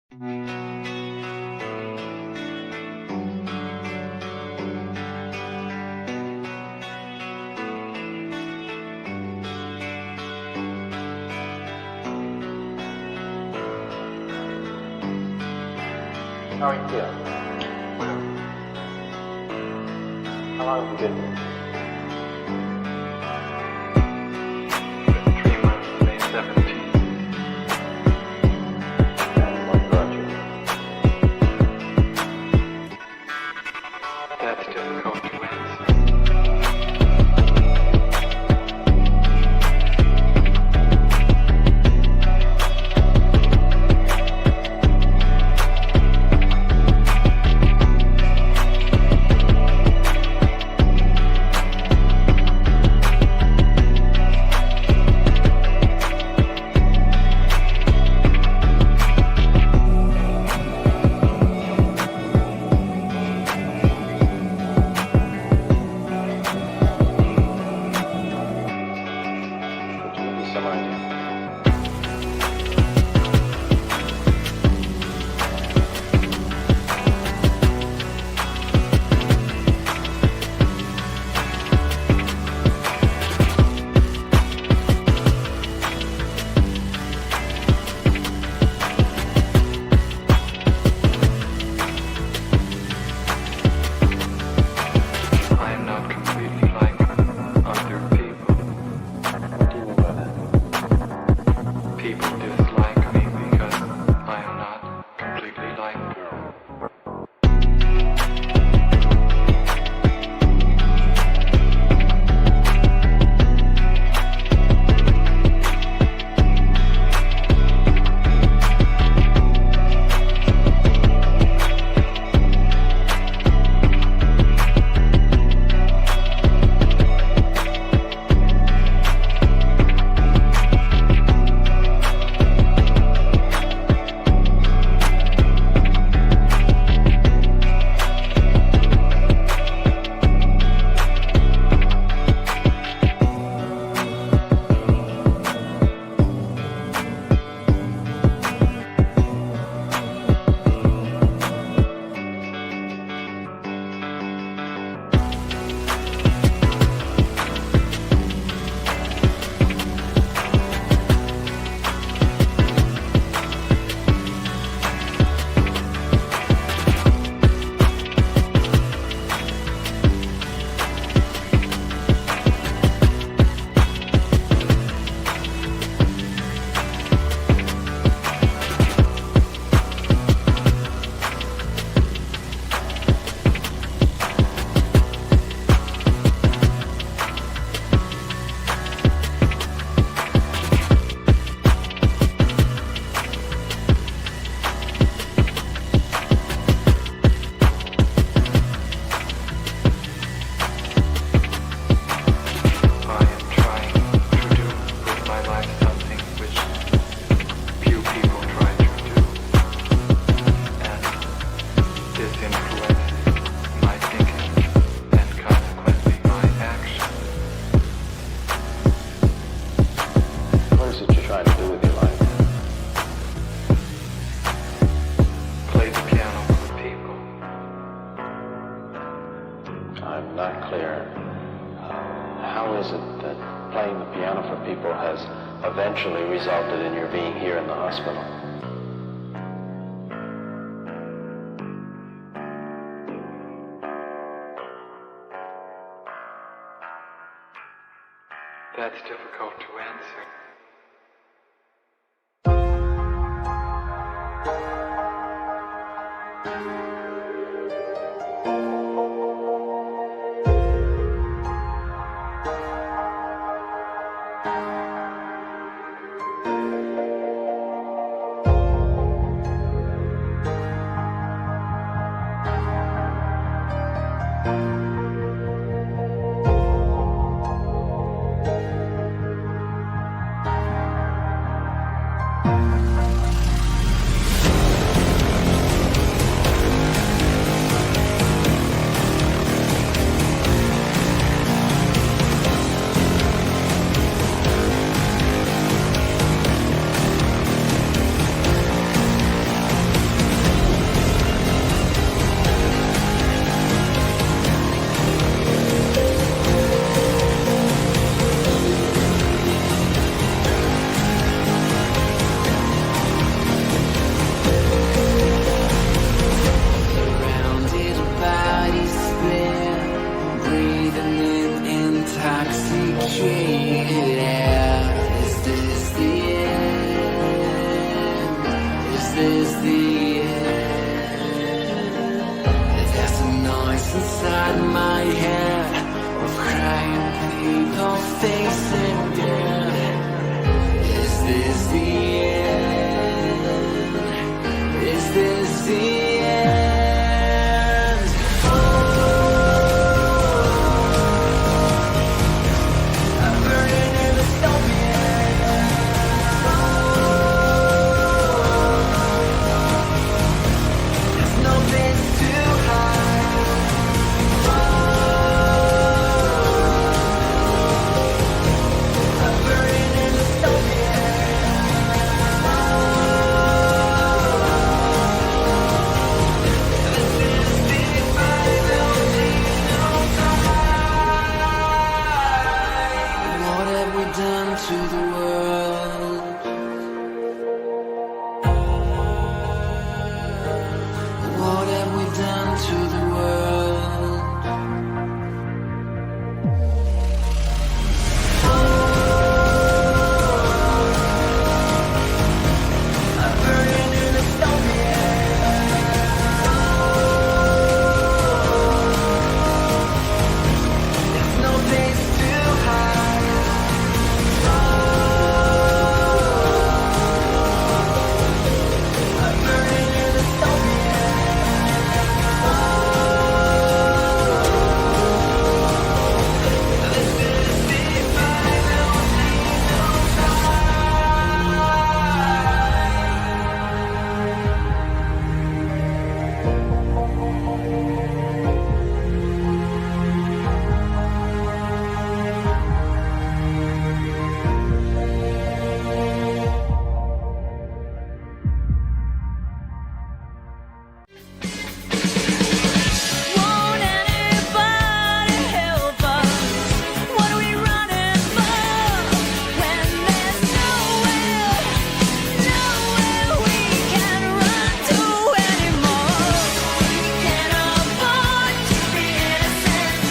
How are you feeling? Well, How long have you been here? 3 months, May 17th. And what brought you? That's difficult to answer. Could you give me some idea? I am not completely like other people. What do you mean by that? People dislike me because I am not completely like them. I am trying to do with my life something which few people try to do. And this influences my thinking and consequently my action. What is it you're trying to do with your life? Play the piano for people. I'm not clear. How is it that playing the piano for people has eventually resulted in your being here in the hospital? That's difficult to answer. is the end. There's a noise inside my head of crying people facing death. Is this the end? Is this the end? I'm burning in the there's no place to hide. I'm burning in the what have we done to the world? What have we done to the world? I'm burning in the there's no place to hide. I'm burning in the this is the final Won't anybody help us? What are we running for? When there's nowhere we can run to anymore. Can't afford to be innocent.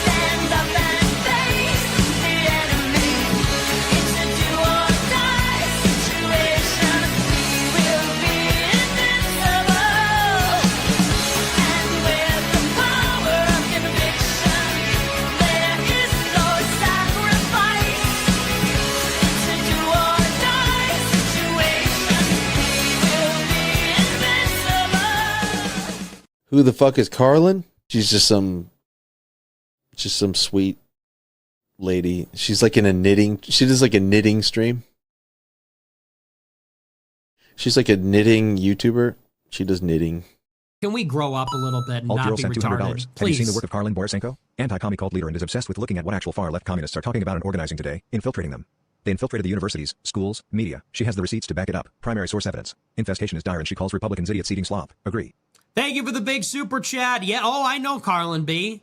Stand up and face the enemy. It's a do or die situation. We will be invincible. And with the power of conviction, there is no sacrifice. It's a do or die situation. We will be invincible. Who the fuck is Karlyn? She's just some sweet lady. She's like in a knitting. She does like a knitting stream. She's like a knitting YouTuber. She does knitting. Can we grow up a little bit and Alt not Girl be sent $200. retarded? Have you Please. seen the work of Karlyn Borysenko? Anti-commie cult leader and is obsessed with looking at what actual far-left communists are talking about and organizing today, infiltrating them. They infiltrated the universities, schools, media. She has the receipts to back it up. Primary source evidence. Infestation is dire and she calls Republicans idiots eating slop. Agree. Thank you for the big super chat. Yeah, oh, I know Karlyn B.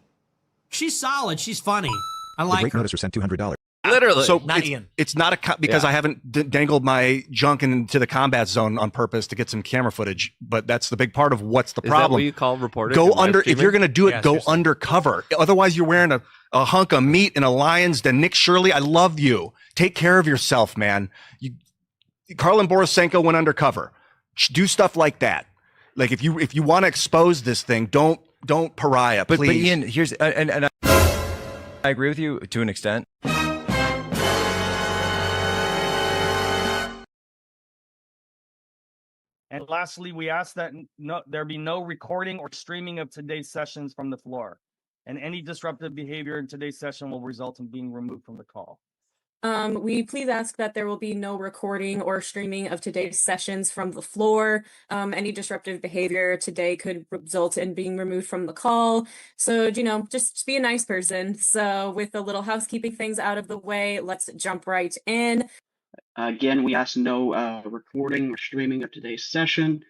She's solid. She's funny. I The like great her. noticer sent $200. Literally. So not Ian. it's not a because I haven't dangled my junk into the combat zone on purpose to get some camera footage, but that's the big part of what's the Is problem. that what you call reporting? Go and live under if streaming? you're going to do it. Yeah, go seriously. undercover. Otherwise, you're wearing a hunk of meat in a lion's den. Nick Shirley, I love you. Take care of yourself, man. Karlyn Borysenko went undercover. Do stuff like that. Like if you want to expose this thing, don't pariah, please. But Ian, here's and I agree with you to an extent. And lastly, we ask that there be no recording or streaming of today's sessions from the floor. And any disruptive behavior in today's session will result in being removed from the call. We please ask that there will be no recording or streaming of today's sessions from the floor. Any disruptive behavior today could result in being removed from the call. So, just be a nice person. So with the little housekeeping things out of the way, let's jump right in. Again, we ask no recording or streaming of today's session.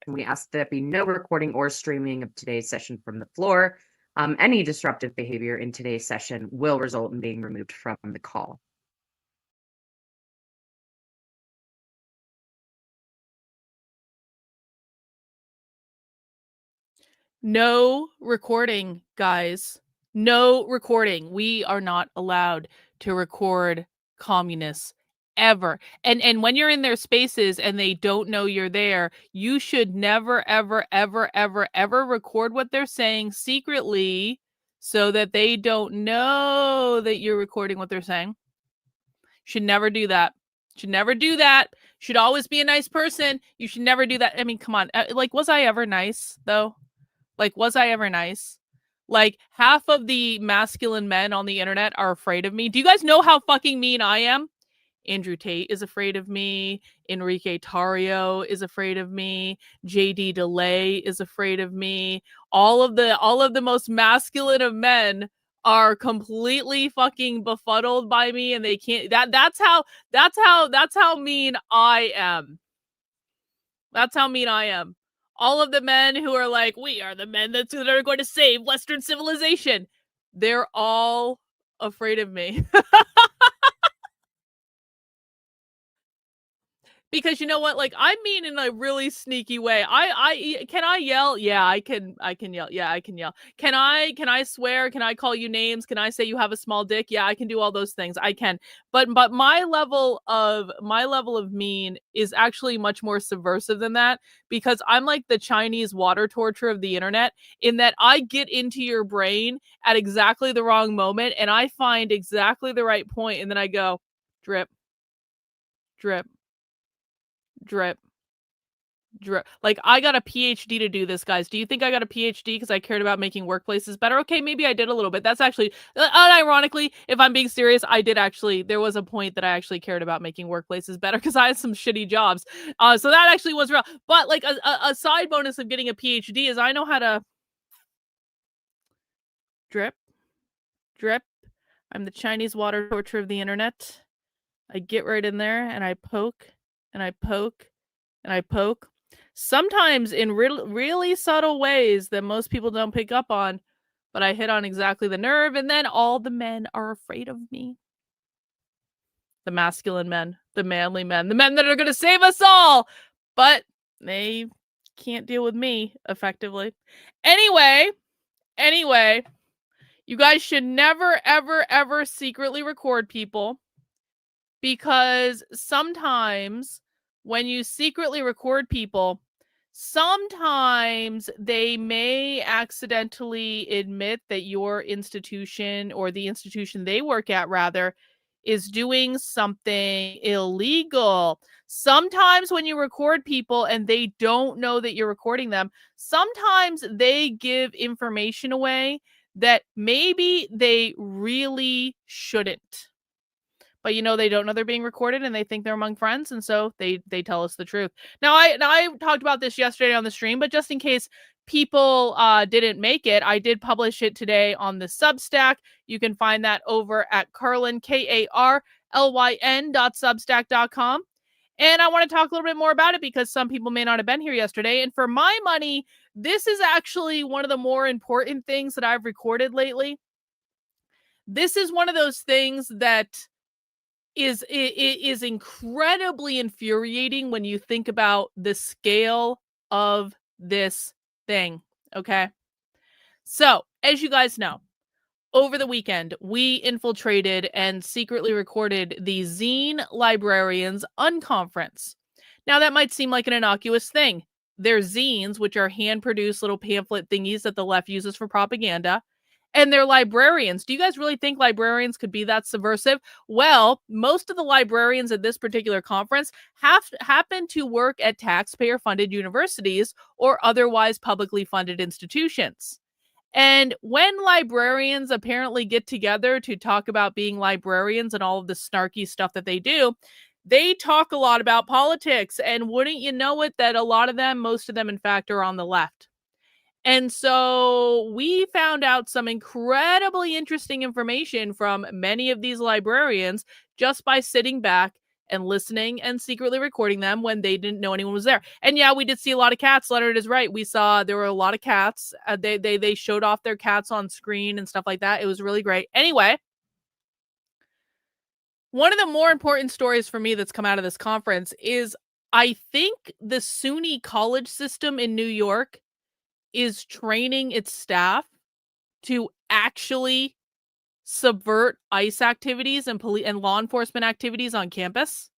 We ask that be no recording or streaming of today's session from the floor. Any disruptive behavior in today's session will result in being removed from the call. No recording, guys. No recording. We are not allowed to record communists ever. And when you're in their spaces and they don't know you're there, you should never, ever, ever, ever, ever record what they're saying secretly so that they don't know that you're recording what they're saying. Should never do that. Should never do that. Should always be a nice person. You should never do that. I mean, come on. Like, was I ever nice, though? Like, was I ever nice? Like, half of the masculine men on the internet are afraid of me. Do you guys know how fucking mean I am? Andrew Tate is afraid of me. Enrique Tarrio is afraid of me. JD DeLay is afraid of me. All of the most masculine of men are completely fucking befuddled by me, and they can't. That's how mean I am. That's how mean I am. All of the men who are like, we are the men that are going to save Western civilization, they're all afraid of me. Because you know what? Like, I mean in a really sneaky way. Can I yell? Yeah, I can yell. Yeah, I can yell. Can I swear? Can I call you names? Can I say you have a small dick? Yeah, I can do all those things. I can. But my level of mean is actually much more subversive than that, because I'm like the Chinese water torture of the internet, in that I get into your brain at exactly the wrong moment and I find exactly the right point, and then I go drip, drip, drip, drip. Like, I got a PhD to do this, guys. Do you think I got a PhD because I cared about making workplaces better? Okay, maybe I did a little bit. That's actually, unironically, if I'm being serious, I did actually, there was a point that I actually cared about making workplaces better because I had some shitty jobs. So that actually was real. But like a side bonus of getting a PhD is I know how to drip, drip. I'm the Chinese water torture of the internet. I get right in there and I poke and I poke and I poke. Sometimes in really subtle ways that most people don't pick up on, but I hit on exactly the nerve, and then all the men are afraid of me. The masculine men, the manly men, the men that are going to save us all, but they can't deal with me effectively. Anyway, you guys should never, ever, ever secretly record people, because sometimes when you secretly record people, sometimes they may accidentally admit that your institution, or the institution they work at rather, is doing something illegal. Sometimes when you record people and they don't know that you're recording them, sometimes they give information away that maybe they really shouldn't. But they don't know they're being recorded and they think they're among friends, and so they tell us the truth. Now I talked about this yesterday on the stream, but just in case people didn't make it, I did publish it today on the Substack. You can find that over at Karlyn, KARLYN.substack.com. And I want to talk a little bit more about it because some people may not have been here yesterday. And for my money, this is actually one of the more important things that I've recorded lately. This is one of those things that is incredibly infuriating when you think about the scale of this thing. Okay. So, as you guys know, over the weekend, we infiltrated and secretly recorded the Zine Librarians Unconference. Now, that might seem like an innocuous thing. They're zines, which are hand-produced little pamphlet thingies that the left uses for propaganda. And they're librarians. Do you guys really think librarians could be that subversive? Well, most of the librarians at this particular conference happen to work at taxpayer-funded universities or otherwise publicly funded institutions. And when librarians apparently get together to talk about being librarians and all of the snarky stuff that they talk a lot about politics. And wouldn't you know it, that a lot of them, most of them, in fact, are on the left. And so we found out some incredibly interesting information from many of these librarians just by sitting back and listening and secretly recording them when they didn't know anyone was there. And yeah, we did see a lot of cats. Leonard is right. We saw there were a lot of cats. They showed off their cats on screen and stuff like that. It was really great. Anyway, one of the more important stories for me that's come out of this conference is I think the SUNY college system in New York is training its staff to actually subvert ICE activities and police and law enforcement activities on campus?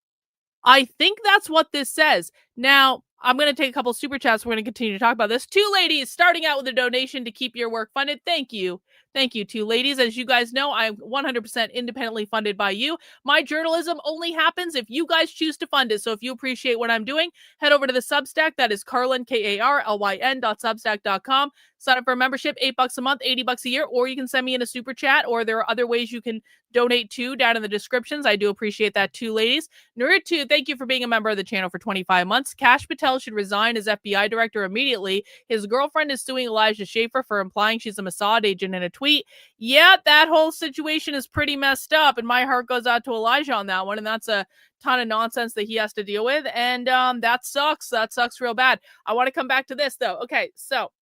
I think that's what this says. Now, I'm going to take a couple super chats. We're going to continue to talk about this. 2 ladies starting out with a donation to keep your work funded. Thank you. Thank you, 2 ladies. As you guys know, I'm 100% independently funded by you. My journalism only happens if you guys choose to fund it. So if you appreciate what I'm doing, head over to the Substack. That is Karlyn, KARLYN.substack.com. Sign up for a membership, $8 a month, $80 a year, or you can send me in a super chat, or there are other ways you can donate to down in the descriptions. I do appreciate that, 2 ladies. Nurit2, thank you for being a member of the channel for 25 months. Kash Patel should resign as FBI director immediately. His girlfriend is suing Elijah Schaffer for implying she's a Mossad agent in a tweet. Yeah, that whole situation is pretty messed up, and my heart goes out to Elijah on that one, and that's a ton of nonsense that he has to deal with, and that sucks. That sucks real bad. I want to come back to this, though. Okay, so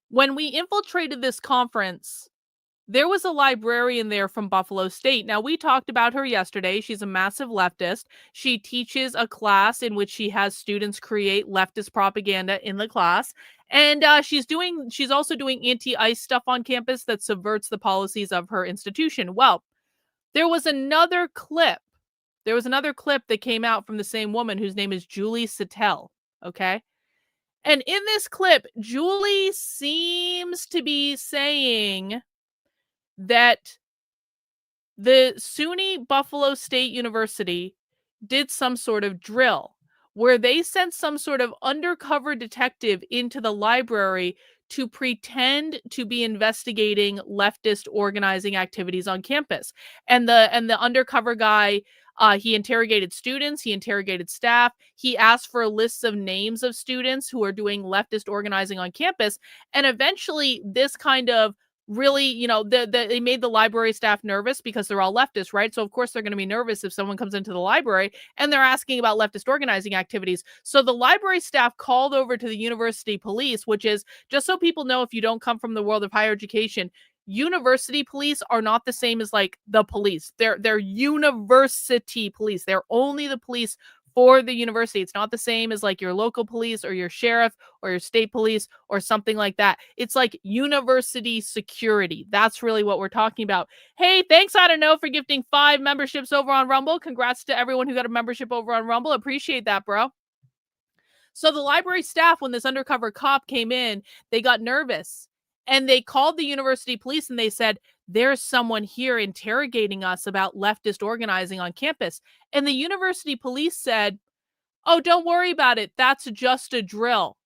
when we infiltrated this conference, there was a librarian there from Buffalo State. Now, we talked about her yesterday. She's a massive leftist. She teaches a class in which she has students create leftist propaganda in the class. And she's also doing anti-ICE stuff on campus that subverts the policies of her institution. Well, there was another clip. There was another clip that came out from the same woman whose name is Julie Sattel. Okay. And in this clip, Julie seems to be saying that the SUNY Buffalo State University did some sort of drill where they sent some sort of undercover detective into the library to pretend to be investigating leftist organizing activities on campus. And the undercover guy, he interrogated students, he interrogated staff, he asked for lists of names of students who are doing leftist organizing on campus, and eventually this kind of really, they made the library staff nervous because they're all leftists, right? So of course they're going to be nervous if someone comes into the library and they're asking about leftist organizing activities. So the library staff called over to the university police, which is, just so people know, if you don't come from the world of higher education, university police are not the same as like the police. They're university police. They're only the police for the university. It's not the same as like your local police or your sheriff or your state police or something like that. It's like university security. That's really what we're talking about. Hey, thanks, I don't know, for gifting 5 memberships over on Rumble. Congrats to everyone who got a membership over on Rumble. Appreciate that, bro. So the library staff, when this undercover cop came in, they got nervous and they called the university police and they said, there's someone here interrogating us about leftist organizing on campus. And the university police said, oh, don't worry about it. That's just a drill.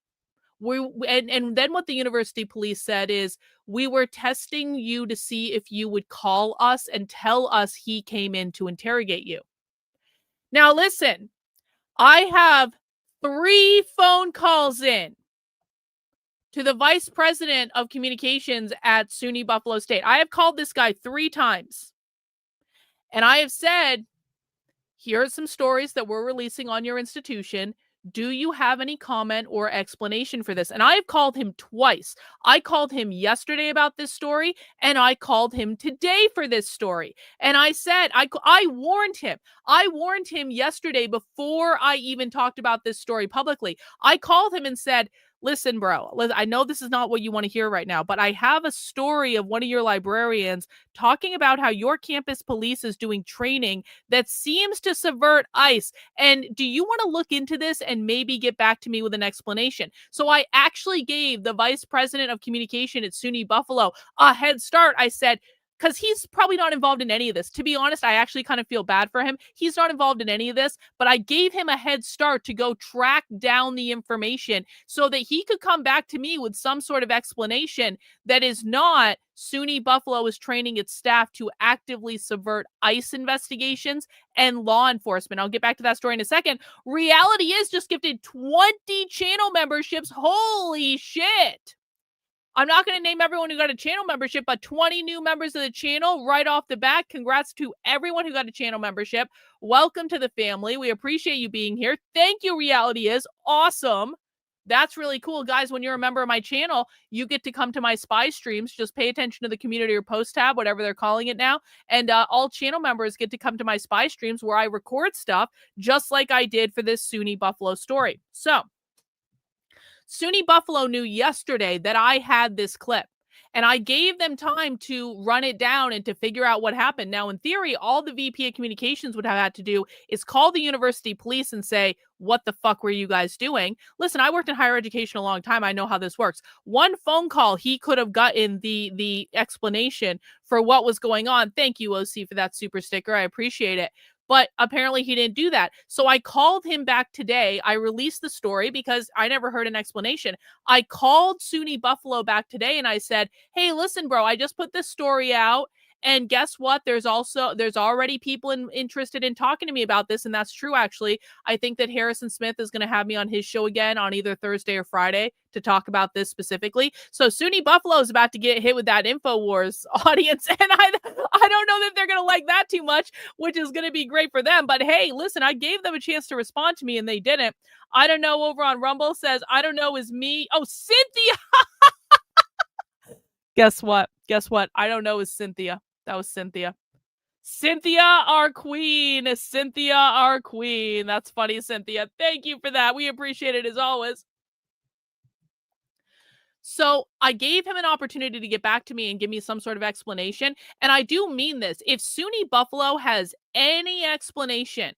And then what the university police said is, we were testing you to see if you would call us and tell us he came in to interrogate you. Now, listen, I have 3 phone calls in to the vice president of communications at SUNY Buffalo State. I have called this guy 3 times. And I have said, here are some stories that we're releasing on your institution. Do you have any comment or explanation for this? And I have called him twice. I called him yesterday about this story, and I called him today for this story. And I said, I warned him. I warned him yesterday before I even talked about this story publicly. I called him and said, listen, bro, I know this is not what you want to hear right now, but I have a story of one of your librarians talking about how your campus police is doing training that seems to subvert ICE. And do you want to look into this and maybe get back to me with an explanation? So I actually gave the vice president of communication at SUNY Buffalo a head start. I said, because he's probably not involved in any of this. To be honest, I actually kind of feel bad for him. He's not involved in any of this, but I gave him a head start to go track down the information so that he could come back to me with some sort of explanation that is not SUNY Buffalo is training its staff to actively subvert ICE investigations and law enforcement. I'll get back to that story in a second. Reality is just gifted 20 channel memberships. Holy shit. I'm not going to name everyone who got a channel membership, but 20 new members of the channel right off the bat. Congrats to everyone who got a channel membership. Welcome to the family. We appreciate you being here. Thank you, Reality Is. Awesome. That's really cool. Guys, when you're a member of my channel, you get to come to my spy streams. Just pay attention to the community or post tab, whatever they're calling it now. And all channel members get to come to my spy streams where I record stuff, just like I did for this SUNY Buffalo story. So SUNY Buffalo knew yesterday that I had this clip. And I gave them time to run it down and to figure out what happened. Now, in theory, all the VP of communications would have had to do is call the university police and say, what the fuck were you guys doing? Listen, I worked in higher education a long time. I know how this works. One phone call, he could have gotten the explanation for what was going on. Thank you, OC, for that super sticker. I appreciate it. But apparently he didn't do that. So I called him back today. I released the story because I never heard an explanation. I called SUNY Buffalo back today and I said, hey, listen, bro, I just put this story out. And guess what? There's already people interested in talking to me about this. And that's true, actually. I think that Harrison Smith is going to have me on his show again on either Thursday or Friday to talk about this specifically. So SUNY Buffalo is about to get hit with that InfoWars audience. And I don't know that they're going to like that too much, which is going to be great for them. But hey, listen, I gave them a chance to respond to me and they didn't. I don't know over on Rumble says, I don't know is me. Oh, Cynthia. Guess what? I don't know is Cynthia. That was Cynthia. Cynthia, our queen. Cynthia, our queen. That's funny, Cynthia. Thank you for that. We appreciate it as always. So I gave him an opportunity to get back to me and give me some sort of explanation. And I do mean this. If SUNY Buffalo has any explanation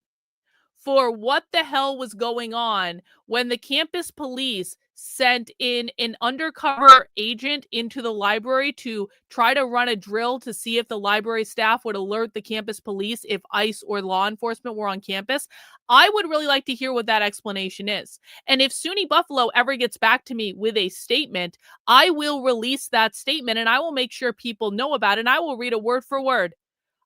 for what the hell was going on when the campus police sent in an undercover agent into the library to try to run a drill to see if the library staff would alert the campus police if ICE or law enforcement were on campus, I would really like to hear what that explanation is. And if SUNY Buffalo ever gets back to me with a statement, I will release that statement and I will make sure people know about it and I will read it word for word.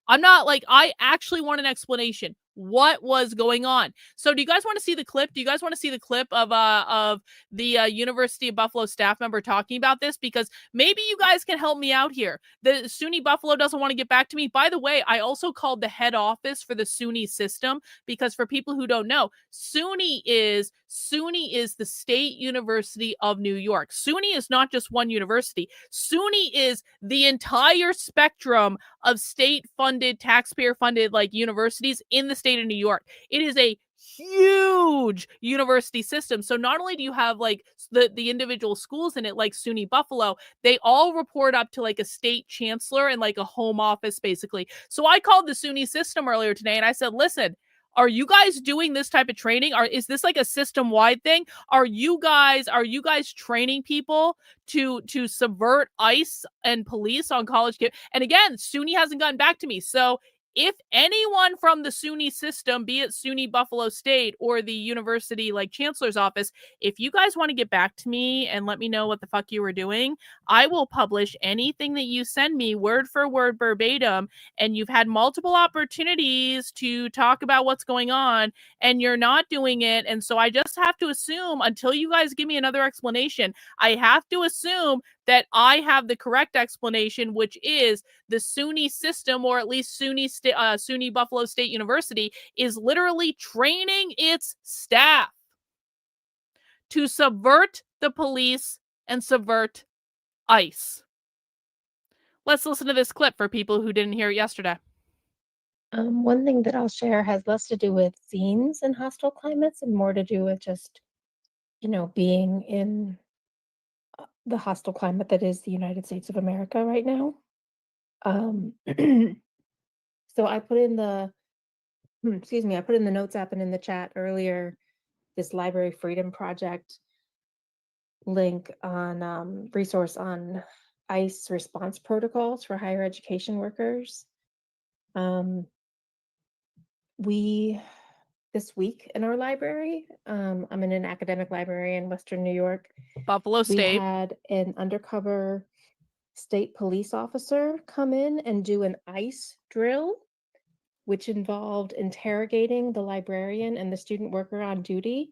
I'm not like, I actually want an explanation. What was going on? So do you guys want to see the clip? Do you guys want to see the clip of the University of Buffalo staff member talking about this? Because maybe you guys can help me out here. The SUNY Buffalo doesn't want to get back to me. By the way, I also called the head office for the SUNY system because for people who don't know, SUNY is the State University of New York. SUNY is not just one university. SUNY is the entire spectrum of state-funded, taxpayer-funded like universities in the state of New York. It is a huge university system. So not only do you have like the individual schools in it, like SUNY Buffalo, they all report up to like a state chancellor and like a home office, basically. So I called the SUNY system earlier today and I said, listen, are you guys doing this type of training? Is this like a system-wide thing? Are you guys training people to subvert ICE and police on college kids? And again, SUNY hasn't gotten back to me. So if anyone from the SUNY system, be it SUNY Buffalo State or the university like chancellor's office, if you guys want to get back to me and let me know what the fuck you were doing, I will publish anything that you send me word for word verbatim. And you've had multiple opportunities to talk about what's going on and you're not doing it. And so I just have to assume until you guys give me another explanation, I have to assume that I have the correct explanation, which is the SUNY system, or at least SUNY Buffalo State University, is literally training its staff to subvert the police and subvert ICE. Let's listen to this clip for people who didn't hear it yesterday. One thing that I'll share has less to do with scenes in hostile climates and more to do with just, being in the hostile climate that is the United States of America right now. So I put in the, I put in the notes app and in the chat earlier, this Library Freedom Project link on resource on ICE response protocols for higher education workers. This week in our library, I'm in an academic library in Western New York. Buffalo State. We had an undercover state police officer come in and do an ICE drill, which involved interrogating the librarian and the student worker on duty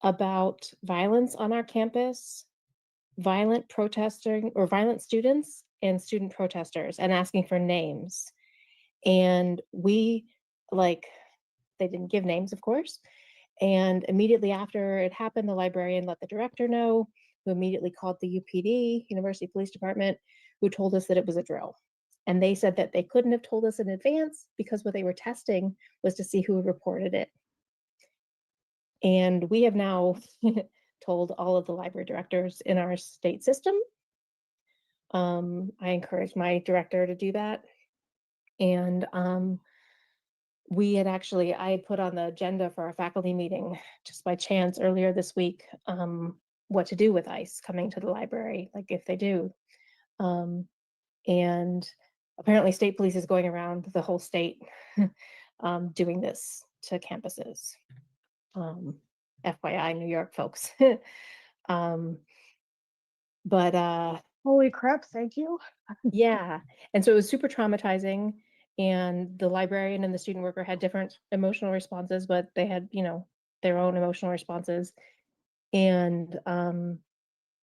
about violence on our campus, violent protesting or violent students and student protesters, and asking for names. And they didn't give names, of course. And immediately after it happened, the librarian let the director know, who immediately called the UPD, University Police Department, who told us that it was a drill. And they said that they couldn't have told us in advance because what they were testing was to see who reported it. And we have now told all of the library directors in our state system I encouraged my director to do that. And I had put on the agenda for a faculty meeting just by chance earlier this week, what to do with ICE coming to the library, like if they do. And apparently state police is going around the whole state doing this to campuses. FYI, New York folks. Holy crap, thank you. Yeah. And so it was super traumatizing. And the librarian and the student worker had different emotional responses, but they had, their own emotional responses. And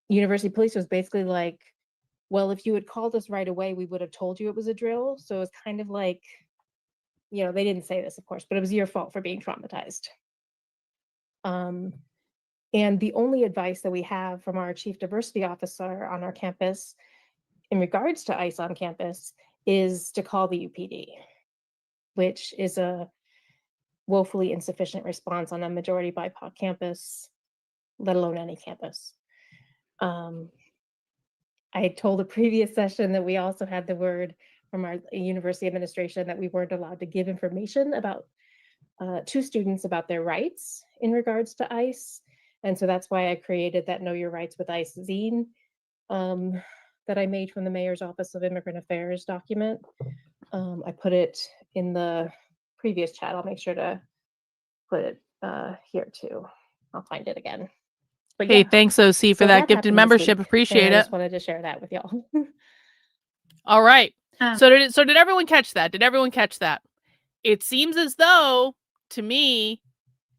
University Police was basically like, well, if you had called us right away, we would have told you it was a drill. So it was kind of like, they didn't say this, of course, but it was your fault for being traumatized. And the only advice that we have from our chief diversity officer on our campus in regards to ICE on campus is to call the UPD, which is a woefully insufficient response on a majority BIPOC campus, let alone any campus. I had told a previous session that we also had the word from our university administration that we weren't allowed to give information about to students about their rights in regards to ICE. And so that's why I created that Know Your Rights with ICE zine that I made from the Mayor's Office of Immigrant Affairs document. I put it in the previous chat. I'll make sure to put it here too. I'll find it again. But Hey, yeah, thanks, OC, for so that gifted happened this membership. week, Appreciate and I it. just wanted to share that with y'all. All right. So did everyone catch that? Did everyone catch that? It seems as though, to me,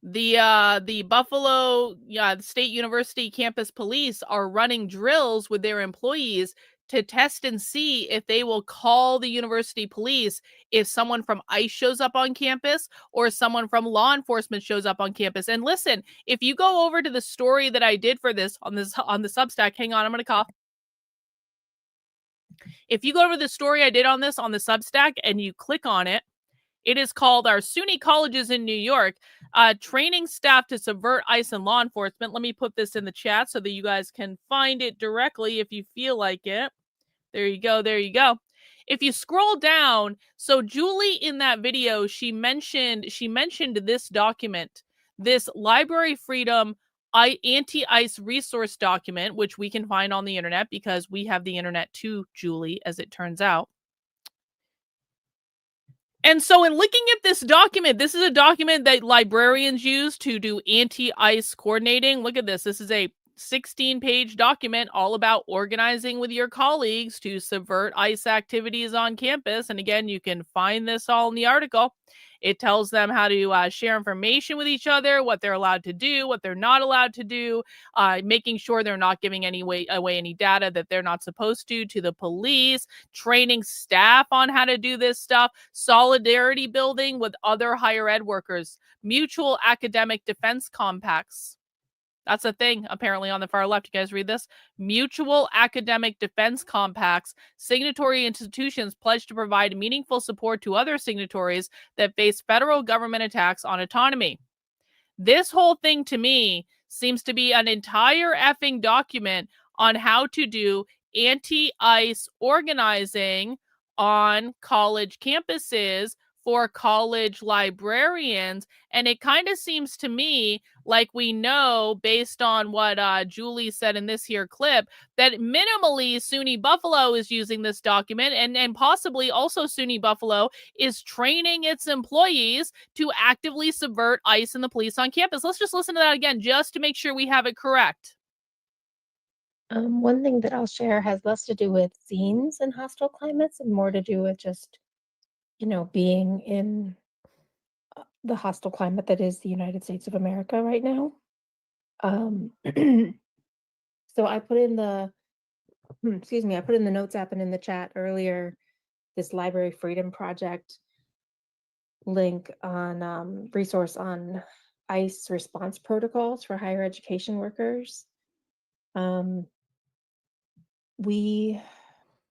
the Buffalo State University campus police are running drills with their employees to test and see if they will call the university police if someone from ICE shows up on campus or someone from law enforcement shows up on campus. And listen, if you go over to the story that I did for this on the Substack, hang on, I'm gonna cough. If you go over the story I did on this on the Substack and you click on it, it is called Our SUNY Colleges in New York, Training Staff to Subvert ICE and Law Enforcement. Let me put this in the chat so that you guys can find it directly if you feel like it. There you go. There you go. If you scroll down, so Julie in that video, she mentioned this document, this Library Freedom anti-ICE resource document, which we can find on the internet because we have the internet too, Julie, as it turns out. And so in looking at this document, this is a document that librarians use to do anti-ICE coordinating. Look at this. This is a 16-page document all about organizing with your colleagues to subvert ICE activities on campus. And again, you can find this all in the article. It tells them how to share information with each other, what they're allowed to do, what they're not allowed to do, making sure they're not giving away any data that they're not supposed to the police, training staff on how to do this stuff, solidarity building with other higher ed workers, mutual academic defense compacts. That's a thing, apparently, on the far left. You guys read this? Mutual academic defense compacts. Signatory institutions pledge to provide meaningful support to other signatories that face federal government attacks on autonomy. This whole thing, to me, seems to be an entire effing document on how to do anti-ICE organizing on college campuses for college librarians. And it kind of seems to me like we know, based on what Julie said in this here clip, that minimally SUNY Buffalo is using this document, and possibly also SUNY Buffalo is training its employees to actively subvert ICE and the police on campus. Let's just listen to that again, just to make sure we have it correct. One thing that I'll share has less to do with zines and hostile climates and more to do with just, being in the hostile climate that is the United States of America right now. So I put in the, I put in the notes app and in the chat earlier, this Library Freedom Project link on resource on ICE response protocols for higher education workers.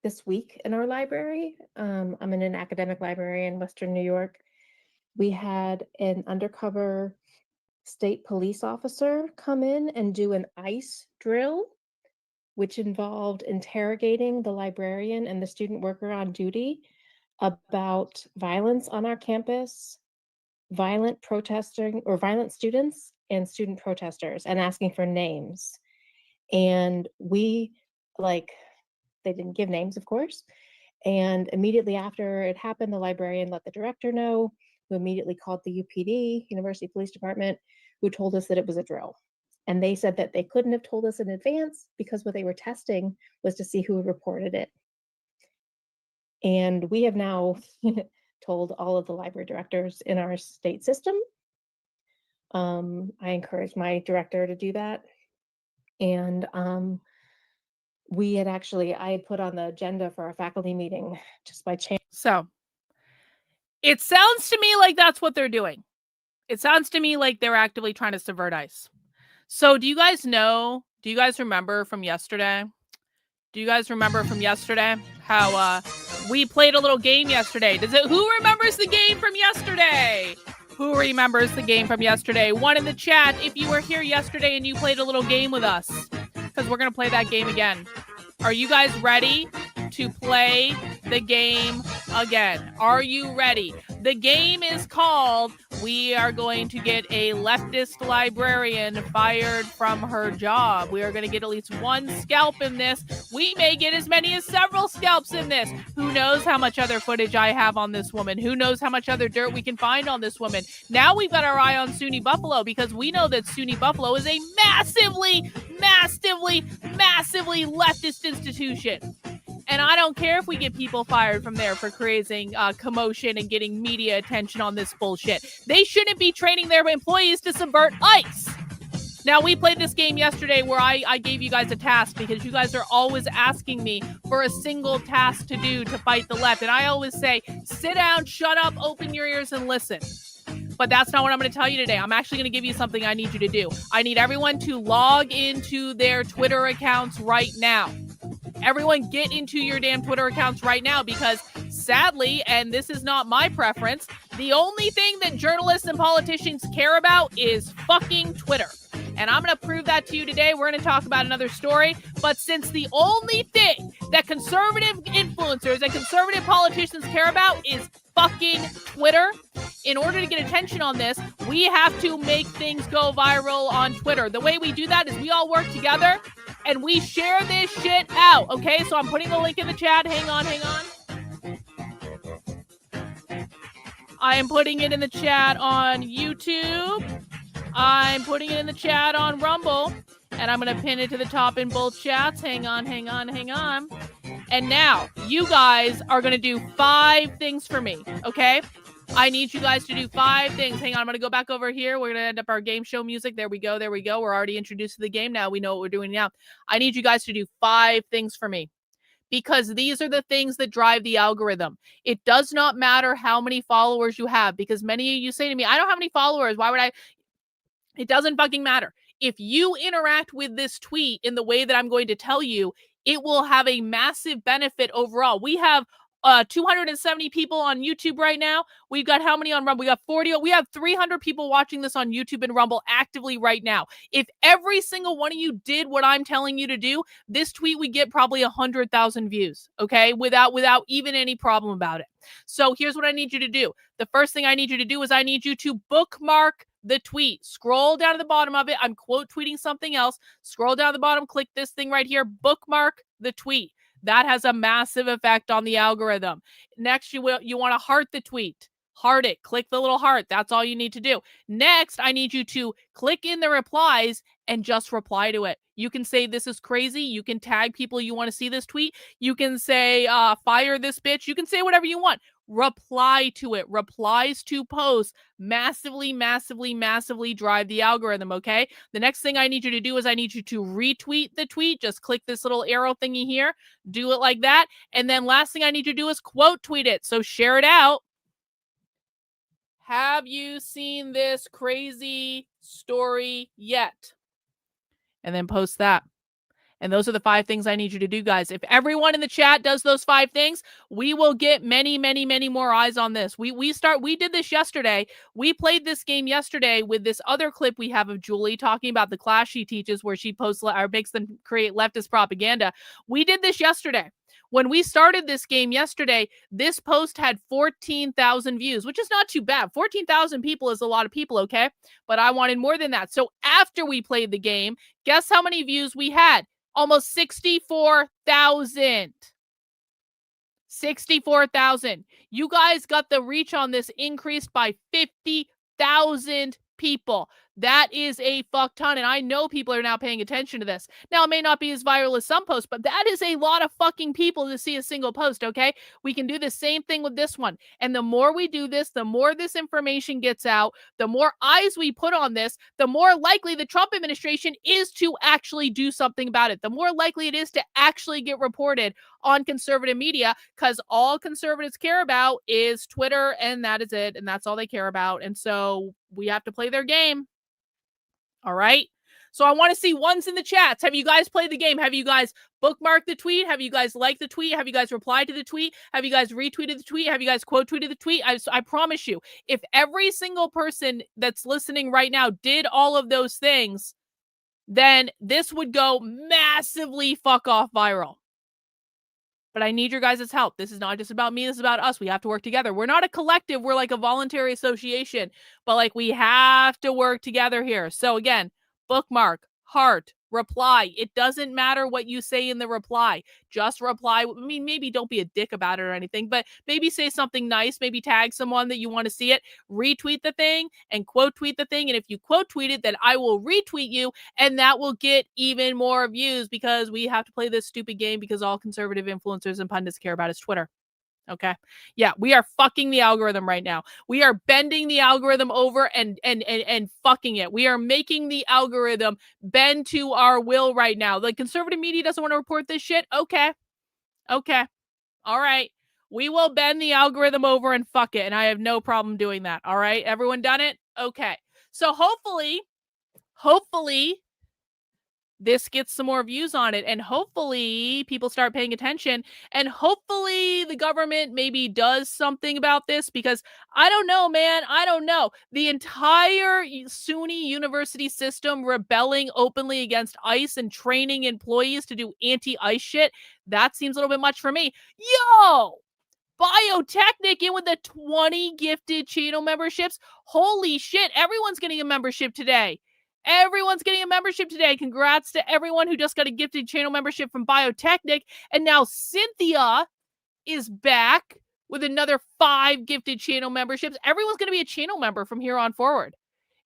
This week in our library, I'm in an academic library in Western New York, we had an undercover state police officer come in and do an ICE drill, which involved interrogating the librarian and the student worker on duty about violence on our campus, violent students and student protesters, and asking for names. And we, they didn't give names, of course. And immediately after it happened, the librarian let the director know, who immediately called the UPD, University Police Department, who told us that it was a drill. And they said that they couldn't have told us in advance because what they were testing was to see who reported it. And we have now told all of the library directors in our state system. I encouraged my director to do that. And I had put on the agenda for our faculty meeting just by chance. So it sounds to me like that's what they're doing. It sounds to me like they're actively trying to subvert ICE. So do you guys remember from yesterday? Do you guys remember from yesterday how we played a little game yesterday? Who remembers the game from yesterday? Who remembers the game from yesterday? One in the chat if you were here yesterday and you played a little game with us, because we're going to play that game again. Are you guys ready to play the game again? Are you ready? The game is called We Are Going to Get a Leftist Librarian Fired from Her Job. We are going to get at least one scalp in this. We may get as many as several scalps in this. Who knows how much other footage I have on this woman? Who knows how much other dirt we can find on this woman? Now we've got our eye on SUNY Buffalo, because we know that SUNY Buffalo is a massively leftist institution. And I don't care if we get people fired from there for creating commotion and getting media attention on this bullshit. They shouldn't be training their employees to subvert ICE. Now, we played this game yesterday where I gave you guys a task, because you guys are always asking me for a single task to do to fight the left. And I always say, sit down, shut up, open your ears, and listen. But that's not what I'm going to tell you today. I'm actually going to give you something I need you to do. I need everyone to log into their Twitter accounts right now. Everyone get into your damn Twitter accounts right now, because sadly, and this is not my preference, the only thing that journalists and politicians care about is fucking Twitter. And I'm going to prove that to you today. We're going to talk about another story. But since the only thing that conservative influencers and conservative politicians care about is fucking Twitter, in order to get attention on this, we have to make things go viral on Twitter. The way we do that is we all work together and we share this shit out. Okay, so I'm putting the link in the chat. Hang on. I am putting it in the chat on YouTube. I'm putting it in the chat on Rumble. And I'm going to pin it to the top in both chats. Hang on. And now, you guys are going to do 5 things for me, okay? I need you guys to do 5 things. Hang on, I'm going to go back over here. We're going to end up our game show music. There we go. We're already introduced to the game. Now we know what we're doing now. I need you guys to do 5 things for me, because these are the things that drive the algorithm. It does not matter how many followers you have, because many of you say to me, I don't have any followers. Why would I? It doesn't fucking matter. If you interact with this tweet in the way that I'm going to tell you, it will have a massive benefit overall. We have 270 people on YouTube right now. We've got how many on Rumble? We got 40. We have 300 people watching this on YouTube and Rumble actively right now. If every single one of you did what I'm telling you to do, this tweet would get probably 100,000 views, okay? Without even any problem about it. So here's what I need you to do. The first thing I need you to do is I need you to bookmark the tweet. Scroll down to the bottom of it. I'm quote tweeting something else. Scroll down to the bottom, click this thing right here, bookmark the tweet. That has a massive effect on the algorithm. Next, you want to heart the tweet. Heart it. Click the little heart. That's all you need to do. Next, I need you to click in the replies and just reply to it. You can say this is crazy. You can tag people you want to see this tweet. You can say fire this bitch. You can say whatever you want. Reply to it. Replies to posts massively drive the algorithm, okay? The next thing I need you to do is I need you to retweet the tweet. Just click this little arrow thingy here. Do it like that. And then last thing I need you to do is quote tweet it. So share it out. Have you seen this crazy story yet? And then post that. And those are the 5 things I need you to do, guys. If everyone in the chat does those 5 things, we will get many, many, many more eyes on this. We did this yesterday. We played this game yesterday with this other clip we have of Julie talking about the class she teaches where she posts or makes them create leftist propaganda. We did this yesterday. When we started this game yesterday, this post had 14,000 views, which is not too bad. 14,000 people is a lot of people, okay? But I wanted more than that. So after we played the game, guess how many views we had? Almost 64,000. 64,000. You guys got the reach on this increased by 50,000 people. That is a fuck ton, and I know people are now paying attention to this. Now, it may not be as viral as some posts, but that is a lot of fucking people to see a single post, okay? We can do the same thing with this one. And the more we do this, the more this information gets out, the more eyes we put on this, the more likely the Trump administration is to actually do something about it. The more likely it is to actually get reported on conservative media, because all conservatives care about is Twitter, and that is it, and that's all they care about. And so we have to play their game. All right. So I want to see ones in the chats. Have you guys played the game? Have you guys bookmarked the tweet? Have you guys liked the tweet? Have you guys replied to the tweet? Have you guys retweeted the tweet? Have you guys quote tweeted the tweet? I promise you, if every single person that's listening right now did all of those things, then this would go massively fuck off viral. But I need your guys' help. This is not just about me. This is about us. We have to work together. We're not a collective. We're like a voluntary association. But like we have to work together here. So again, bookmark, heart, reply. It doesn't matter what you say in the reply. Just reply. I mean, maybe don't be a dick about it or anything, but maybe say something nice. Maybe tag someone that you want to see it. Retweet the thing and quote tweet the thing. And if you quote tweet it, then I will retweet you, and that will get even more views, because we have to play this stupid game, because all conservative influencers and pundits care about is Twitter. Okay. Yeah, we are fucking the algorithm right now. We are bending the algorithm over and fucking it. We are making the algorithm bend to our will right now. The conservative media doesn't want to report this shit. Okay. Okay. All right. We will bend the algorithm over and fuck it. And I have no problem doing that. All right. Everyone done it? Okay. So hopefully this gets some more views on it, and hopefully people start paying attention, and hopefully the government maybe does something about this, because I don't know, man. I don't know. The entire SUNY university system rebelling openly against ICE and training employees to do anti-ICE shit, that seems a little bit much for me. Yo! Biotechnic in with the 20 gifted channel memberships. Holy shit, everyone's getting a membership today. Everyone's getting a membership today. Congrats to everyone who just got a gifted channel membership from Biotechnic. And now Cynthia is back with another 5 gifted channel memberships. Everyone's going to be a channel member from here on forward.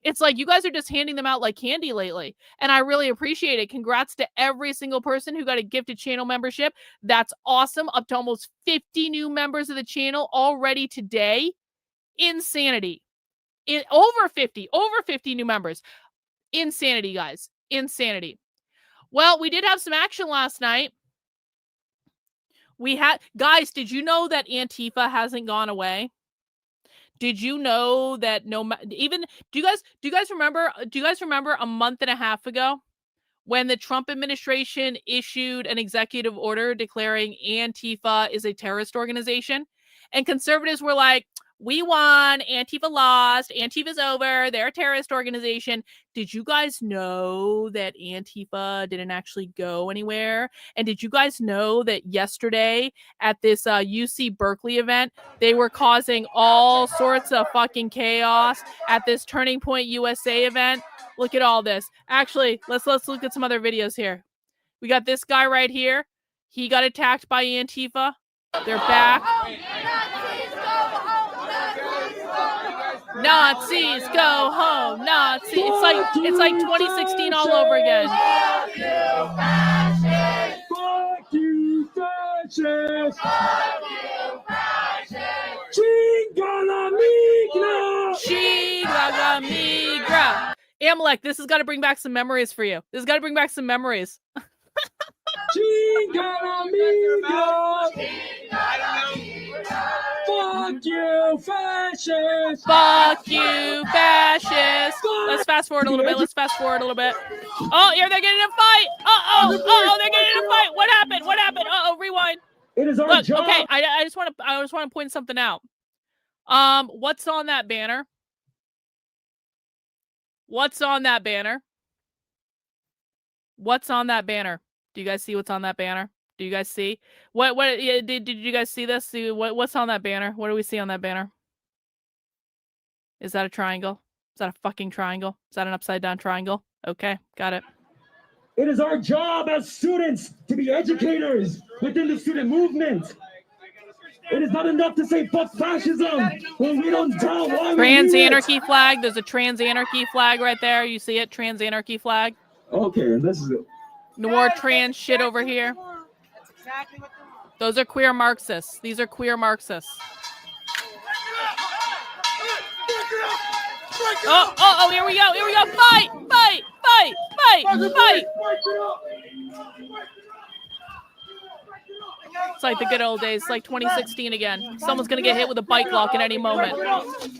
It's like you guys are just handing them out like candy lately. And I really appreciate it. Congrats to every single person who got a gifted channel membership. That's awesome. Up to almost 50 new members of the channel already today. Insanity. Over 50 new members. Insanity, guys. Insanity. Well, we did have some action last night. Guys, did you know that Antifa hasn't gone away? Did you know that do you guys remember a month and a half ago when the Trump administration issued an executive order declaring Antifa is a terrorist organization? And conservatives were like, we won, Antifa lost, Antifa's over, they're a terrorist organization. Did you guys know that Antifa didn't actually go anywhere? And did you guys know that yesterday at this UC Berkeley event, they were causing all sorts of fucking chaos at this Turning Point USA event? Look at all this. Actually, let's look at some other videos here. We got this guy right here. He got attacked by Antifa. They're back. Nazis go home. Nazis. It's like 2016 all over again. Fuck you, fascists! Fuck you, fascists! Chingala migra! Chingala migra! Amalek, this has got to bring back some memories for you. This has got to bring back some memories. Chingala migra! Fuck you, fascists! Fuck you, fascists! Let's fast forward a little bit. Oh, here they're getting in a fight. they're getting in a fight. What happened? What happened? Rewind. It is our Look, job. okay, I just want to point something out. What's on that banner? What's on that banner? What's on that banner? Do you guys see what's on that banner? Do you guys see what? Did you guys see this? What's on that banner? What do we see on that banner? Is that a triangle? Is that a fucking triangle? Is that an upside down triangle? Okay, got it. It is our job as students to be educators within the student movement. It is not enough to say fuck fascism when we don't tell why we Trans need it. anarchy flag. There's a trans anarchy flag right there. You see it? Trans anarchy flag. Okay, this is it. No more trans shit over here. Those are queer Marxists. These are queer Marxists. Oh, here we go. Here we go. Fight, fight, fight, fight, fight. It's like the good old days, like 2016 again. Someone's going to get hit with a bike lock at any moment. Police,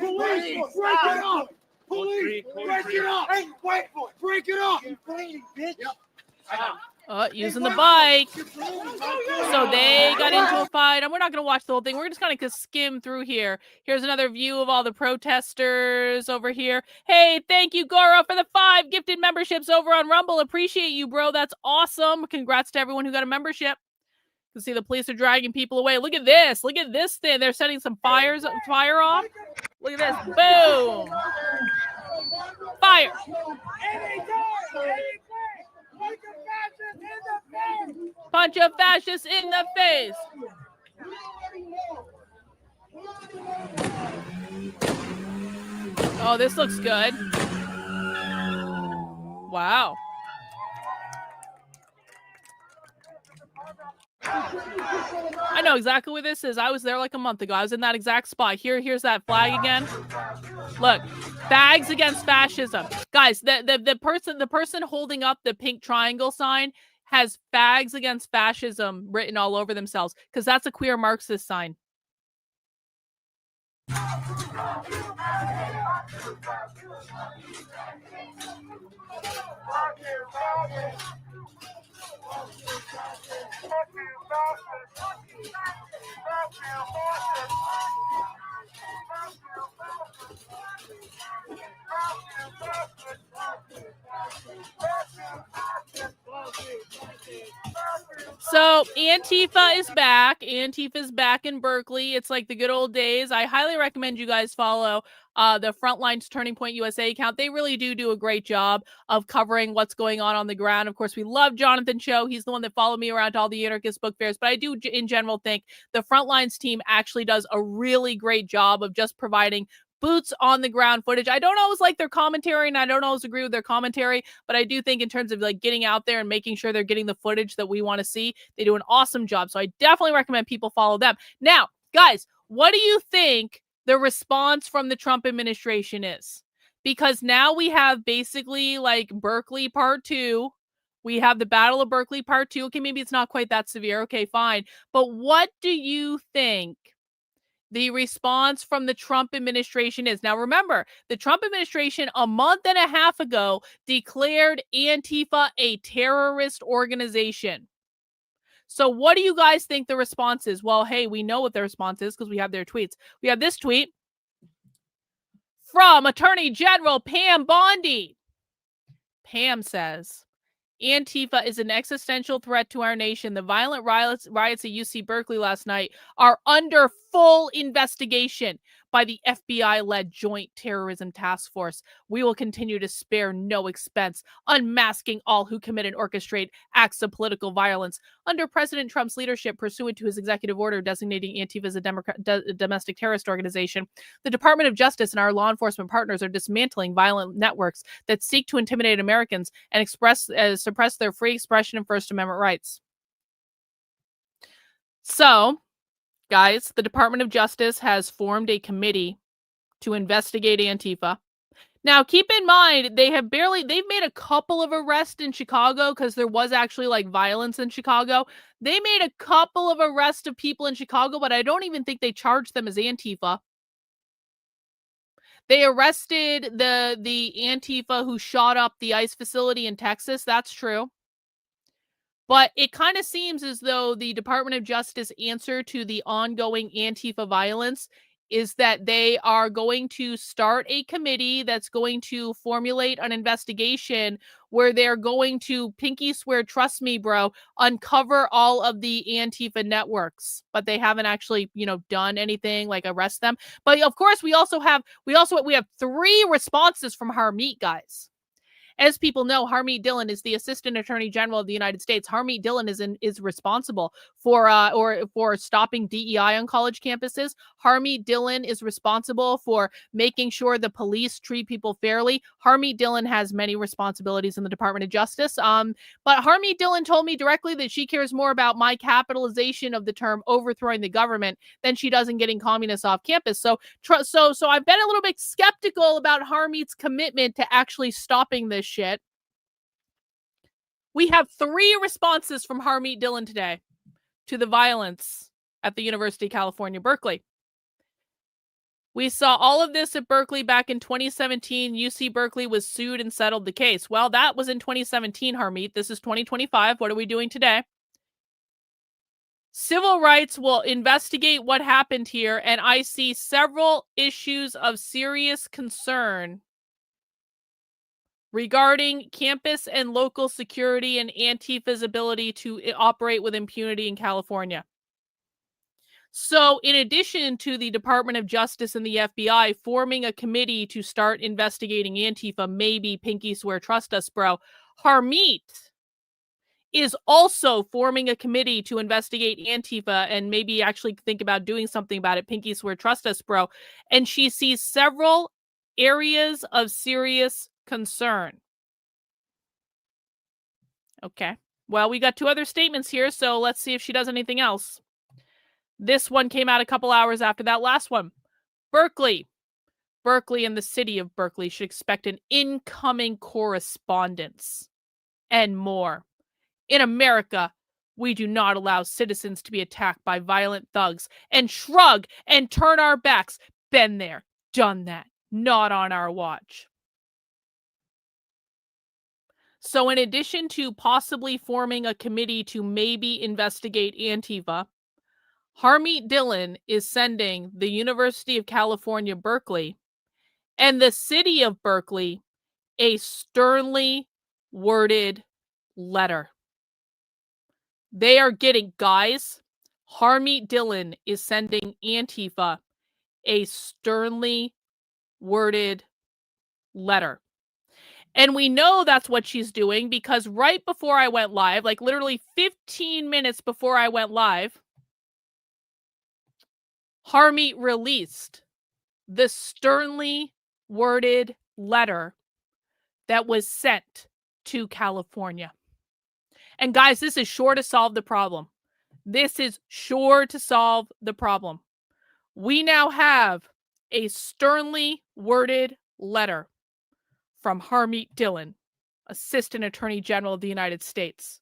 break it up! Police, break it up! Hey, wait for it! Break it up! Using the bike. So they got into a fight. And we're not going to watch the whole thing. We're just going to skim through here. Here's another view of all the protesters over here. Hey, thank you, Goro, for the 5 gifted memberships over on Rumble. Appreciate you, bro. That's awesome. Congrats to everyone who got a membership. You can see the police are dragging people away. Look at this. Look at this thing. They're setting some fire off. Look at this. Boom. Fire. Punch a fascist in the face. Oh, this looks good. Wow. I know exactly where this is. I was there like a month ago. I was in that exact spot. Here's that flag again. Look, bags against fascism. Guys, the person holding up the pink triangle sign has fags against fascism written all over themselves because that's a queer Marxist sign. So Antifa is back. Antifa's back in Berkeley. It's like the good old days. I highly recommend you guys follow the Frontlines Turning Point USA account. They really do a great job of covering what's going on the ground. Of course, we love Jonathan Cho. He's the one that followed me around to all the anarchist book fairs. But I do, in general, think the Frontlines team actually does a really great job of just providing boots on the ground footage. I don't always like their commentary and I don't always agree with their commentary, but I do think in terms of like getting out there and making sure they're getting the footage that we want to see, they do an awesome job. So I definitely recommend people follow them. Now, guys, what do you think the response from the Trump administration is? Because now we have basically like Berkeley Part 2. We have the Battle of Berkeley Part 2. Okay, maybe it's not quite that severe. Okay, fine. But what do you think the response from the Trump administration is? Now, remember, the Trump administration a month and a half ago declared Antifa a terrorist organization. So what do you guys think the response is? Well, hey, we know what the response is because we have their tweets. We have this tweet from Attorney General Pam Bondi. Pam says, Antifa is an existential threat to our nation. The violent riots at UC Berkeley last night are under full investigation by the FBI-led Joint Terrorism Task Force. We will continue to spare no expense, unmasking all who commit and orchestrate acts of political violence. Under President Trump's leadership, pursuant to his executive order designating Antifa as a domestic terrorist organization, the Department of Justice and our law enforcement partners are dismantling violent networks that seek to intimidate Americans and suppress their free expression and First Amendment rights. So, guys, the Department of Justice has formed a committee to investigate Antifa. Now, keep in mind, they've made a couple of arrests in Chicago because there was actually like violence in Chicago. They made a couple of arrests of people in Chicago, but I don't even think they charged them as Antifa. They arrested the Antifa who shot up the ICE facility in Texas. That's true. But it kind of seems as though the Department of Justice answer to the ongoing Antifa violence is that they are going to start a committee that's going to formulate an investigation where they're going to, pinky swear, trust me, bro, uncover all of the Antifa networks. But they haven't actually, done anything like arrest them. But of course, we have 3 responses from Harmeet, guys. As people know, Harmeet Dillon is the Assistant Attorney General of the United States. Harmeet Dillon is responsible for stopping DEI on college campuses. Harmeet Dillon is responsible for making sure the police treat people fairly. Harmeet Dillon has many responsibilities in the Department of Justice. But Harmeet Dillon told me directly that she cares more about my capitalization of the term overthrowing the government than she does in getting communists off campus. So I've been a little bit skeptical about Harmeet's commitment to actually stopping this shit. We have 3 responses from Harmeet Dillon today to the violence at the University of California, Berkeley. We saw all of this at Berkeley back in 2017. UC Berkeley was sued and settled the case. Well, that was in 2017, Harmeet. This is 2025. What are we doing today? Civil rights will investigate what happened here, and I see several issues of serious concern regarding campus and local security and Antifa's ability to operate with impunity in California. So, in addition to the Department of Justice and the FBI forming a committee to start investigating Antifa, maybe pinky swear, trust us, bro, Harmeet is also forming a committee to investigate Antifa and maybe actually think about doing something about it. Pinky swear, trust us, bro. And she sees several areas of serious concern. Okay. Well, we got 2 other statements here, so let's see if she does anything else. This one came out a couple hours after that last one. Berkeley and the city of Berkeley should expect an incoming correspondence and more. In America, we do not allow citizens to be attacked by violent thugs and shrug and turn our backs. Been there, done that. Not on our watch. So in addition to possibly forming a committee to maybe investigate Antifa, Harmeet Dillon is sending the University of California, Berkeley, and the city of Berkeley a sternly worded letter. They are getting, guys, Harmeet Dillon is sending Antifa a sternly worded letter. And we know that's what she's doing because right before I went live, like literally 15 minutes before I went live, Harmeet released the sternly worded letter that was sent to California. And guys, this is sure to solve the problem. This is sure to solve the problem. We now have a sternly worded letter from Harmeet Dillon, Assistant Attorney General of the United States.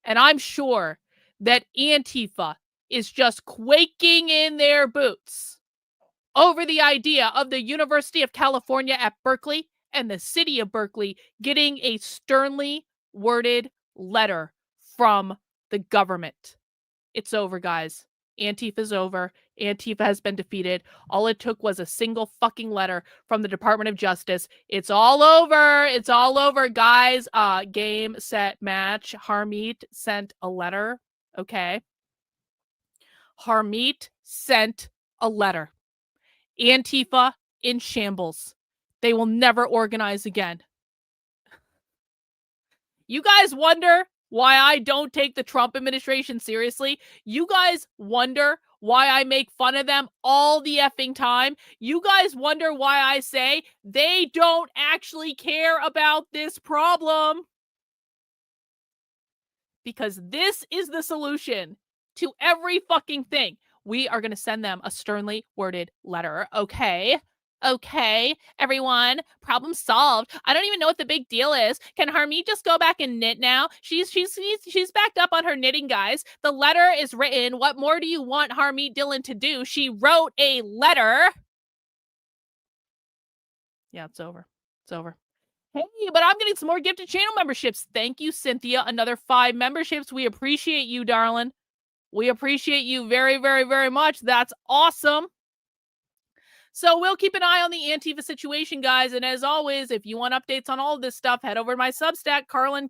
And I'm sure that Antifa is just quaking in their boots over the idea of the University of California at Berkeley and the city of Berkeley getting a sternly worded letter from the government. It's over, guys. Antifa's over. Antifa has been defeated. All it took was a single fucking letter from the Department of Justice. It's all over. It's all over, guys. Game, set, match. Harmeet sent a letter. Okay. Harmeet sent a letter. Antifa in shambles. They will never organize again. You guys wonder why I don't take the Trump administration seriously? You guys wonder why I make fun of them all the effing time? You guys wonder why I say they don't actually care about this problem? Because this is the solution to every fucking thing. We are going to send them a sternly worded letter, okay? Okay, everyone, problem solved. I don't even know what the big deal is. Can Harmeet just go back and knit now? She's backed up on her knitting, guys. The letter is written. What more do you want Harmeet Dillon to do? She wrote a letter. Yeah, it's over. It's over. Hey, but I'm getting some more gifted channel memberships. Thank you, Cynthia. Another 5 memberships. We appreciate you, darling. We appreciate you very, very, very much. That's awesome. So we'll keep an eye on the Antifa situation, guys. And as always, if you want updates on all of this stuff, head over to my Substack, Karlyn,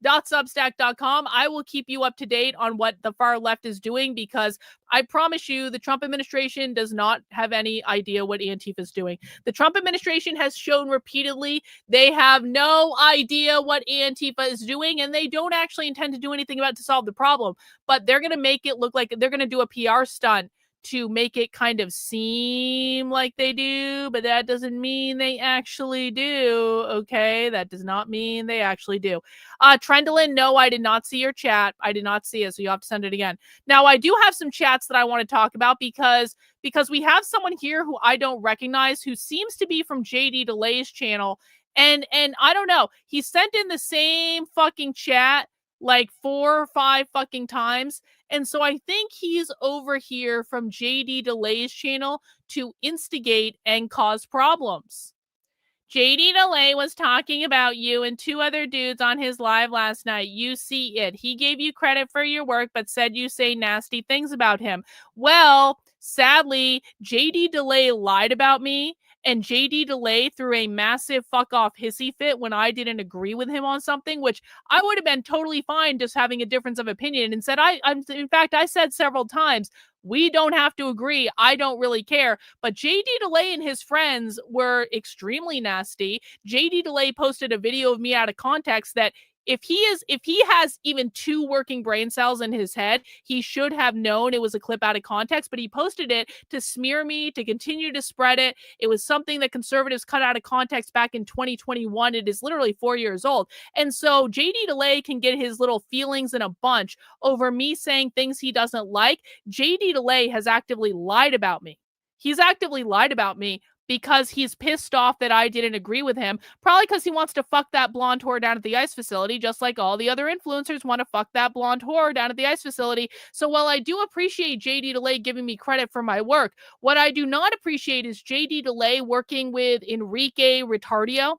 Karlyn.substack.com. I will keep you up to date on what the far left is doing, because I promise you the Trump administration does not have any idea what Antifa is doing. The Trump administration has shown repeatedly they have no idea what Antifa is doing, and they don't actually intend to do anything about it to solve the problem. But they're going to make it look like they're going to do a PR stunt to make it kind of seem like they do, but that doesn't mean they actually do, okay? That does not mean they actually do. Trendlin, no, I did not see your chat. I did not see it, so you have to send it again. Now, I do have some chats that I want to talk about because we have someone here who I don't recognize who seems to be from JD Delay's channel, and I don't know. He sent in the same fucking chat like 4 or 5 fucking times. And so I think he's over here from JD Delay's channel to instigate and cause problems. JD Delay was talking about you and 2 other dudes on his live last night. You see it. He gave you credit for your work, but said you say nasty things about him. Well, sadly, JD Delay lied about me, and JD Delay threw a massive fuck off hissy fit when I didn't agree with him on something, which I would have been totally fine just having a difference of opinion, and said, in fact, I said several times, we don't have to agree. I don't really care. But JD Delay and his friends were extremely nasty. JD Delay posted a video of me out of context that if he has even 2 working brain cells in his head, he should have known it was a clip out of context, but he posted it to smear me, to continue to spread it. It was something that conservatives cut out of context back in 2021. It is literally 4 years old. And so JD Delay can get his little feelings in a bunch over me saying things he doesn't like. JD Delay has actively lied about me. He's actively lied about me because he's pissed off that I didn't agree with him, probably because he wants to fuck that blonde whore down at the ICE facility, just like all the other influencers want to fuck that blonde whore down at the ICE facility. So while I do appreciate JD Delay giving me credit for my work, what I do not appreciate is JD Delay working with Enrique Retardio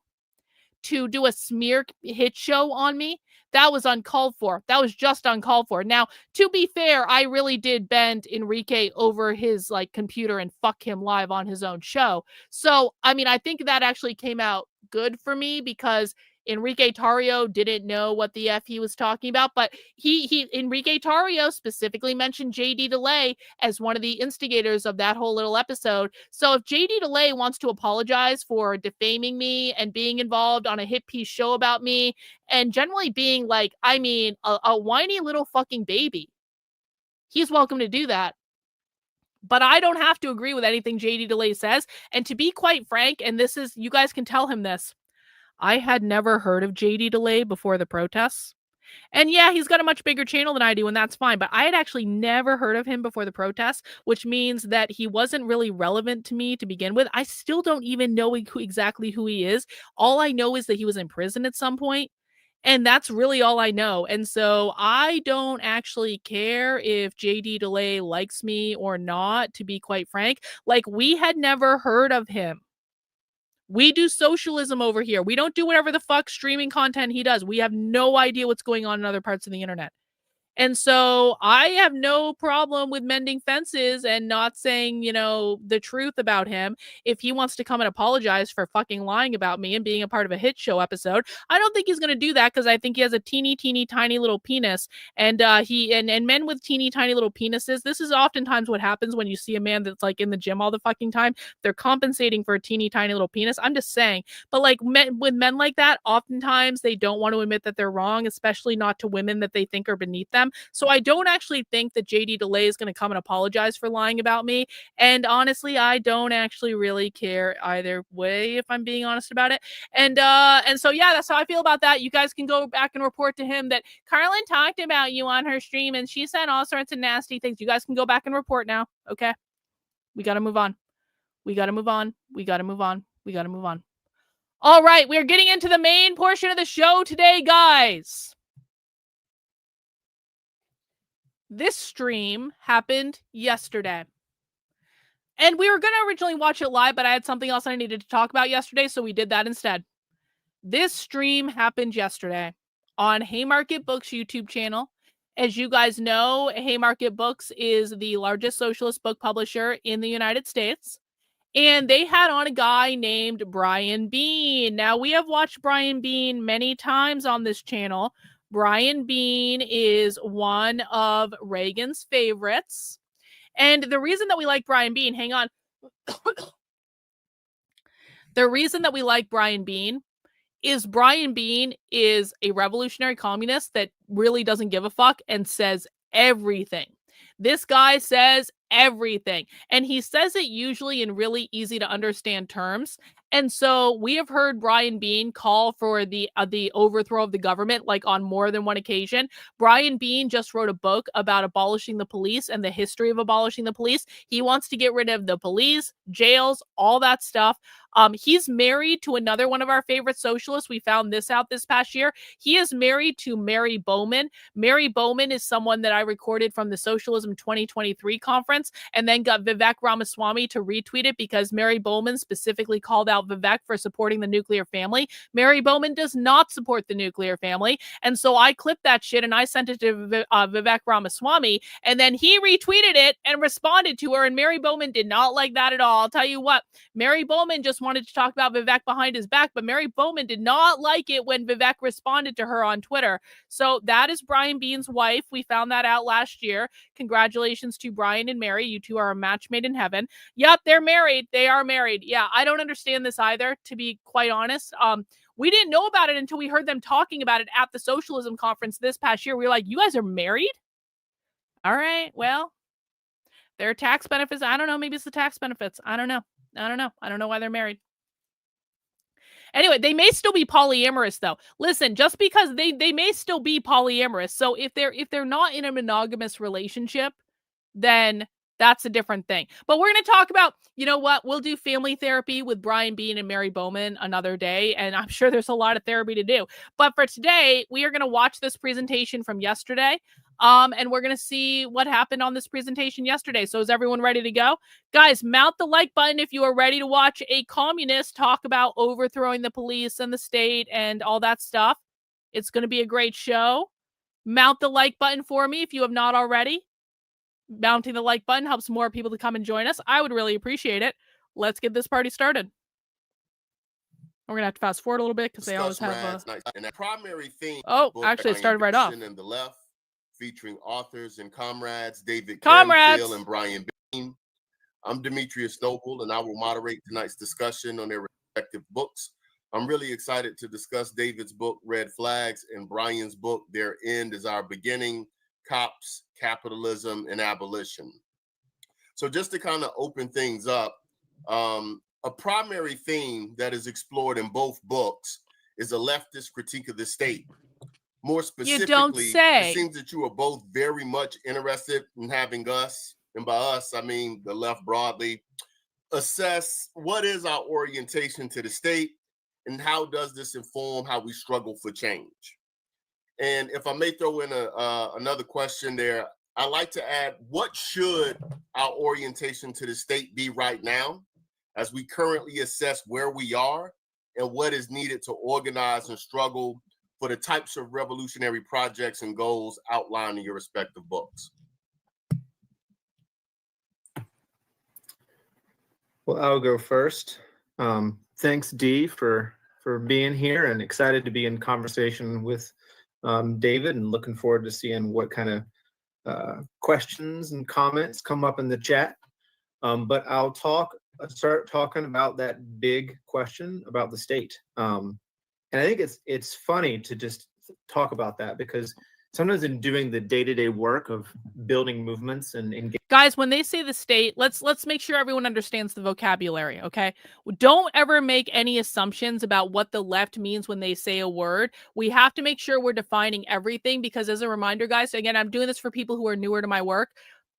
to do a smear hit show on me. That was uncalled for. That was just uncalled for. Now, to be fair, I really did bend Enrique over his computer and fuck him live on his own show. So, I mean, I think that actually came out good for me because Enrique Tarrio didn't know what the F he was talking about, but Enrique Tarrio specifically mentioned JD Delay as one of the instigators of that whole little episode. So if JD Delay wants to apologize for defaming me and being involved on a hit piece show about me and generally being a whiny little fucking baby, he's welcome to do that. But I don't have to agree with anything JD Delay says. And to be quite frank, and this is, you guys can tell him this, I had never heard of JD Delay before the protests. And yeah, he's got a much bigger channel than I do, and that's fine. But I had actually never heard of him before the protests, which means that he wasn't really relevant to me to begin with. I still don't even know exactly who he is. All I know is that he was in prison at some point. And that's really all I know. And so I don't actually care if JD Delay likes me or not, to be quite frank. We had never heard of him. We do socialism over here. We don't do whatever the fuck streaming content he does. We have no idea what's going on in other parts of the internet. And so I have no problem with mending fences and not saying, the truth about him. If he wants to come and apologize for fucking lying about me and being a part of a hit show episode, I don't think he's going to do that because I think he has a teeny tiny little penis. And and men with teeny tiny little penises, this is oftentimes what happens when you see a man that's in the gym all the fucking time. They're compensating for a teeny tiny little penis. I'm just saying. But with men like that, oftentimes they don't want to admit that they're wrong, especially not to women that they think are beneath them. So I don't actually think that JD Delay is going to come and apologize for lying about me. And honestly, I don't actually really care either way, if I'm being honest about it. And so, yeah, that's how I feel about that. You guys can go back and report to him that Karlyn talked about you on her stream and she said all sorts of nasty things. You guys can go back and report now. Okay. We got to move on. We got to move on. We got to move on. We got to move on. All right. We're getting into the main portion of the show today, guys. This stream happened yesterday. And we were going to originally watch it live, but I had something else I needed to talk about yesterday, so we did that instead. This stream happened yesterday on Haymarket Books YouTube channel. As you guys know, Haymarket Books is the largest socialist book publisher in the United States. And they had on a guy named Brian Bean. Now, we have watched Brian Bean many times on this channel. Brian Bean is one of Reagan's favorites. And the reason that we like Brian Bean, hang on. The reason that we like Brian Bean is a revolutionary communist that really doesn't give a fuck and says everything. This guy says everything. And he says it usually in really easy to understand terms. And so we have heard Brian Bean call for the overthrow of the government, like on more than one occasion. Brian Bean just wrote a book about abolishing the police and the history of abolishing the police. He wants to get rid of the police, jails, all that stuff. He's married to another one of our favorite socialists. We found this out this past year. He is married to Mary Bowman. Mary Bowman is someone that I recorded from the Socialism 2023 conference and then got Vivek Ramaswamy to retweet it because Mary Bowman specifically called out Vivek for supporting the nuclear family. Mary Bowman does not support the nuclear family. And so I clipped that shit and I sent it to Vivek Ramaswamy, and then he retweeted it and responded to her, and Mary Bowman did not like that at all. I'll tell you what, Mary Bowman just wanted to talk about Vivek behind his back, but Mary Bowman did not like it when Vivek responded to her on Twitter. So that is Brian Bean's wife. We found that out last year. Congratulations to Brian and Mary. You two are a match made in heaven. Yep, they're married. They are married. Yeah, I don't understand this either, to be quite honest. We didn't know about it until we heard them talking about it at the Socialism Conference this past year. We were like, you guys are married? All right, well, their tax benefits. I don't know. Maybe it's the tax benefits. I don't know. I don't know why they're married. Anyway, they may still be polyamorous though. Listen, just because they may still be polyamorous. So if they're not in a monogamous relationship, then that's a different thing. But we're going to talk about, you know what? We'll do family therapy with Brian Bean and Mary Bowman another day. And I'm sure there's a lot of therapy to do. But for today, we are going to watch this presentation from yesterday. And we're going to see what happened on this presentation yesterday. So is everyone ready to go? Guys, mount the like button if you are ready to watch a communist talk about overthrowing the police and the state and all that stuff. It's going to be a great show. Mount the like button for me if you have not already. Mounting the like button helps more people to come and join us. I would really appreciate it. Let's get this party started. We're going to have to fast forward a little bit because they always have and that primary theme. Oh, actually, it started right off. And the left, featuring authors and comrades David Comrades Canfield and Brian Bean. I'm Demetrius Noble, and I will moderate tonight's discussion on their respective books. I'm really excited to discuss David's book, Red Flags, and Brian's book, Their End is Our Beginning, Cops, Capitalism, and Abolition. So just to kind of open things up, a primary theme that is explored in both books is a leftist critique of the state. More specifically, it seems that you are both very much interested in having us, and by us, I mean the left broadly, assess what is our orientation to the state and how does this inform how we struggle for change. And if I may throw in another question there, I'd like to add, what should our orientation to the state be right now as we currently assess where we are and what is needed to organize and struggle for the types of revolutionary projects and goals outlined in your respective books? Well, I'll go first. Thanks, Dee, for being here, and excited to be in conversation with David, and looking forward to seeing what kind of questions and comments come up in the chat. But I'll start talking about that big question about the state. And I think it's funny to just talk about that, because sometimes in doing the day-to-day work of building movements and guys, when they say the state, let's make sure everyone understands the vocabulary, okay? Don't ever make any assumptions about what the left means when they say a word. We have to make sure we're defining everything, because as a reminder, guys, again, I'm doing this for people who are newer to my work.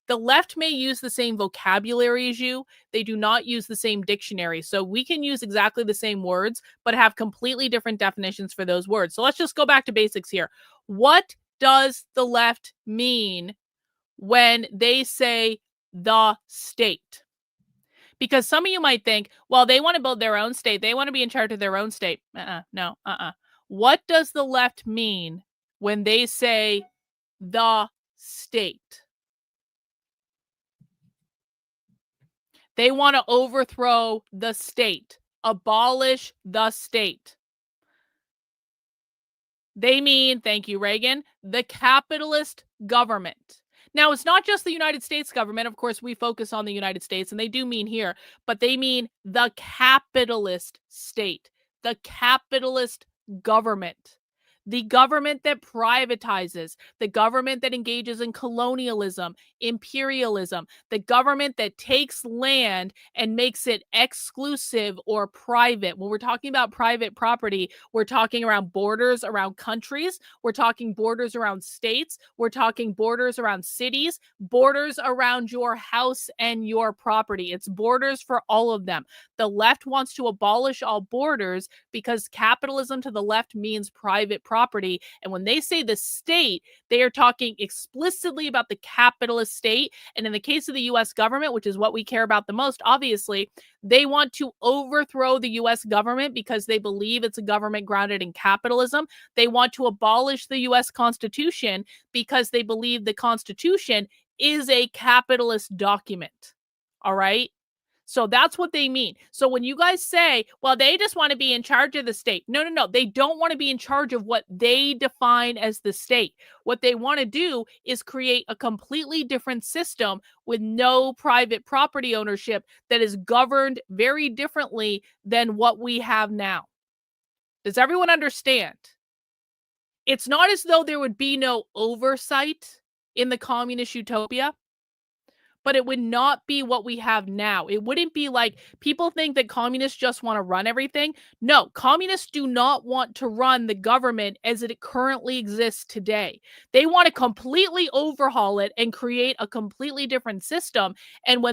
The left may use the same vocabulary as you. They do not use the same dictionary. So we can use exactly the same words, but have completely different definitions for those words. So let's just go back to basics here. What does the left mean when they say the state? Because some of you might think, well, they want to build their own state. They want to be in charge of their own state. What does the left mean when they say the state? They want to overthrow the state, abolish the state. They mean, thank you, Reagan, the capitalist government. Now, it's not just the United States government. Of course, we focus on the United States, and they do mean here, but they mean the capitalist state, the capitalist government. The government that privatizes, the government that engages in colonialism, imperialism, the government that takes land and makes it exclusive or private. When we're talking about private property, we're talking around borders around countries, we're talking borders around states, we're talking borders around cities, borders around your house and your property. It's borders for all of them. The left wants to abolish all borders because capitalism to the left means private property. And when they say the state, they are talking explicitly about the capitalist state. And in the case of the US government, which is what we care about the most, obviously, they want to overthrow the US government because they believe it's a government grounded in capitalism. They want to abolish the US Constitution because they believe the Constitution is a capitalist document. All right? So that's what they mean. So when you guys say, well, they just want to be in charge of the state. No. They don't want to be in charge of what they define as the state. What they want to do is create a completely different system with no private property ownership that is governed very differently than what we have now. Does everyone understand? It's not as though there would be no oversight in the communist utopia, but it would not be what we have now. It wouldn't be like people think that communists just want to run everything. No, communists do not want to run the government as it currently exists today. They want to completely overhaul it and create a completely different system. And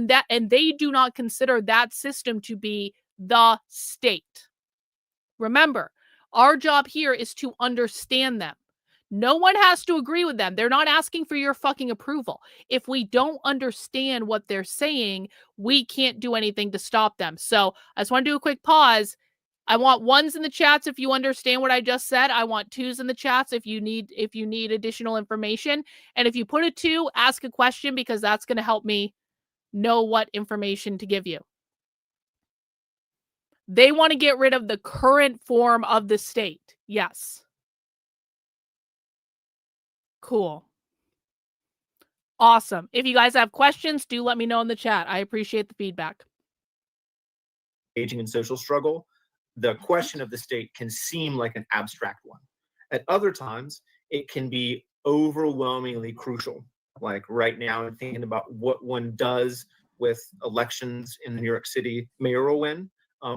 they do not consider that system to be the state. Remember, our job here is to understand them. No one has to agree with them. They're not asking for your fucking approval. If we don't understand what they're saying, we can't do anything to stop them. So I just want to do a quick pause. I want ones in the chats if you understand what I just said. I want twos in the chats if you need additional information. And if you put a 2, ask a question because that's going to help me know what information to give you. They want to get rid of the current form of the state. Yes. Cool. Awesome. If you guys have questions, do let me know in the chat. I appreciate the feedback. Engaging in social struggle, the question of the state can seem like an abstract one. At other times, it can be overwhelmingly crucial. Like right now, I'm thinking about what one does with elections in the New York City mayoral win.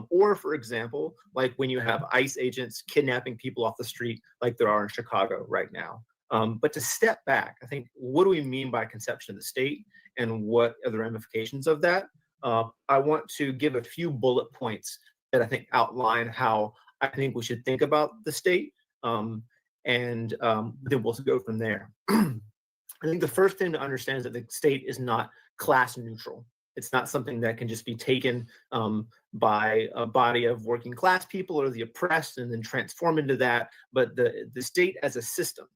Or, for example, like when you have ICE agents kidnapping people off the street like there are in Chicago right now. But to step back, I think, what do we mean by conception of the state and what are the ramifications of that? I want to give a few bullet points that I think outline how I think we should think about the state, and then we'll go from there. I think the first thing to understand is that the state is not class neutral. It's not something that can just be taken by a body of working class people or the oppressed and then transform into that, but the state as a system.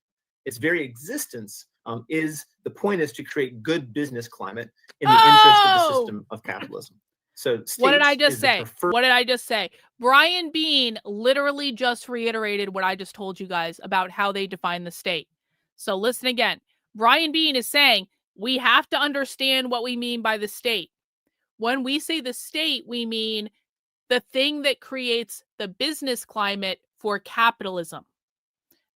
Its very existence is the point is to create good business climate in the interest of the system of capitalism. So what did I just say? What did I just say? Brian Bean literally just reiterated what I just told you guys about how they define the state. So listen again. Brian Bean is saying we have to understand what we mean by the state. When we say the state, we mean the thing that creates the business climate for capitalism.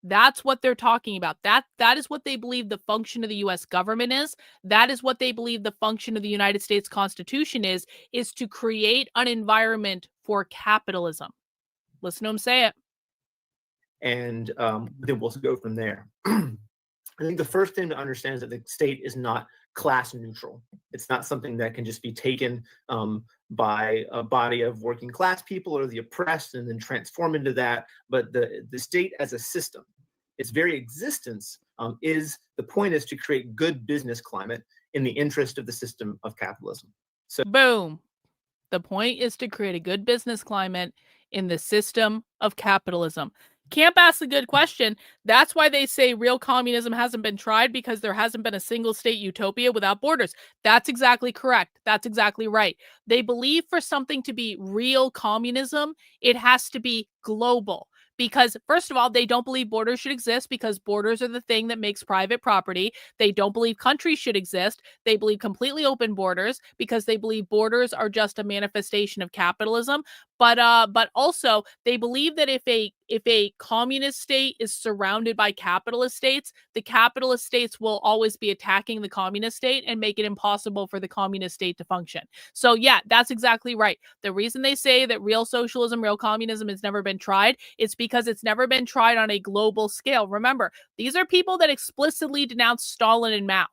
That's what they're talking about. That is what they believe the function of the U.S. government is. That is what they believe the function of the United States Constitution is to create an environment for capitalism. Listen to them say it. And then we'll go from there. I think the first thing to understand is that the state is not class neutral. It's not something that can just be taken by a body of working class people or the oppressed and then transform into that, but the state as a system. Its very existence is the point is to create good business climate in the interest of the system of capitalism. So boom. The point is to create a good business climate in the system of capitalism. Camp asks a good question. That's why they say real communism hasn't been tried, because there hasn't been a single state utopia without borders. That's exactly correct. That's exactly right. They believe for something to be real communism, it has to be global. Because, first of all, they don't believe borders should exist because borders are the thing that makes private property. They don't believe countries should exist. They believe completely open borders because they believe borders are just a manifestation of capitalism. But also they believe that if a communist state is surrounded by capitalist states, the capitalist states will always be attacking the communist state and make it impossible for the communist state to function. So yeah, that's exactly right. The reason they say that real socialism, real communism has never been tried, it's because it's never been tried on a global scale. Remember, these are people that explicitly denounce Stalin and Mao.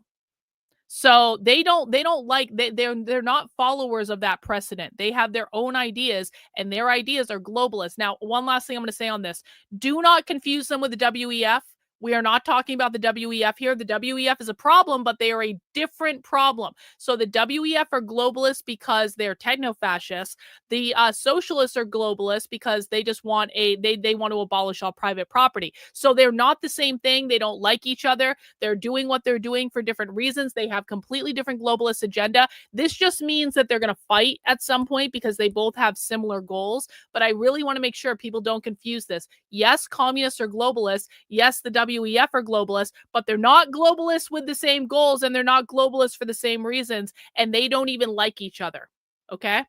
So they're not followers of that precedent. They have their own ideas, and their ideas are globalist. Now, one last thing I'm going to say on this. Do not confuse them with the WEF. We are not talking about the WEF here. The WEF is a problem, but they are a different problem. So the WEF are globalists because they're techno-fascists. The socialists are globalists because they just want they want to abolish all private property. So they're not the same thing. They don't like each other. They're doing what they're doing for different reasons. They have completely different globalist agenda. This just means that they're going to fight at some point because they both have similar goals. But I really want to make sure people don't confuse this. Yes, communists are globalists. Yes, the WEF are globalists, but they're not globalists with the same goals, and they're not globalists for the same reasons, and they don't even like each other. Okay?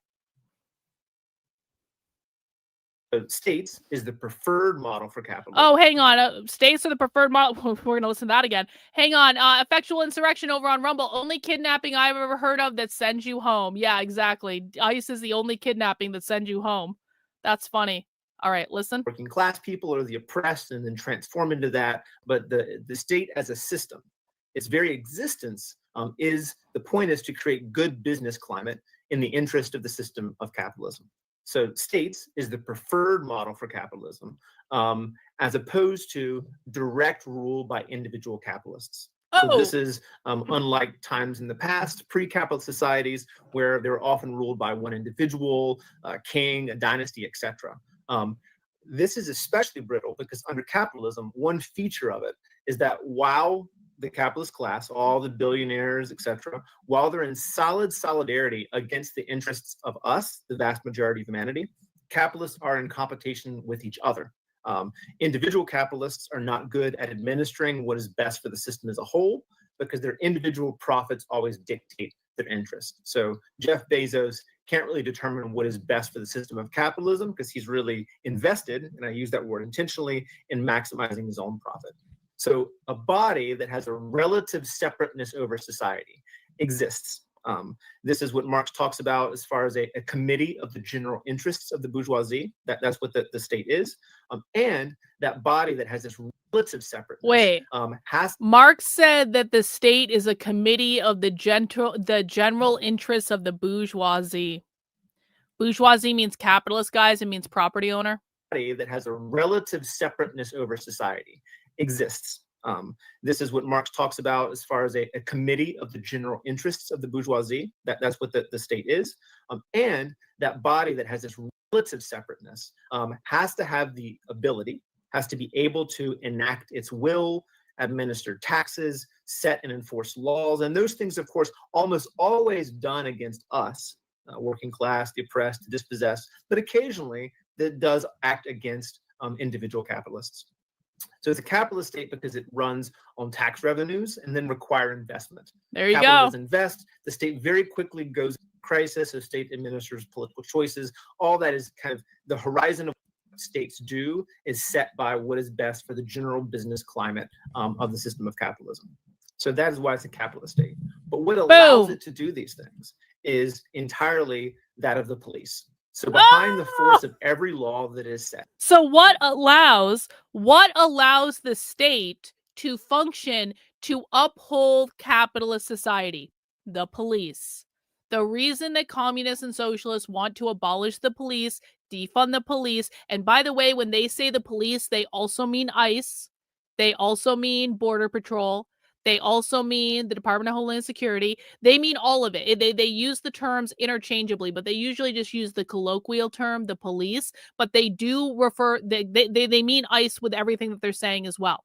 States is the preferred model for capitalism. Oh, hang on. States are the preferred model. We're going to listen to that again. Hang on. Effectual insurrection over on Rumble. Only kidnapping I've ever heard of that sends you home. Yeah, exactly. ICE is the only kidnapping that sends you home. That's funny. All right, listen. Working class people are the oppressed and then transform into that. But the state as a system, its very existence is the point is to create good business climate in the interest of the system of capitalism. So states is the preferred model for capitalism, as opposed to direct rule by individual capitalists. So this is unlike times in the past, pre-capitalist societies, where they were often ruled by one individual, a king, a dynasty, etc. This is especially brittle because under capitalism, one feature of it is that while the capitalist class, all the billionaires, etc., while they're in solid solidarity against the interests of us, the vast majority of humanity, capitalists are in competition with each other. Individual capitalists are not good at administering what is best for the system as a whole because their individual profits always dictate their interests. So Jeff Bezos can't really determine what is best for the system of capitalism because he's really invested, and I use that word intentionally, in maximizing his own profit. So a body that has a relative separateness over society exists. This is what Marx talks about as far as a committee of the general interests of the bourgeoisie. That's what the state is. And that body that has this relative separateness. Wait, Marx said that the state is a committee of the general interests of the bourgeoisie. Bourgeoisie means capitalist, guys. It means property owner. That has a relative separateness over society exists. This is what Marx talks about as far as a committee of the general interests of the bourgeoisie. That's what the state is. And that body that has this relative separateness has to have the ability, has to be able to enact its will, administer taxes, set and enforce laws. And those things, of course, almost always done against us, working class, the oppressed, the dispossessed, but occasionally that does act against individual capitalists. So it's a capitalist state because it runs on tax revenues and then require investment. There you Capitalists go. invest, the state very quickly goes into crisis, so state administers political choices. All that is kind of the horizon of what states do is set by what is best for the general business climate of the system of capitalism. So that is why it's a capitalist state. But what allows it to do these things is entirely that of the police. So behind the force of every law that is set. So what allows the state to function to uphold capitalist society? The police. The reason that communists and socialists want to abolish the police, defund the police, and by the way, when they say the police, they also mean ICE. They also mean Border Patrol. They also mean the Department of Homeland Security. They mean all of it. They use the terms interchangeably, but they usually just use the colloquial term, the police. But they do refer, they mean ICE with everything that they're saying as well.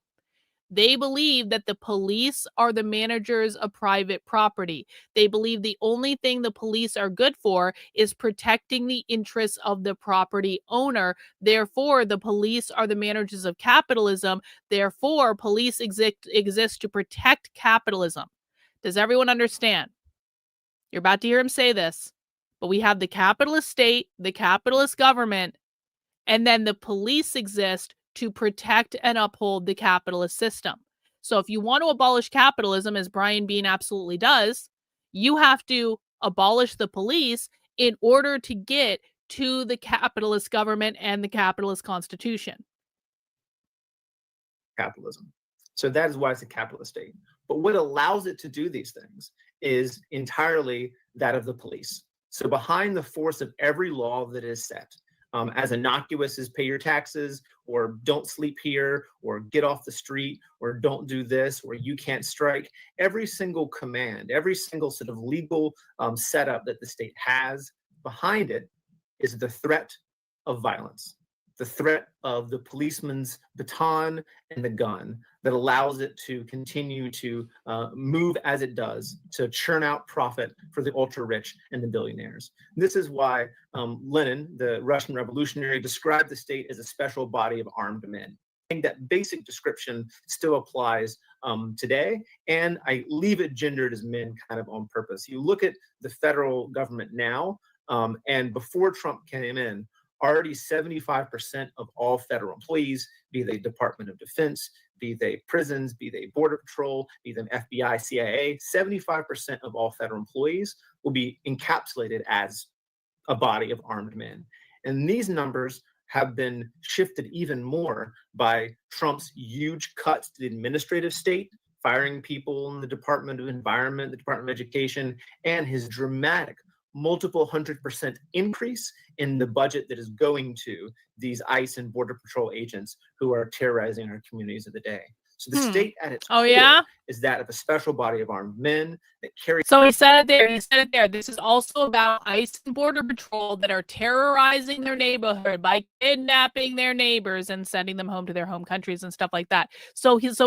They believe that the police are the managers of private property. They believe the only thing the police are good for is protecting the interests of the property owner. Therefore, the police are the managers of capitalism. Therefore, police exist to protect capitalism. Does everyone understand? You're about to hear him say this, but we have the capitalist state, the capitalist government, and then the police exist to protect and uphold the capitalist system. So if you want to abolish capitalism, as Brian Bean absolutely does, you have to abolish the police in order to get to the capitalist government and the capitalist constitution. Capitalism. So that is why it's a capitalist state. But what allows it to do these things is entirely that of the police. So behind the force of every law that is set, as innocuous as pay your taxes, or don't sleep here, or get off the street, or don't do this, or you can't strike. Every single command, every single sort of legal setup that the state has behind it is the threat of violence, the threat of the policeman's baton and the gun that allows it to continue to move as it does, to churn out profit for the ultra rich and the billionaires. This is why Lenin, the Russian revolutionary, described the state as a special body of armed men. I think that basic description still applies today, and I leave it gendered as men kind of on purpose. You look at the federal government now, and before Trump came in, already 75% of all federal employees, be they Department of Defense, be they prisons, be they Border Patrol, be them FBI, CIA, 75% of all federal employees will be encapsulated as a body of armed men. And these numbers have been shifted even more by Trump's huge cuts to the administrative state, firing people in the Department of Environment, the Department of Education, and his dramatic multiple 100% increase in the budget that is going to these ICE and Border Patrol agents who are terrorizing our communities of the day. So the state at its core is that of a special body of armed men that carry. So he said it there. He said it there. This is also about ICE and Border Patrol that are terrorizing their neighborhood by kidnapping their neighbors and sending them home to their home countries and stuff like that. So he's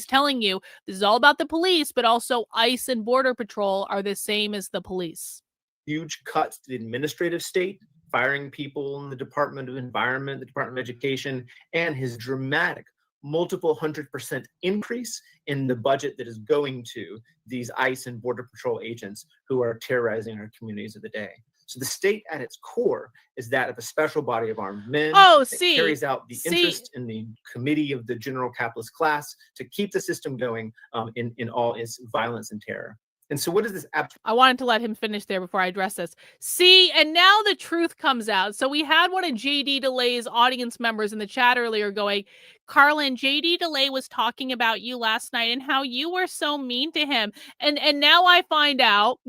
telling you this is all about the police, but also ICE and Border Patrol are the same as the police. Huge cuts to the administrative state, firing people in the Department of Environment, the Department of Education, and his dramatic multiple 100% increase in the budget that is going to these ICE and Border Patrol agents who are terrorizing our communities of the day. So the state at its core is that of a special body of armed men that carries out the interest in the committee of the general capitalist class to keep the system going in all its violence and terror. And so what is this? I wanted to let him finish there before I address this. See, and now the truth comes out. So we had one of JD DeLay's audience members in the chat earlier going, Karlyn, JD DeLay was talking about you last night and how you were so mean to him. And now I find out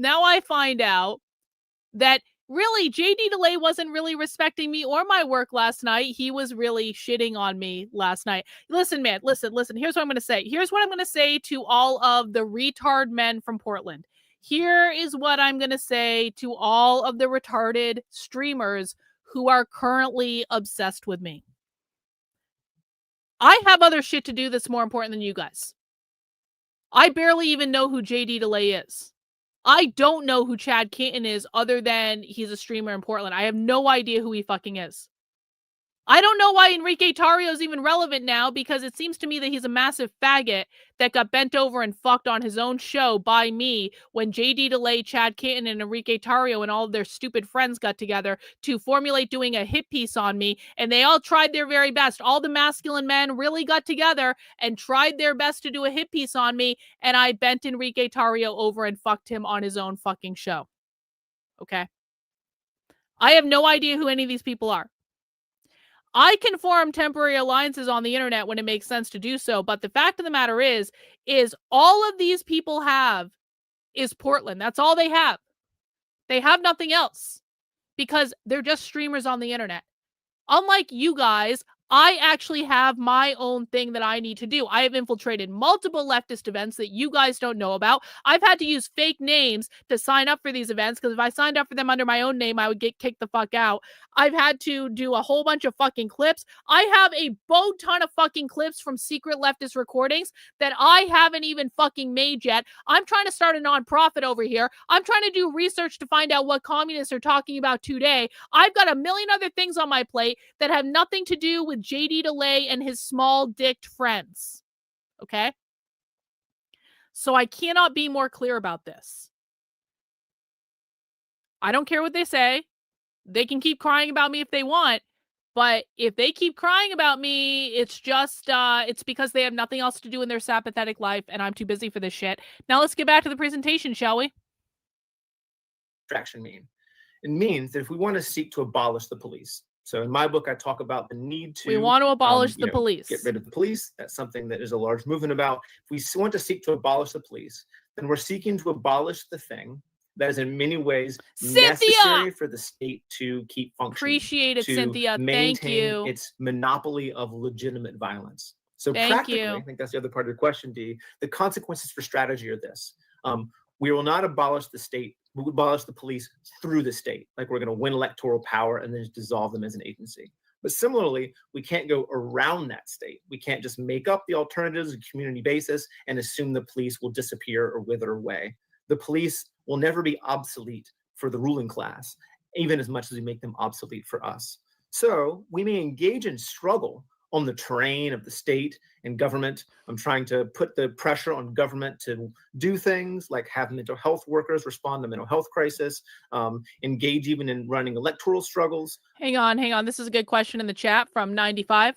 that really, JD DeLay wasn't really respecting me or my work last night. He was really shitting on me last night. Listen, man, listen. Here's what I'm going to say. Here's what I'm going to say to all of the retard men from Portland. Here is what I'm going to say to all of the retarded streamers who are currently obsessed with me. I have other shit to do that's more important than you guys. I barely even know who JD DeLay is. I don't know who Chad Keaton is other than he's a streamer in Portland. I have no idea who he fucking is. I don't know why Enrique Tarrio is even relevant now, because it seems to me that he's a massive faggot that got bent over and fucked on his own show by me when JD DeLay, Chad Keaton, and Enrique Tarrio and all of their stupid friends got together to formulate doing a hit piece on me, and they all tried their very best. All the masculine men really got together and tried their best to do a hit piece on me, and I bent Enrique Tarrio over and fucked him on his own fucking show. Okay? I have no idea who any of these people are. I can form temporary alliances on the internet when it makes sense to do so, but the fact of the matter is all of these people have is Portland. That's all they have. They have nothing else because they're just streamers on the internet. Unlike you guys, I actually have my own thing that I need to do. I have infiltrated multiple leftist events that you guys don't know about. I've had to use fake names to sign up for these events because if I signed up for them under my own name, I would get kicked the fuck out. I've had to do a whole bunch of fucking clips. I have a boat ton of fucking clips from secret leftist recordings that I haven't even fucking made yet. I'm trying to start a nonprofit over here. I'm trying to do research to find out what communists are talking about today. I've got a million other things on my plate that have nothing to do with JD DeLay and his small-dicked friends. Okay? So I cannot be more clear about this. I don't care what they say. They can keep crying about me if they want. But if they keep crying about me, it's just, it's because they have nothing else to do in their sad, pathetic life, and I'm too busy for this shit. Now let's get back to the presentation, shall we? Abstraction mean? It means that if we want to seek to abolish the police, so in my book, I talk about the need to... We want to abolish the police. Get rid of the police. That's something that is a large movement about. If we want to seek to abolish the police, then we're seeking to abolish the thing that is in many ways necessary for the state to keep functioning. Appreciate it, to Cynthia. Thank maintain you. its monopoly of legitimate violence. So Thank practically, you. I think that's the other part of the question, Dee, the consequences for strategy are this. We will not abolish the state. We will abolish the police through the state. Like we're going to win electoral power and then just dissolve them as an agency. But similarly, we can't go around that state. We can't just make up the alternatives on a community basis and assume the police will disappear or wither away. The police will never be obsolete for the ruling class, even as much as we make them obsolete for us. So we may engage in struggle on the terrain of the state and government. I'm trying to put the pressure on government to do things like have mental health workers respond to mental health crisis, engage even in running electoral struggles. Hang on. This is a good question in the chat from 95.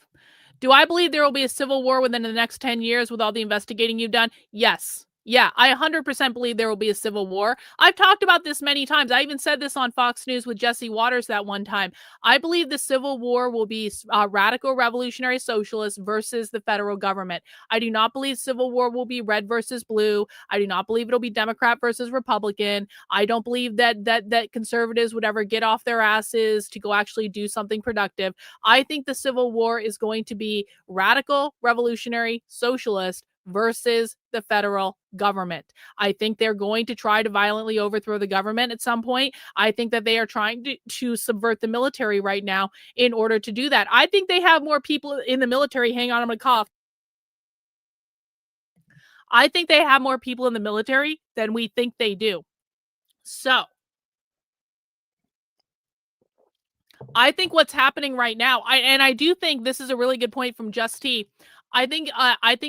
Do I believe there will be a civil war within the next 10 years with all the investigating you've done? Yes. Yeah, I 100% believe there will be a civil war. I've talked about this many times. I even said this on Fox News with Jesse Waters that one time. I believe the civil war will be radical revolutionary socialists versus the federal government. I do not believe civil war will be red versus blue. I do not believe it'll be Democrat versus Republican. I don't believe that conservatives would ever get off their asses to go actually do something productive. I think the civil war is going to be radical revolutionary socialist versus the federal government. I think they're going to try to violently overthrow the government at some point. I think that they are trying to subvert the military right now in order to do that. I think they have more people in the military. Hang on, I'm going to cough. I think they have more people in the military than we think they do. So I think what's happening right now, I do think this is a really good point from Just T. I think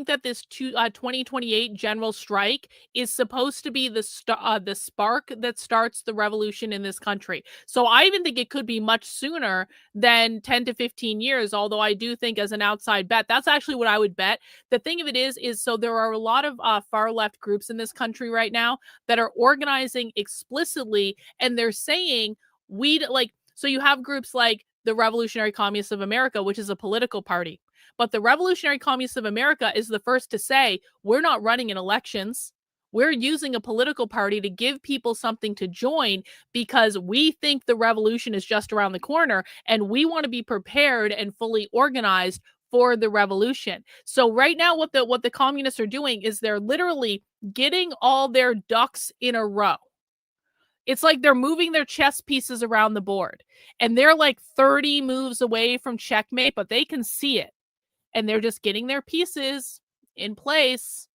that this 2028 general strike is supposed to be the spark that starts the revolution in this country. So I even think it could be much sooner than 10 to 15 years, although I do think as an outside bet, that's actually what I would bet. The thing of it is so there are a lot of far left groups in this country right now that are organizing explicitly, and they're saying so you have groups like the Revolutionary Communists of America, which is a political party. But the Revolutionary Communists of America is the first to say, we're not running in elections. We're using a political party to give people something to join because we think the revolution is just around the corner and we want to be prepared and fully organized for the revolution. So right now, what the communists are doing is they're literally getting all their ducks in a row. It's like they're moving their chess pieces around the board and they're like 30 moves away from checkmate, but they can see it. And they're just getting their pieces in place.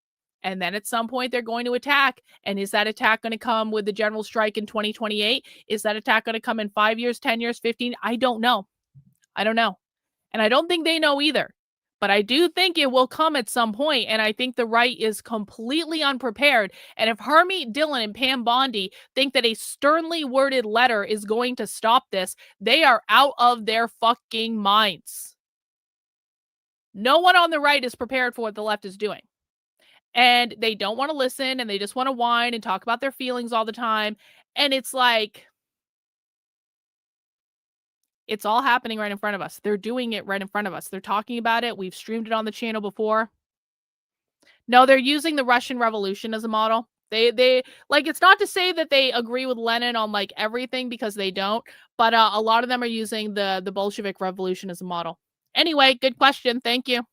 And then at some point they're going to attack. And is that attack going to come with the general strike in 2028? Is that attack going to come in 5 years, 10 years, 15? I don't know. And I don't think they know either. But I do think it will come at some point, and I think the right is completely unprepared. And if Harmeet Dillon and Pam Bondi think that a sternly worded letter is going to stop this, they are out of their fucking minds. No one on the right is prepared for what the left is doing. And they don't want to listen, and they just want to whine and talk about their feelings all the time. And it's like, it's all happening right in front of us. They're doing it right in front of us. They're talking about it. We've streamed it on the channel before. No, they're using the Russian Revolution as a model. They like, it's not to say that they agree with Lenin on like everything, because they don't. But a lot of them are using the Bolshevik Revolution as a model. Anyway, good question. Thank you.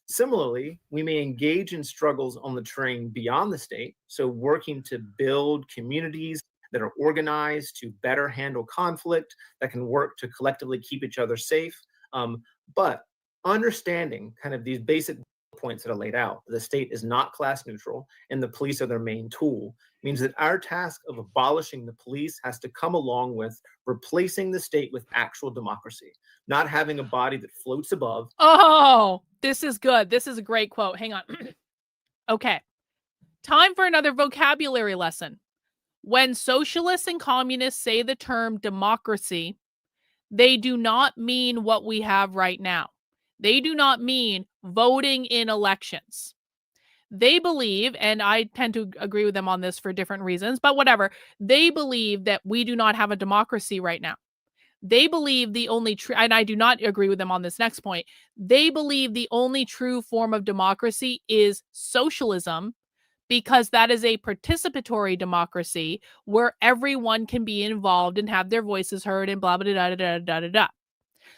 Similarly, we may engage in struggles on the terrain beyond the state, so working to build communities that are organized to better handle conflict, that can work to collectively keep each other safe. But understanding kind of these basic points that are laid out, the state is not class neutral and the police are their main tool, means that our task of abolishing the police has to come along with replacing the state with actual democracy, not having a body that floats above. Oh, this is good. This is a great quote. Hang on. Okay. Time for another vocabulary lesson. When socialists and communists say the term democracy, they do not mean what we have right now. They do not mean voting in elections. They believe, and I tend to agree with them on this for different reasons, but whatever. They believe that we do not have a democracy right now. They believe the only true, and I do not agree with them on this next point. They believe the only true form of democracy is socialism, because that is a participatory democracy where everyone can be involved and have their voices heard and blah, blah, blah, blah, blah, blah, blah.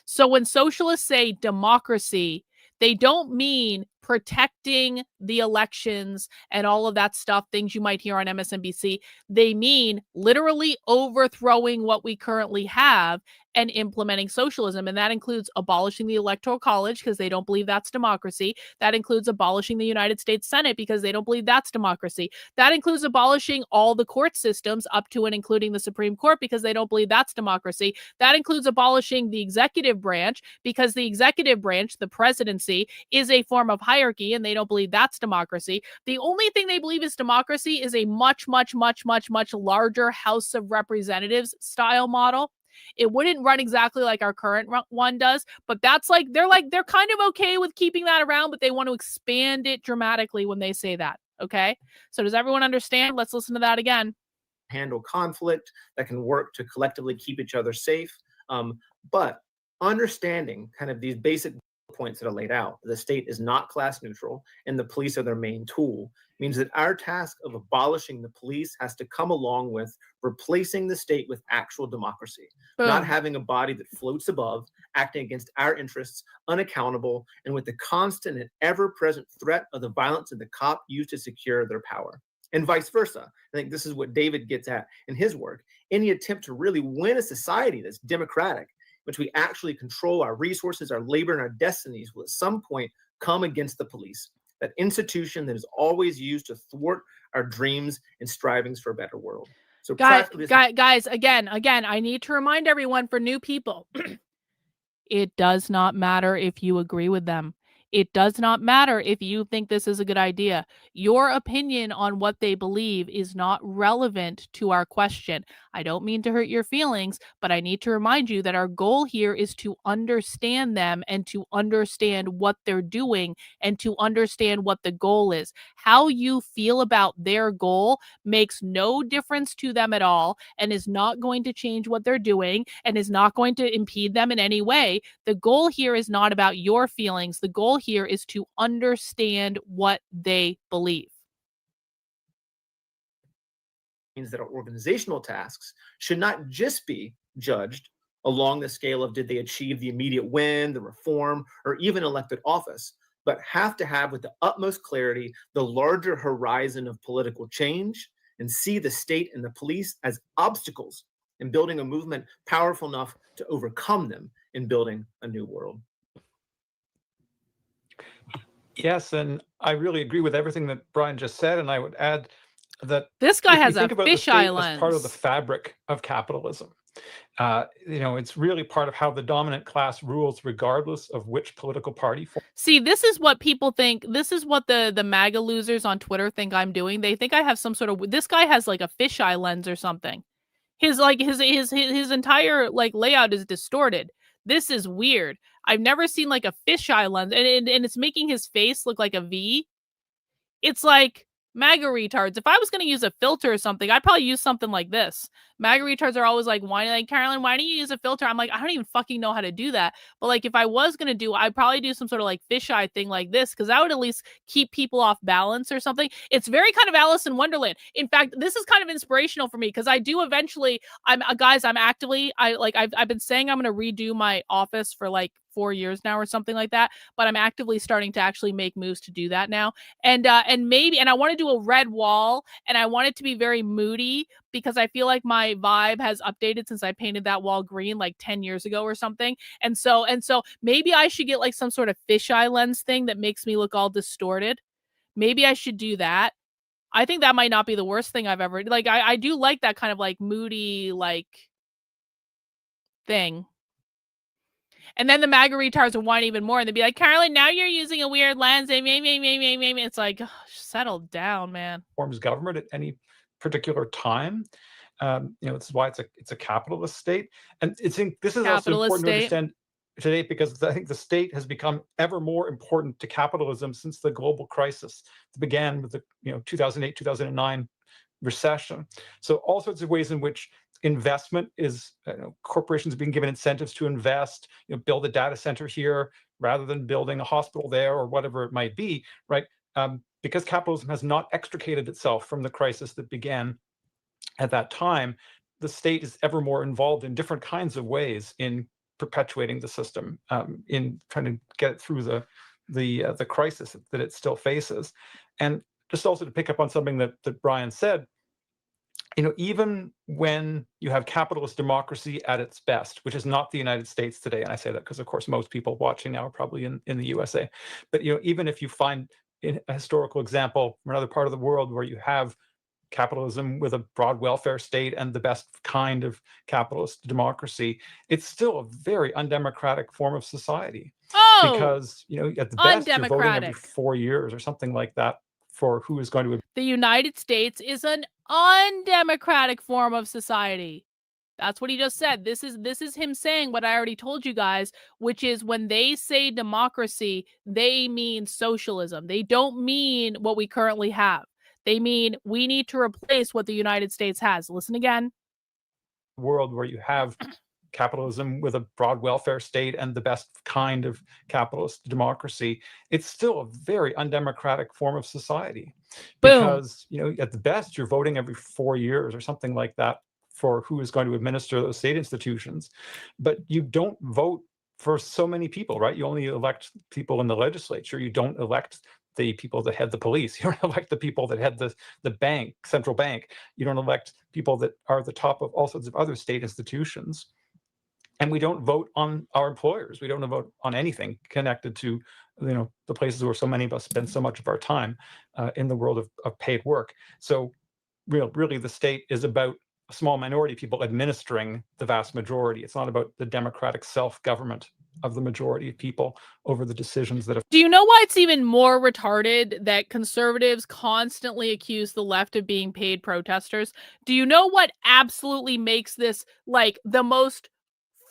So when socialists say democracy, they don't mean protecting the elections and all of that stuff, things you might hear on MSNBC. They mean literally overthrowing what we currently have and implementing socialism. And that includes abolishing the Electoral College because they don't believe that's democracy. That includes abolishing the United States Senate because they don't believe that's democracy. That includes abolishing all the court systems up to and including the Supreme Court because they don't believe that's democracy. That includes abolishing the executive branch because the executive branch, the presidency, is a form of hierarchy and they don't believe that's democracy. The only thing they believe is democracy is a much, much, much, much, much larger House of Representatives style model. It wouldn't run exactly like our current one does, but that's they're kind of okay with keeping that around, but they want to expand it dramatically when they say that. Okay. So does everyone understand? Let's listen to that again. Handle conflict, that can work to collectively keep each other safe. But understanding kind of these basic points that are laid out, the state is not class neutral and the police are their main tool, means that our task of abolishing the police has to come along with replacing the state with actual democracy, not having a body that floats above, acting against our interests, unaccountable, and with the constant and ever-present threat of the violence that the cop used to secure their power. And vice versa. I think this is what David gets at in his work. Any attempt to really win a society that's democratic, which we actually control our resources, our labor, and our destinies, will at some point come against the police, that institution that is always used to thwart our dreams and strivings for a better world. So guys, again, I need to remind everyone, for new people, it does not matter if you agree with them. It does not matter if you think this is a good idea. Your opinion on what they believe is not relevant to our question. I don't mean to hurt your feelings, but I need to remind you that our goal here is to understand them and to understand what they're doing and to understand what the goal is. How you feel about their goal makes no difference to them at all and is not going to change what they're doing and is not going to impede them in any way. The goal here is not about your feelings. The goal here is to understand what they believe. Means that our organizational tasks should not just be judged along the scale of did they achieve the immediate win, the reform, or even elected office, but have to have with the utmost clarity the larger horizon of political change and see the state and the police as obstacles in building a movement powerful enough to overcome them in building a new world. Yes, and I really agree with everything that Brian just said, and I would add that this guy has a fisheye lens as part of the fabric of capitalism. It's really part of how the dominant class rules, regardless of which political party. See, this is what people think. This is what the MAGA losers on Twitter think I'm doing. They think I have some sort of. This guy has like a fisheye lens or something. His entire layout is distorted. This is weird. I've never seen like a fisheye lens, and it's making his face look like a V. It's like MAGA retards. If I was going to use a filter or something, I'd probably use something like this. MAGA retards are always like, why, like, Karlyn, why don't you use a filter? I'm like, I don't even fucking know how to do that. But like, if I was going to do, I'd probably do some sort of like fisheye thing like this, because that would at least keep people off balance or something. It's very kind of Alice in Wonderland. In fact, this is kind of inspirational for me, because I do eventually, guys, I'm actively, I've been saying I'm going to redo my office for like 4 years now or something like that, but I'm actively starting to actually make moves to do that now. And maybe, and I want to do a red wall, and I want it to be very moody, because I feel like my vibe has updated since I painted that wall green like 10 years ago or something. And so maybe I should get like some sort of fisheye lens thing that makes me look all distorted. Maybe I should do that. I think that might not be the worst thing I've ever, like, I do like that kind of like moody, like, thing. And then the MAGA retards will whine even more, and they'd be like, Karlyn, now you're using a weird lens. It's like, settle down, man. Forms government at any particular time. This is why it's a capitalist state. And this is also important to understand today, because I think the state has become ever more important to capitalism since the global crisis that began with the 2008, 2009 recession. So all sorts of ways in which investment is, corporations being given incentives to invest, build a data center here rather than building a hospital there or whatever it might be, right? Because capitalism has not extricated itself from the crisis that began at that time, the state is ever more involved in different kinds of ways in perpetuating the system, in trying to get it through the crisis that it still faces. And just also to pick up on something that Brian said, even when you have capitalist democracy at its best, which is not the United States today, and I say that because, of course, most people watching now are probably in the USA, but even if you find a historical example from another part of the world where you have capitalism with a broad welfare state and the best kind of capitalist democracy, it's still a very undemocratic form of society. Because at the best you're voting every 4 years or something like that for who is going to. The United States is an undemocratic form of society. That's what he just said. This is him saying what I already told you guys, which is when they say democracy, they mean socialism. They don't mean what we currently have. They mean we need to replace what the United States has. Listen again. World where you have capitalism with a broad welfare state and the best kind of capitalist democracy, it's still a very undemocratic form of society. Because at the best you're voting every 4 years or something like that for who is going to administer those state institutions, but you don't vote for so many people, right? You only elect people in the legislature. You don't elect the people that head the police. You don't elect the people that head the bank, central bank. You don't elect people that are at the top of all sorts of other state institutions. And we don't vote on our employers. We don't vote on anything connected to, the places where so many of us spend so much of our time in the world of paid work. So really the state is about a small minority of people administering the vast majority. It's not about the democratic self-government of the majority of people over the decisions that have. Do you know why it's even more retarded that conservatives constantly accuse the left of being paid protesters? Do you know what absolutely makes this like the most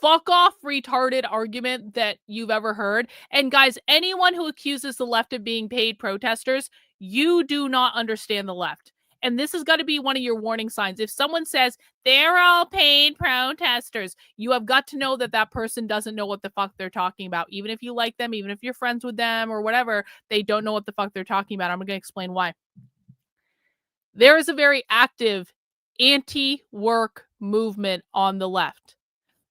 fuck off retarded argument that you've ever heard? And guys, anyone who accuses the left of being paid protesters, you do not understand the left. And this has got to be one of your warning signs. If someone says they're all paid protesters, you have got to know that that person doesn't know what the fuck they're talking about. Even if you like them, even if you're friends with them or whatever, they don't know what the fuck they're talking about. I'm going to explain why. There is a very active anti-work movement on the left.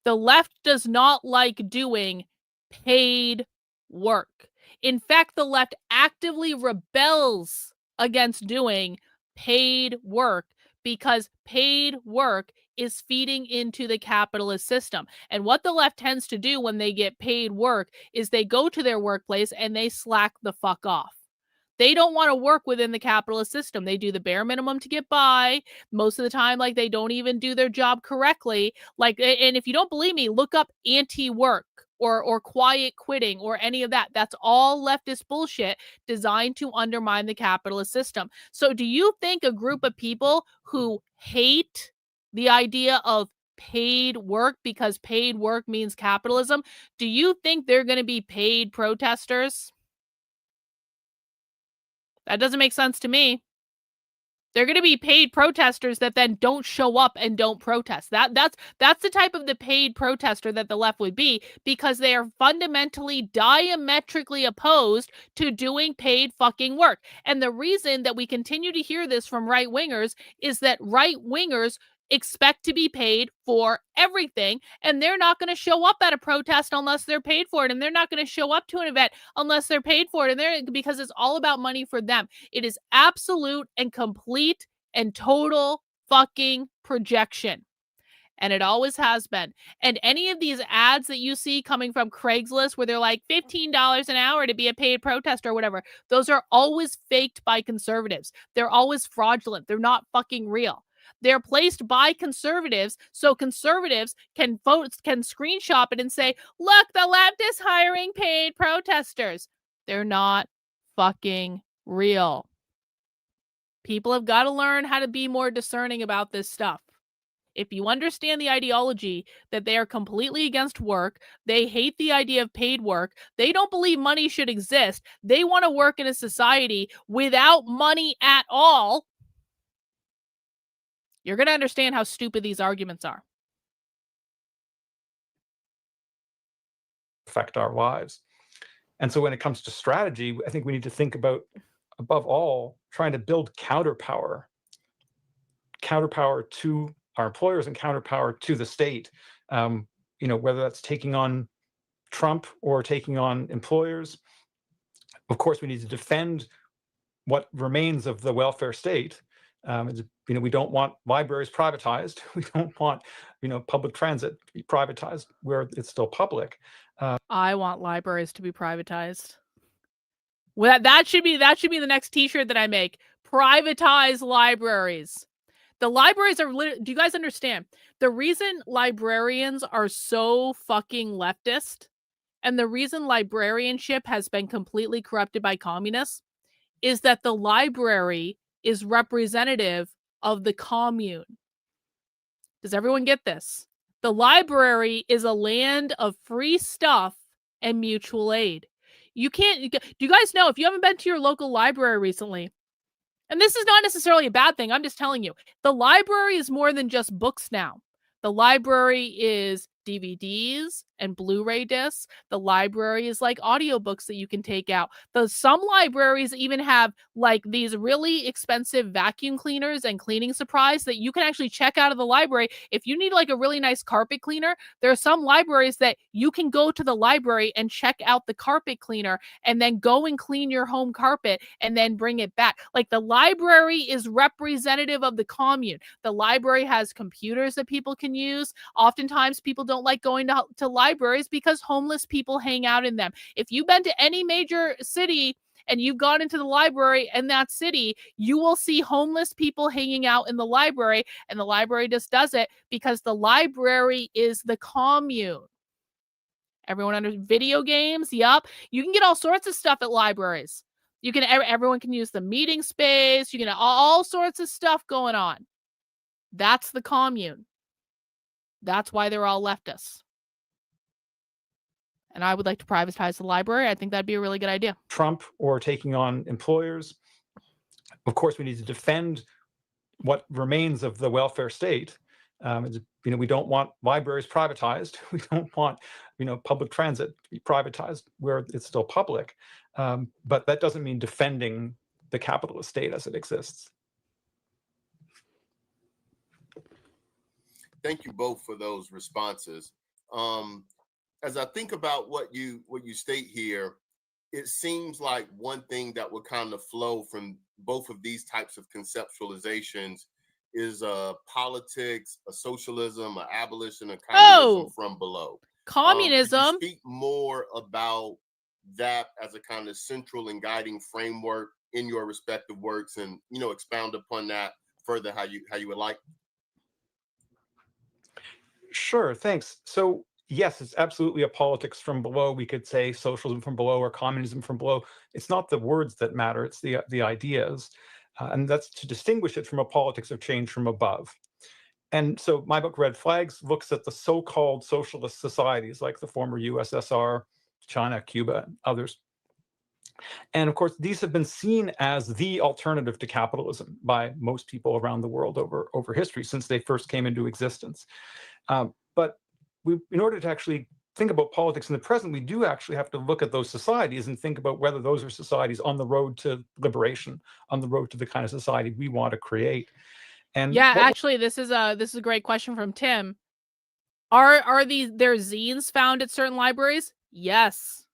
The left does not like doing paid work. In fact, the left actively rebels against doing paid work because paid work is feeding into the capitalist system. And what the left tends to do when they get paid work is they go to their workplace and they slack the fuck off. They don't want to work within the capitalist system. They do the bare minimum to get by. Most of the time, like, they don't even do their job correctly. Like, and if you don't believe me, look up anti-work or quiet quitting or any of that. That's all leftist bullshit designed to undermine the capitalist system. So do you think a group of people who hate the idea of paid work because paid work means capitalism, do you think they're going to be paid protesters? That doesn't make sense to me. They're going to be paid protesters that then don't show up and don't protest. That's the type of the paid protester that the left would be, because they are fundamentally diametrically opposed to doing paid fucking work. And the reason that we continue to hear this from right-wingers is that right-wingers expect to be paid for everything, and they're not going to show up at a protest unless they're paid for it, and they're not going to show up to an event unless they're paid for it, and they're because it's all about money for them. It is absolute and complete and total fucking projection, and it always has been. And any of these ads that you see coming from Craigslist where they're like $15 an hour to be a paid protester or whatever, those are always faked by conservatives. They're always fraudulent. They're not fucking real. They're placed by conservatives so conservatives can screenshot it and say, look, the left is hiring paid protesters. They're not fucking real. People have got to learn how to be more discerning about this stuff. If you understand the ideology that they are completely against work, they hate the idea of paid work, they don't believe money should exist, they want to work in a society without money at all, you're going to understand how stupid these arguments are. Affect our lives. And so when it comes to strategy, I think we need to think about, above all, trying to build counterpower to our employers and counterpower to the state. Whether that's taking on Trump or taking on employers. Of course, we need to defend what remains of the welfare state. We don't want libraries privatized. We don't want, public transit to be privatized where it's still public. I want libraries to be privatized. Well, that should be the next T-shirt that I make. Privatize libraries. The libraries are do you guys understand? The reason librarians are so fucking leftist, and the reason librarianship has been completely corrupted by communists, is that the library is representative of the commune. Does everyone get this? The library is a land of free stuff and mutual aid. Do you guys know, if you haven't been to your local library recently, and this is not necessarily a bad thing, I'm just telling you, the library is more than just books now. The library is DVDs and Blu-ray discs. The library is like audiobooks that you can take out. Some libraries even have like these really expensive vacuum cleaners and cleaning supplies that you can actually check out of the library. If you need like a really nice carpet cleaner, there are some libraries that you can go to the library and check out the carpet cleaner and then go and clean your home carpet and then bring it back. Like, the library is representative of the commune. The library has computers that people can use. Oftentimes people don't like going to libraries because homeless people hang out in them. If you've been to any major city and you've gone into the library in that city, you will see homeless people hanging out in the library, and the library just does it because the library is the commune. Everyone under video games, yup. You can get all sorts of stuff at libraries. Everyone can use the meeting space. You can have all sorts of stuff going on. That's the commune. That's why they're all leftists. And I would like to privatize the library. I think that'd be a really good idea. Trump or taking on employers. Of course, we need to defend what remains of the welfare state. We don't want libraries privatized. We don't want, public transit to be privatized where it's still public. But that doesn't mean defending the capitalist state as it exists. Thank you both for those responses. As I think about what you state here, it seems like one thing that would kind of flow from both of these types of conceptualizations is politics, a socialism, an abolition, a communism from below. Communism. Could you speak more about that as a kind of central and guiding framework in your respective works, and expound upon that further how you would like? Sure, thanks. So yes, it's absolutely a politics from below. We could say socialism from below or communism from below. It's not the words that matter, it's the ideas. And that's to distinguish it from a politics of change from above. And so my book, Red Flags, looks at the so-called socialist societies like the former USSR, China, Cuba, and others. And of course, these have been seen as the alternative to capitalism by most people around the world over history since they first came into existence. But in order to actually think about politics in the present, we do actually have to look at those societies and think about whether those are societies on the road to liberation, on the road to the kind of society we want to create. And yeah, actually, this is a great question from Tim. Are there zines found at certain libraries? Yes.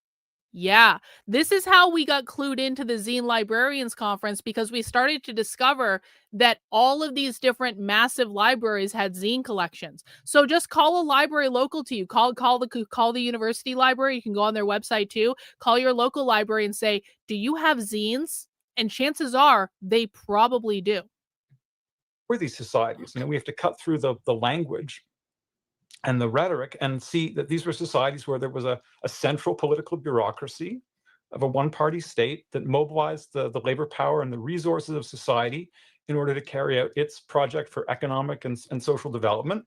Yeah, this is how we got clued into the Zine Librarians Conference, because we started to discover that all of these different massive libraries had zine collections. So just call a library local to you. Call the university library. You can go on their website too. Call your local library and say, "Do you have zines?" And chances are they probably do. For these societies, we have to cut through the language and the rhetoric and see that these were societies where there was a central political bureaucracy of a one-party state that mobilized the labor power and the resources of society in order to carry out its project for economic and social development.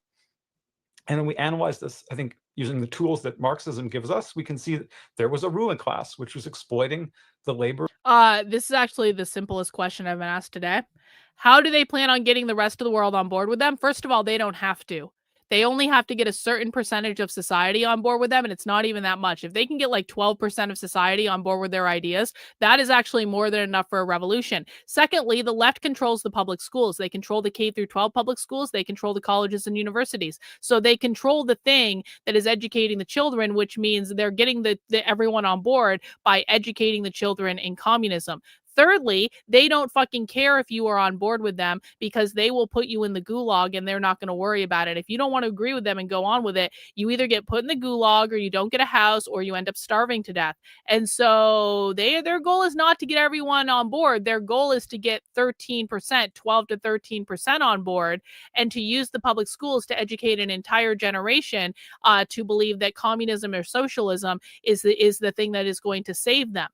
And then we analyze this, I think, using the tools that Marxism gives us. We can see that there was a ruling class which was exploiting the labor. This is actually the simplest question I've been asked today. How do they plan on getting the rest of the world on board with them? First of all, they don't have to. They only have to get a certain percentage of society on board with them, and it's not even that much. If they can get like 12% of society on board with their ideas, that is actually more than enough for a revolution. Secondly, the left controls the public schools. They control the K through 12 public schools. They control the colleges and universities. So they control the thing that is educating the children, which means they're getting the everyone on board by educating the children in communism. Thirdly, they don't fucking care if you are on board with them, because they will put you in the gulag and they're not going to worry about it. If you don't want to agree with them and go on with it, you either get put in the gulag or you don't get a house or you end up starving to death. And so their goal is not to get everyone on board. Their goal is to get 13%, 12 to 13% on board, and to use the public schools to educate an entire generation to believe that communism or socialism is the thing that is going to save them.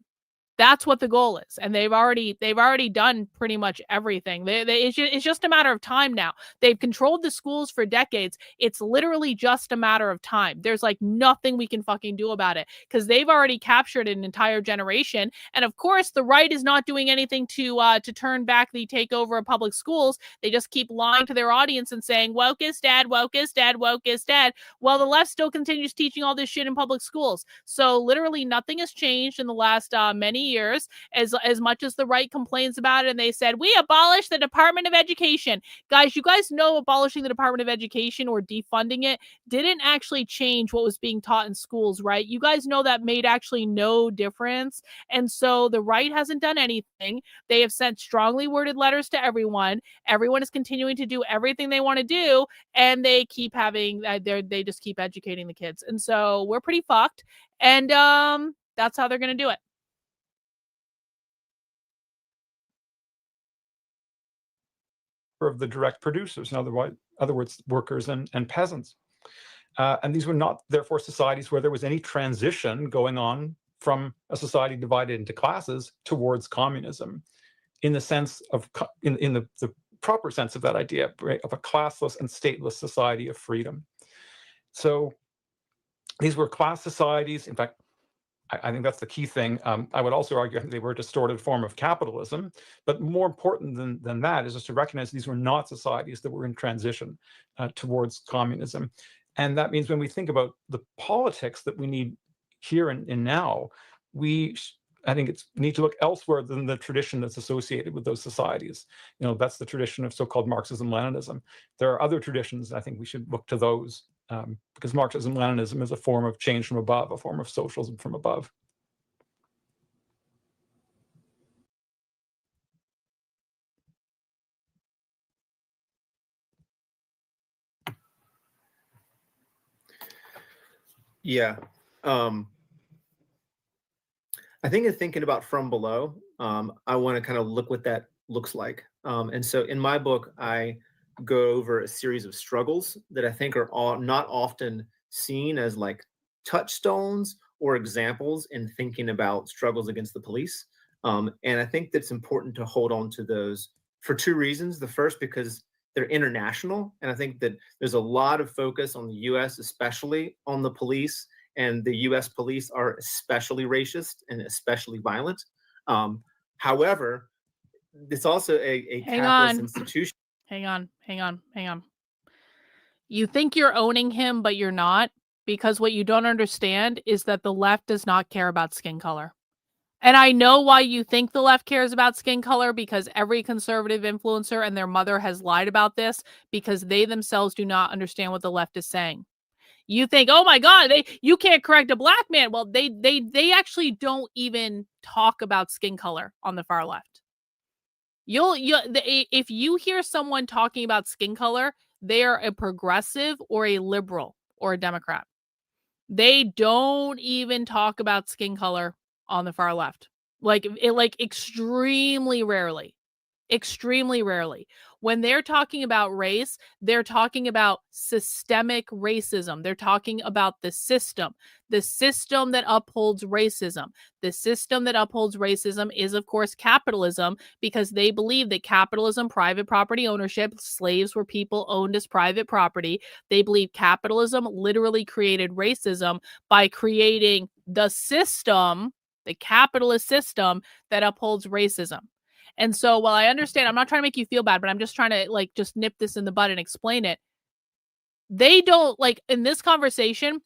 That's what the goal is, and they've already done pretty much everything. It's just a matter of time now. They've controlled the schools for decades. It's literally just a matter of time. There's like nothing we can fucking do about it, because they've already captured an entire generation. And of course, the right is not doing anything to turn back the takeover of public schools. They just keep lying to their audience and saying woke is dead, woke is dead, woke is dead. Well, the left still continues teaching all this shit in public schools. So literally nothing has changed in the last many years, as much as the right complains about it. And they said, we abolished the Department of Education. Guys, you guys know abolishing the Department of Education or defunding it didn't actually change what was being taught in schools, right? You guys know that made actually no difference. And so the right hasn't done anything. They have sent strongly worded letters to everyone. Everyone is continuing to do everything they want to do, and they keep having they just keep educating the kids. And so we're pretty fucked. And that's how they're going to do it. Of the direct producers, in other words, workers and peasants. And these were not, therefore, societies where there was any transition going on from a society divided into classes towards communism, in the sense of, in the proper sense of that idea, right, of a classless and stateless society of freedom. So these were class societies. In fact, I think that's the key thing. I would also argue they were a distorted form of capitalism, but more important than that is just to recognize these were not societies that were in transition towards communism. And that means when we think about the politics that we need here and now, I think it's need to look elsewhere than the tradition that's associated with those societies. That's the tradition of so-called Marxism-Leninism. There are other traditions, I think we should look to those, because Marxism-Leninism is a form of change from above, a form of socialism from above. Yeah. I think in thinking about From Below, I want to kind of look what that looks like. And so in my book, I go over a series of struggles that I think are not often seen as like touchstones or examples in thinking about struggles against the police. And I think that's important to hold on to those for two reasons. The first, because they're international. And I think that there's a lot of focus on the US, especially on the police. And the US police are especially racist and especially violent. However, it's also a Hang capitalist on. institution. Hang on. You think you're owning him, but you're not, because what you don't understand is that the left does not care about skin color. And I know why you think the left cares about skin color, because every conservative influencer and their mother has lied about this, because they themselves do not understand what the left is saying. You think, oh my God, you can't correct a black man. Well, they actually don't even talk about skin color on the far left. If you hear someone talking about skin color, they are a progressive or a liberal or a Democrat. They don't even talk about skin color on the far left. Like extremely rarely. Extremely rarely. When they're talking about race, they're talking about systemic racism. They're talking about the system that upholds racism. The system that upholds racism is, of course, capitalism, because they believe that capitalism, private property ownership, slaves were people owned as private property. They believe capitalism literally created racism by creating the system, the capitalist system that upholds racism. And so while I understand, I'm not trying to make you feel bad, but I'm just trying to just nip this in the bud and explain it. They don't, in this conversation,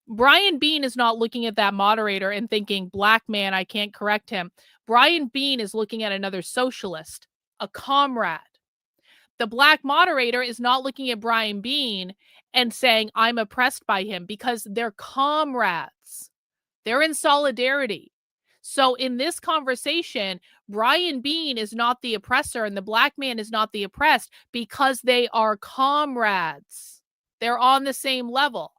Brian Bean is not looking at that moderator and thinking, black man, I can't correct him. Brian Bean is looking at another socialist, a comrade. The black moderator is not looking at Brian Bean and saying, I'm oppressed by him, because they're comrades. They're in solidarity. So in this conversation, Brian Bean is not the oppressor and the black man is not the oppressed, because they are comrades. They're on the same level.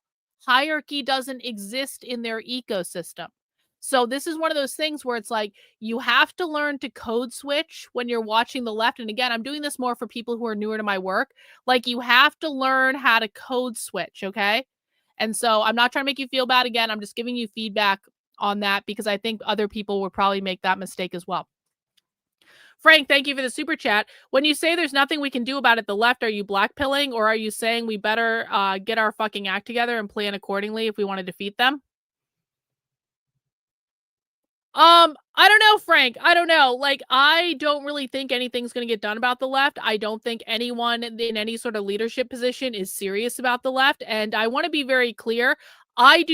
Hierarchy doesn't exist in their ecosystem. So this is one of those things where it's like, you have to learn to code switch when you're watching the left. And again, I'm doing this more for people who are newer to my work. You have to learn how to code switch, okay? And so I'm not trying to make you feel bad. Again, I'm just giving you feedback on that, because I think other people would probably make that mistake as well. Frank, thank you for the super chat. When you say there's nothing we can do about it, the left, are you blackpilling, or are you saying we better get our fucking act together and plan accordingly if we want to defeat them? I don't know, Frank. I don't know. I don't really think anything's going to get done about the left. I don't think anyone in any sort of leadership position is serious about the left. And I want to be very clear. I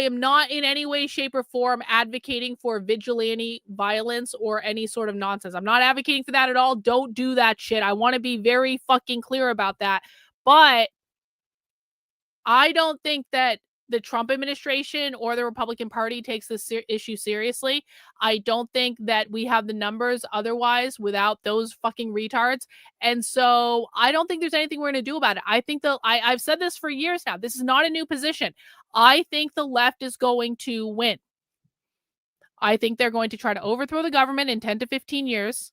am not in any way, shape, or form advocating for vigilante violence or any sort of nonsense. I'm not advocating for that at all. Don't do that shit. I want to be very fucking clear about that. But I don't think that the Trump administration or the Republican Party takes this issue seriously. I don't think that we have the numbers otherwise without those fucking retards. And so I don't think there's anything we're going to do about it. I think I've said this for years now. This is not a new position. I think the left is going to win. I think they're going to try to overthrow the government in 10 to 15 years.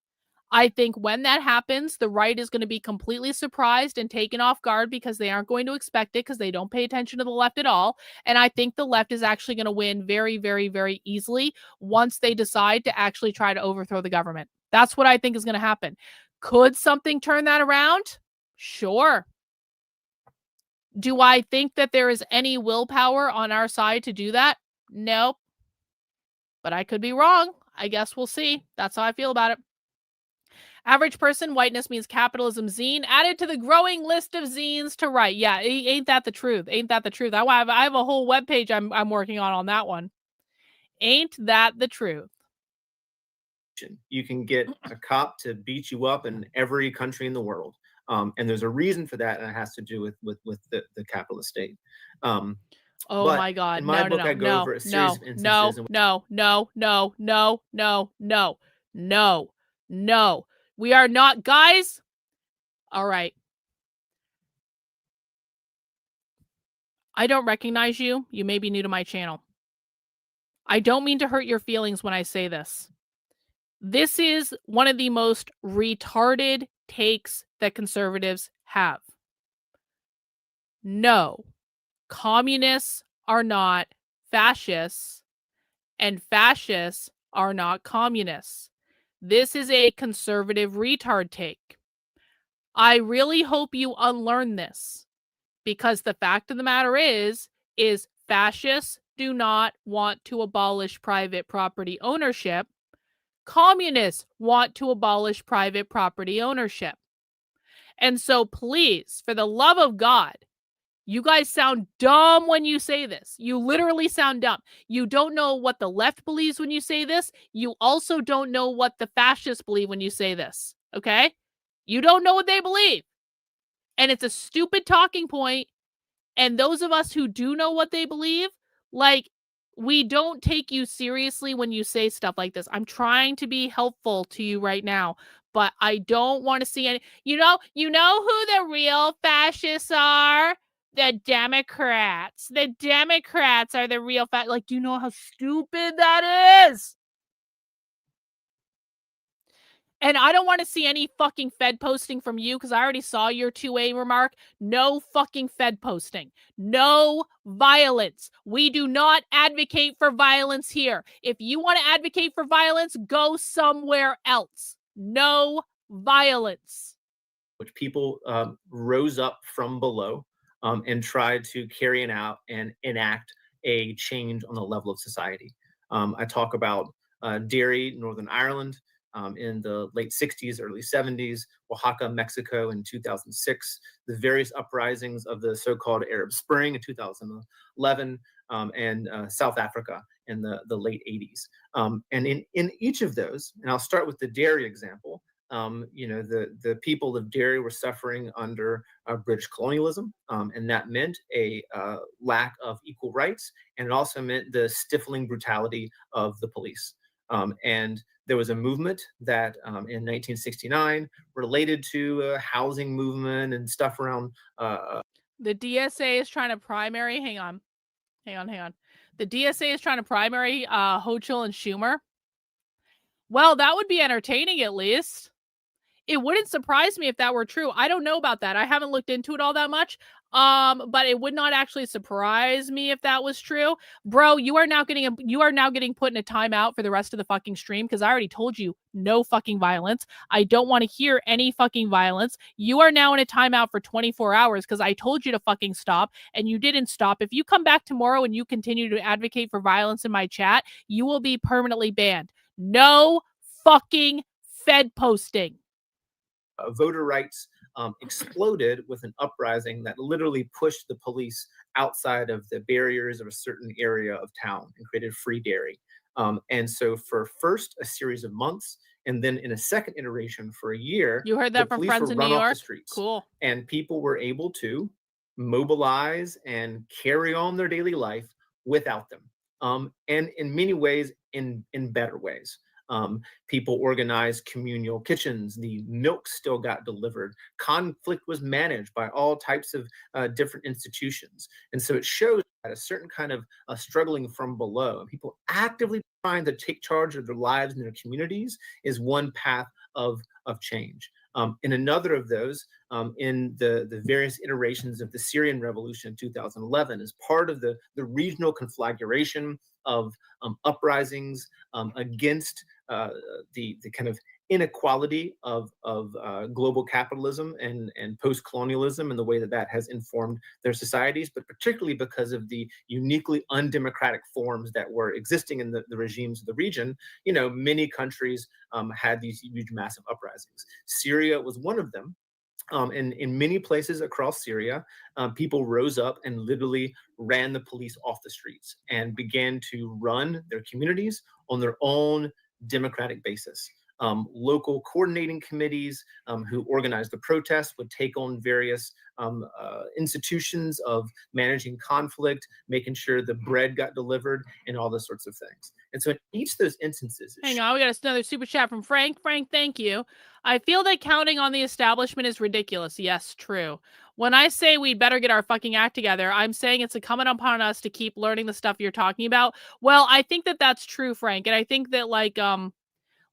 I think when that happens, the right is going to be completely surprised and taken off guard, because they aren't going to expect it, because they don't pay attention to the left at all. And I think the left is actually going to win very, very, very easily once they decide to actually try to overthrow the government. That's what I think is going to happen. Could something turn that around? Sure. Do I think that there is any willpower on our side to do that? No. But I could be wrong. I guess we'll see. That's how I feel about it. Average person, whiteness means capitalism zine added to the growing list of zines to write. Yeah, ain't that the truth? Ain't that the truth? I have a whole webpage I'm working on that one. Ain't that the truth? You can get a cop to beat you up in every country in the world. And there's a reason for that, and it has to do with the capitalist state. Oh my God. In my book, I go over a series of instances. No. We are not, guys. All right. I don't recognize you. You may be new to my channel. I don't mean to hurt your feelings when I say this. This is one of the most retarded takes that conservatives have. No, communists are not fascists, and fascists are not communists. This is a conservative retard take. I really hope you unlearn this, because the fact of the matter is fascists do not want to abolish private property ownership. Communists want to abolish private property ownership. And so please, for the love of God, you guys sound dumb when you say this. You literally sound dumb. You don't know what the left believes when you say this. You also don't know what the fascists believe when you say this. Okay? You don't know what they believe. And it's a stupid talking point. And those of us who do know what they believe, like, we don't take you seriously when you say stuff like this. I'm trying to be helpful to you right now, but I don't want to see any. You know who the real fascists are? The Democrats. The Democrats are the real like, do you know how stupid that is? And I don't want to see any fucking Fed posting from you because I already saw your 2A remark. No fucking Fed posting. No violence. We do not advocate for violence here. If you want to advocate for violence, go somewhere else. No violence. Which people rose up from below and tried to carry it out and enact a change on the level of society. I talk about Derry, Northern Ireland, in the late 60s, early 70s, Oaxaca, Mexico in 2006, the various uprisings of the so-called Arab Spring in 2011, and South Africa in the late 80s. And in each of those, and I'll start with the Derry example, the people of Derry were suffering under British colonialism, and that meant a lack of equal rights, and it also meant the stifling brutality of the police. And there was a movement that in 1969 related to a housing movement and stuff around. The DSA is trying to primary. Hang on. The DSA is trying to primary Hochul and Schumer. Well, that would be entertaining at least. It wouldn't surprise me if that were true. I don't know about that. I haven't looked into it all that much. But it would not actually surprise me if that was true. Bro, you are now getting put in a timeout for the rest of the fucking stream because I already told you no fucking violence. I don't want to hear any fucking violence. You are now in a timeout for 24 hours because I told you to fucking stop and you didn't stop. If you come back tomorrow and you continue to advocate for violence in my chat, you will be permanently banned. No fucking Fed posting. Voter rights exploded with an uprising that literally pushed the police outside of the barriers of a certain area of town and created free Derry. And so for first a series of months, and then in a second iteration for a year, you heard that from friends in New York. Cool. And people were able to mobilize and carry on their daily life without them. And in many ways, in better ways. People organized communal kitchens. The milk still got delivered. Conflict was managed by all types of different institutions. And so it shows that a certain kind of struggling from below, people actively trying to take charge of their lives and their communities is one path of change. In another of those, in the various iterations of the Syrian revolution in 2011, as part of the regional conflagration of uprisings against the kind of inequality of global capitalism and post-colonialism and the way that has informed their societies, but particularly because of the uniquely undemocratic forms that were existing in the regimes of the region. Many countries had these huge, massive uprisings. Syria was one of them. And in many places across Syria, people rose up and literally ran the police off the streets and began to run their communities on their own democratic basis. Local coordinating committees who organized the protests would take on various institutions of managing conflict, making sure the bread got delivered, and all those sorts of things. And so in each of those instances... Hang on, we got another super chat from Frank. Frank, thank you. I feel that counting on the establishment is ridiculous. Yes, true. When I say we better get our fucking act together, I'm saying it's incumbent upon us to keep learning the stuff you're talking about. Well, I think that that's true, Frank. And I think that, like,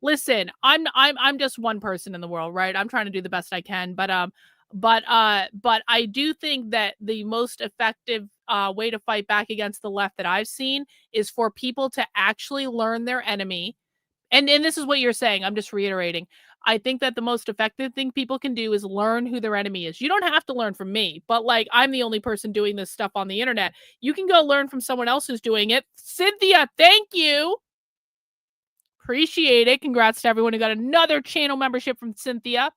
listen, I'm just one person in the world, right? I'm trying to do the best I can, but I do think that the most effective way to fight back against the left that I've seen is for people to actually learn their enemy. And this is what you're saying. I'm just reiterating. I think that the most effective thing people can do is learn who their enemy is. You don't have to learn from me, but like, I'm the only person doing this stuff on the internet. You can go learn from someone else who's doing it. Cynthia, thank you. Appreciate it. Congrats to everyone who got another channel membership from Cynthia.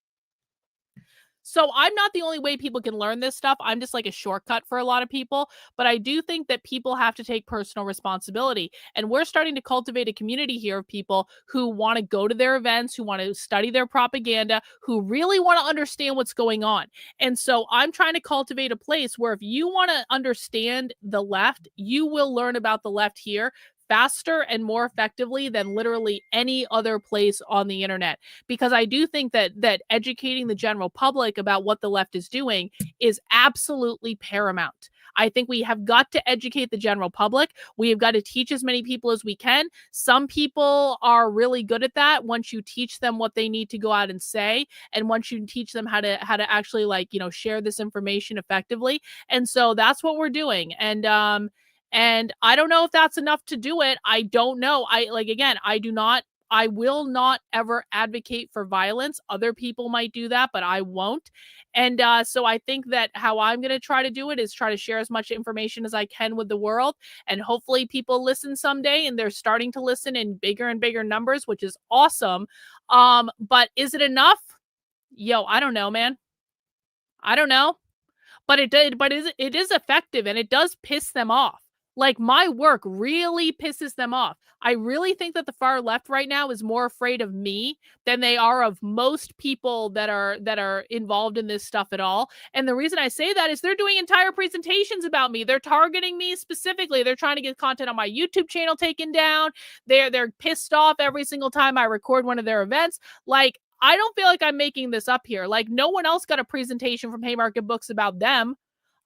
So I'm not the only way people can learn this stuff. I'm just like a shortcut for a lot of people. But I do think that people have to take personal responsibility. And we're starting to cultivate a community here of people who want to go to their events, who want to study their propaganda, who really want to understand what's going on. And so I'm trying to cultivate a place where if you want to understand the left, you will learn about the left here faster and more effectively than literally any other place on the internet. Because I do think that educating the general public about what the left is doing is absolutely paramount. I think we have got to educate the general public. We have got to teach as many people as we can. Some people are really good at that once you teach them what they need to go out and say, and once you teach them how to actually, like, you know, share this information effectively. And so that's what we're doing. And I don't know if that's enough to do it. I don't know. I will not ever advocate for violence. Other people might do that, but I won't. And so I think that how I'm going to try to do it is try to share as much information as I can with the world. And hopefully people listen someday, and they're starting to listen in bigger and bigger numbers, which is awesome. But is it enough? Yo, I don't know, man. I don't know. But it is effective, and it does piss them off. Like, my work really pisses them off. I really think that the far left right now is more afraid of me than they are of most people that are involved in this stuff at all. And the reason I say that is they're doing entire presentations about me. They're targeting me specifically. They're trying to get content on my YouTube channel taken down. They're pissed off every single time I record one of their events. Like, I don't feel like I'm making this up here. Like, no one else got a presentation from Haymarket Books about them.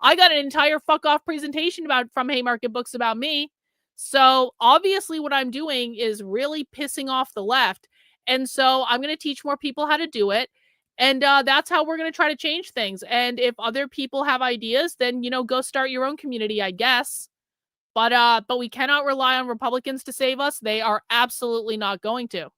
I got an entire fuck off presentation from Haymarket Books about me. So obviously what I'm doing is really pissing off the left. And so I'm going to teach more people how to do it. And that's how we're going to try to change things. And if other people have ideas, then, you know, go start your own community, I guess. But we cannot rely on Republicans to save us. They are absolutely not going to.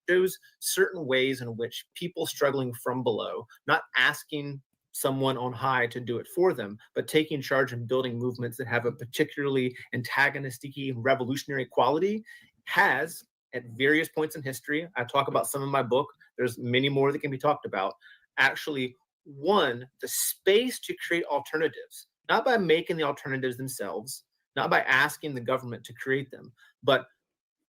Shows certain ways in which people struggling from below, not asking someone on high to do it for them, but taking charge and building movements that have a particularly antagonistic, revolutionary quality, has at various points in history, I talk about some in my book, there's many more that can be talked about, actually won the space to create alternatives, not by making the alternatives themselves, not by asking the government to create them, but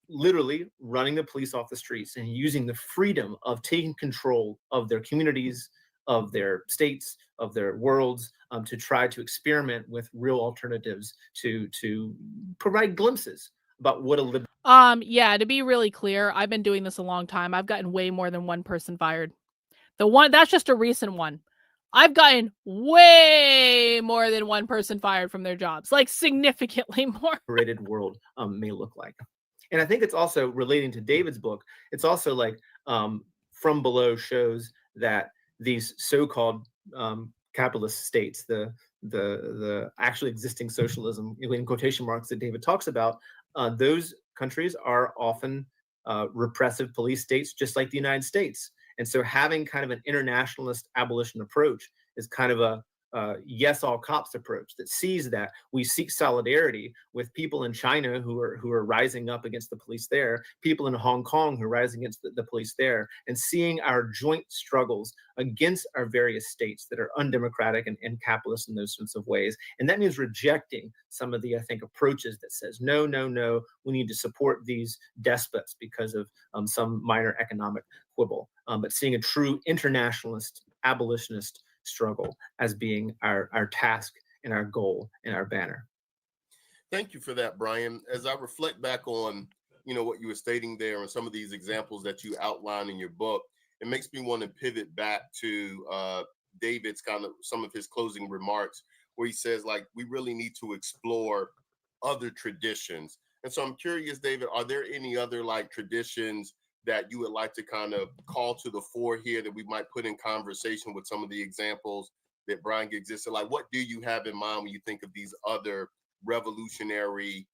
literally running the police off the streets and using the freedom of taking control of their communities, of their states, of their worlds, to try to experiment with real alternatives to provide glimpses about what a yeah, to be really clear, I've been doing this a long time. I've gotten way more than one person fired. That's just a recent one. I've gotten way more than one person fired from their jobs, like significantly more. Liberated world may look like. And I think it's also relating to David's book. It's also like From Below shows that these so-called capitalist states, the actually existing socialism in quotation marks that David talks about, those countries are often repressive police states, just like the United States. And so having kind of an internationalist abolition approach is kind of a yes all cops approach that sees that we seek solidarity with people in China who are rising up against the police there, people in Hong Kong who are rising against the police there, and seeing our joint struggles against our various states that are undemocratic and capitalist in those sorts of ways. And that means rejecting some of the, I think, approaches that says, no, we need to support these despots because of some minor economic quibble, but seeing a true internationalist, abolitionist struggle as being our task and our goal and our banner. Thank you for that, Brian. As I reflect back on, you know, what you were stating there and some of these examples that you outline in your book, it makes me want to pivot back to David's kind of some of his closing remarks, where he says, like, we really need to explore other traditions. And so I'm curious, David, are there any other like traditions that you would like to kind of call to the fore here that we might put in conversation with some of the examples that Brian existed? Like, what do you have in mind when you think of these other revolutionary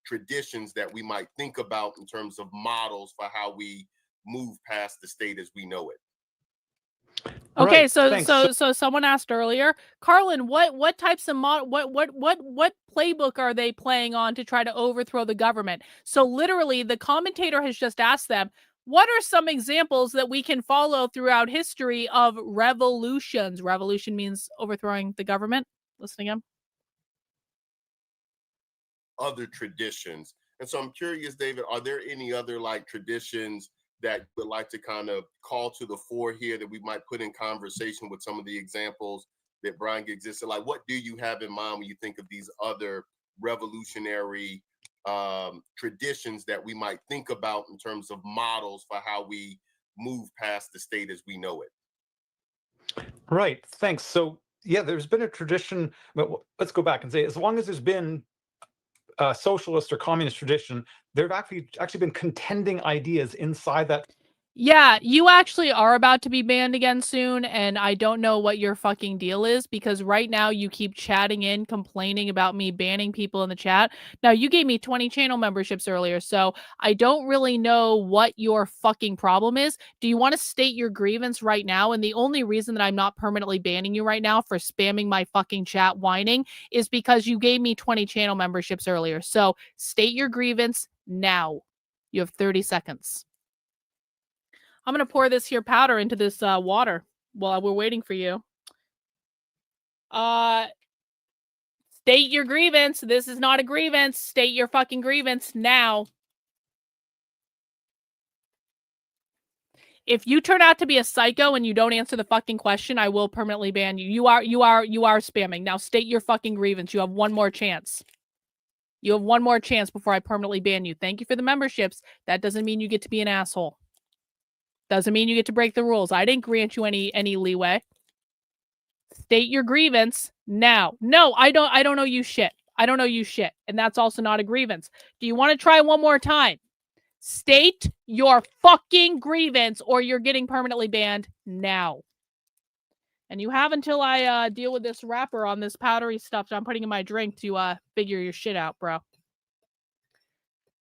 traditions that we might think about in terms of models for how we move past the state as we know it? Okay, Right, so thanks. so someone asked earlier, Karlyn, what types of what playbook are they playing on to try to overthrow the government? So literally, the commentator has just asked them, what are some examples that we can follow throughout history of revolutions? Revolution means overthrowing the government. Listen again. Other traditions. And so I'm curious, David, are there any other like traditions that you would like to kind of call to the fore here that we might put in conversation with some of the examples that Brian existed? Like, what do you have in mind when you think of these other revolutionary traditions that we might think about in terms of models for how we move past the state as we know it? Right, thanks. So yeah, there's been a tradition, but let's go back and say, as long as there's been a socialist or communist tradition, there have actually been contending ideas inside that. Yeah, you actually are about to be banned again soon, and I don't know what your fucking deal is, because right now you keep chatting in, complaining about me banning people in the chat. Now, you gave me 20 channel memberships earlier, so I don't really know what your fucking problem is. Do you want to state your grievance right now? And the only reason that I'm not permanently banning you right now for spamming my fucking chat whining is because you gave me 20 channel memberships earlier. So state your grievance now. You have 30 seconds. I'm going to pour this here powder into this water while we're waiting for you. State your grievance. This is not a grievance. State your fucking grievance now. If you turn out to be a psycho and you don't answer the fucking question, I will permanently ban you. You are spamming. Now state your fucking grievance. You have one more chance. You have one more chance before I permanently ban you. Thank you for the memberships. That doesn't mean you get to be an asshole. Doesn't mean you get to break the rules. I didn't grant you any leeway. State your grievance now. No, I don't know you shit. I don't know you shit. And that's also not a grievance. Do you want to try one more time? State your fucking grievance or you're getting permanently banned now. And you have until I deal with this wrapper on this powdery stuff that I'm putting in my drink to figure your shit out, bro.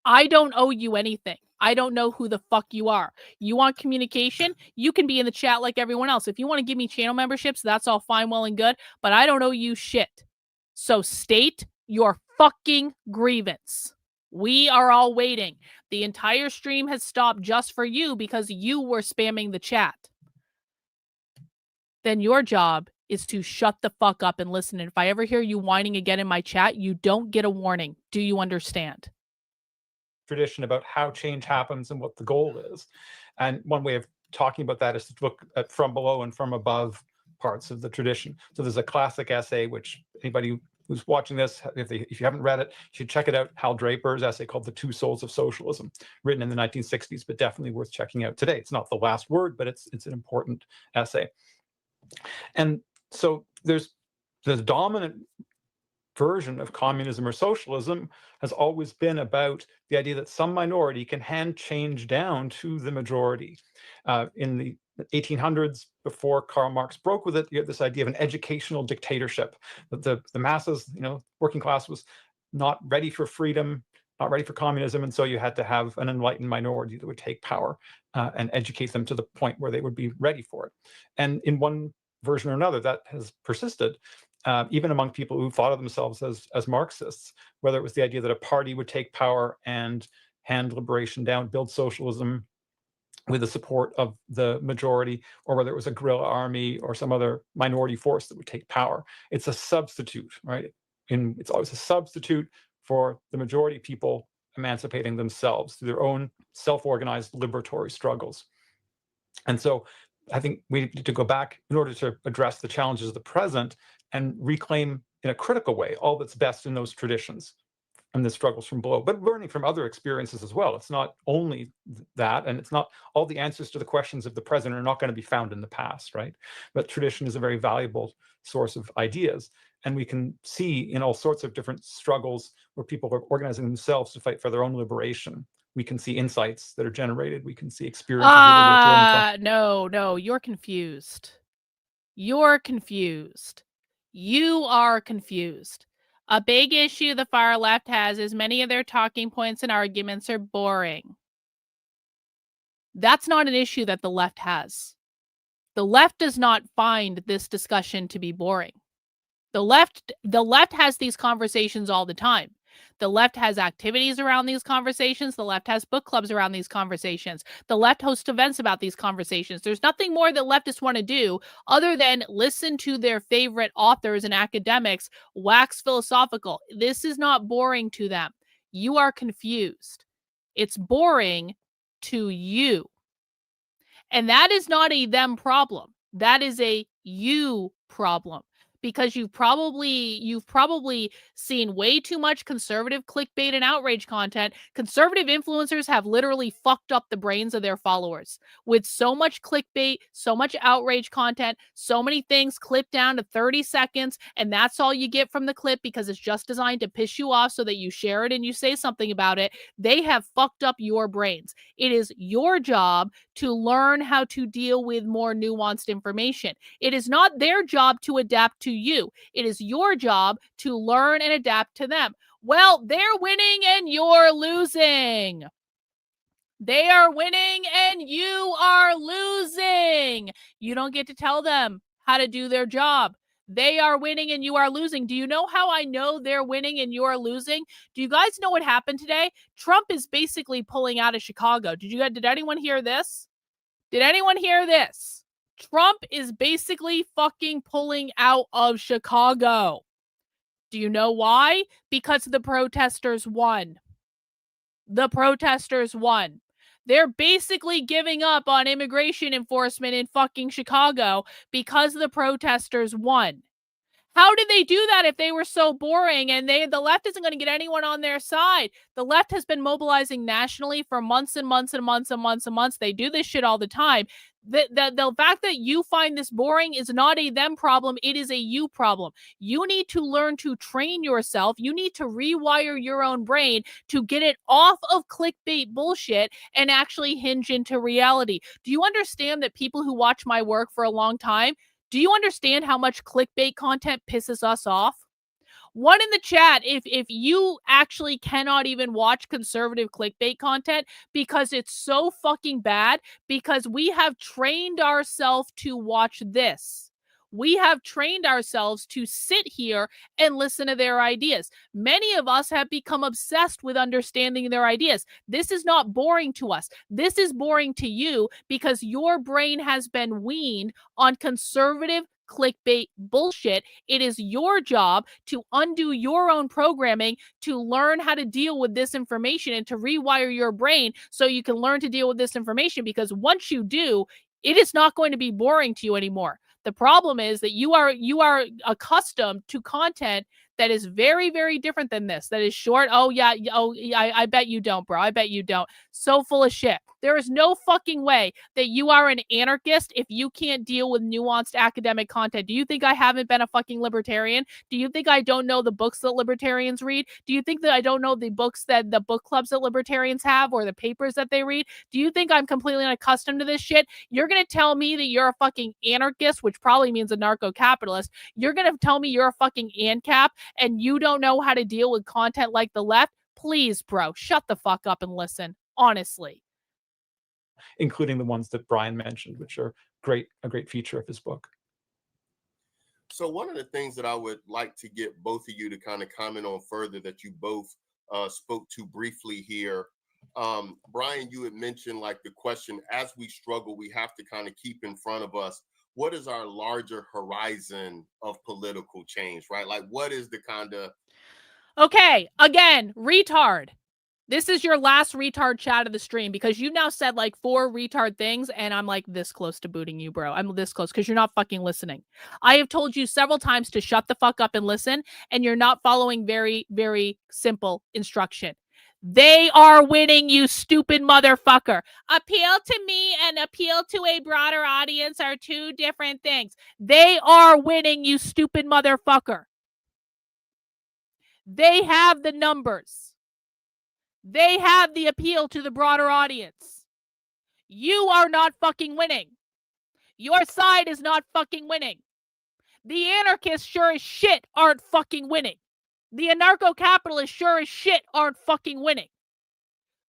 I don't owe you anything. I don't know who the fuck you are. You want communication? You can be in the chat like everyone else. If you want to give me channel memberships, that's all fine, well, and good, but I don't owe you shit. So state your fucking grievance. We are all waiting. The entire stream has stopped just for you because you were spamming the chat. Then your job is to shut the fuck up and listen. And if I ever hear you whining again in my chat, you don't get a warning. Do you understand? Tradition about how change happens and what the goal is. And one way of talking about that is to look at from below and from above parts of the tradition. So there's a classic essay, which anybody who's watching this, if you haven't read it, you should check it out. Hal Draper's essay called The Two Souls of Socialism, written in the 1960s, but definitely worth checking out today. It's not the last word, but it's an important essay. And so there's the dominant version of communism or socialism has always been about the idea that some minority can hand change down to the majority. In the 1800s, before Karl Marx broke with it, you had this idea of an educational dictatorship, that the masses, working class was not ready for freedom, not ready for communism, and so you had to have an enlightened minority that would take power and educate them to the point where they would be ready for it. And in one version or another, that has persisted. Even among people who thought of themselves as Marxists, whether it was the idea that a party would take power and hand liberation down, build socialism with the support of the majority, or whether it was a guerrilla army or some other minority force that would take power. It's a substitute, right? And it's always a substitute for the majority of people emancipating themselves through their own self-organized liberatory struggles. And so I think we need to go back in order to address the challenges of the present and reclaim in a critical way all that's best in those traditions and the struggles from below, but learning from other experiences as well. It's not only that, and it's not all the answers to the questions of the present are not going to be found in the past, right? But tradition is a very valuable source of ideas. And we can see in all sorts of different struggles where people are organizing themselves to fight for their own liberation. We can see insights that are generated. We can see experiences that are worth learning from. No, you're confused. You're confused. You are confused. A big issue the far left has is many of their talking points and arguments are boring. That's not an issue that the left has. The left does not find this discussion to be boring. The left has these conversations all the time. The left has activities around these conversations. The left has book clubs around these conversations. The left hosts events about these conversations. There's nothing more that leftists want to do other than listen to their favorite authors and academics wax philosophical. This is not boring to them. You are confused. It's boring to you. And that is not a them problem. That is a you problem. Because you've probably seen way too much conservative clickbait and outrage content. Conservative influencers have literally fucked up the brains of their followers with so much clickbait, so much outrage content, so many things clipped down to 30 seconds, and that's all you get from the clip because it's just designed to piss you off so that you share it and you say something about it. They have fucked up your brains. It is your job to learn how to deal with more nuanced information. It is not their job to adapt to you. It is your job to learn and adapt to them. Well, they're winning and you're losing. They are winning and you are losing. You don't get to tell them how to do their job. They are winning and you are losing. Do you know how I know they're winning and you are losing? Do you guys know what happened today? Trump is basically pulling out of Chicago. Did anyone hear this? Did anyone hear this? Trump is basically fucking pulling out of Chicago. Do you know why? Because the protesters won. The protesters won. They're basically giving up on immigration enforcement in fucking Chicago because the protesters won. How did they do that if they were so boring and the left isn't going to get anyone on their side? The left has been mobilizing nationally for months and months and months and months and months. They do this shit all the time. The fact that you find this boring is not a them problem. It is a you problem. You need to learn to train yourself. You need to rewire your own brain to get it off of clickbait bullshit and actually hinge into reality. Do you understand that people who watch my work for a long time, do you understand how much clickbait content pisses us off? One in the chat, if you actually cannot even watch conservative clickbait content because it's so fucking bad, because we have trained ourselves to watch this. We have trained ourselves to sit here and listen to their ideas. Many of us have become obsessed with understanding their ideas. This is not boring to us. This is boring to you because your brain has been weaned on conservative clickbait bullshit. It is your job to undo your own programming, to learn how to deal with this information and to rewire your brain so you can learn to deal with this information, because once you do, it is not going to be boring to you anymore. The problem is that you are accustomed to content that is very, very different than this. That is short. I bet you don't, bro. I bet you don't. So full of shit. There is no fucking way that you are an anarchist if you can't deal with nuanced academic content. Do you think I haven't been a fucking libertarian? Do you think I don't know the books that libertarians read? Do you think that I don't know the books that the book clubs that libertarians have or the papers that they read? Do you think I'm completely unaccustomed to this shit? You're going to tell me that you're a fucking anarchist, which probably means a narco-capitalist. You're going to tell me you're a fucking ANCAP and you don't know how to deal with content like the left? Please, bro, shut the fuck up and listen. Honestly. Including the ones that Brian mentioned, which are a great feature of his book. So one of the things that I would like to get both of you to kind of comment on further that you both spoke to briefly here. Brian, you had mentioned like the question, as we struggle, we have to kind of keep in front of us, what is our larger horizon of political change, right? Like what is the kind of... Okay, again, retard. This is your last retard chat of the stream because you now said like 4 retard things and I'm like this close to booting you, bro. I'm this close because you're not fucking listening. I have told you several times to shut the fuck up and listen, and you're not following very, very simple instruction. They are winning, you stupid motherfucker. Appeal to me and appeal to a broader audience are 2 different things. They are winning, you stupid motherfucker. They have the numbers. They have the appeal to the broader audience. You are not fucking winning. Your side is not fucking winning. The anarchists sure as shit aren't fucking winning. The anarcho-capitalists sure as shit aren't fucking winning.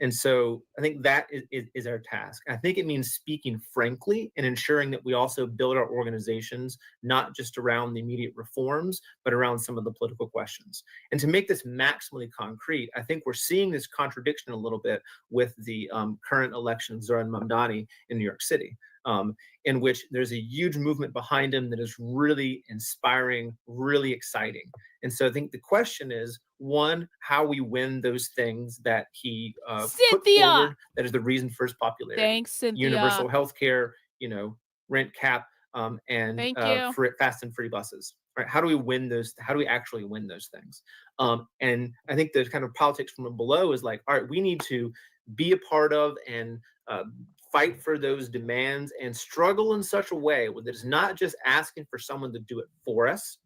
And so I think that is our task. I think it means speaking frankly and ensuring that we also build our organizations, not just around the immediate reforms, but around some of the political questions. And to make this maximally concrete, I think we're seeing this contradiction a little bit with the current election of Zoran Mamdani in New York City, in which there's a huge movement behind him that is really inspiring, really exciting. And so I think the question is, one, how we win those things that he put forward, that is the reason for his popularity. Thanks, Cynthia. Universal health care, rent cap, and Thank you. fast and free buses. Right? How do we win those? How do we actually win those things? And I think the kind of politics from below is like, all right, we need to be a part of and fight for those demands and struggle in such a way that it's not just asking for someone to do it for us,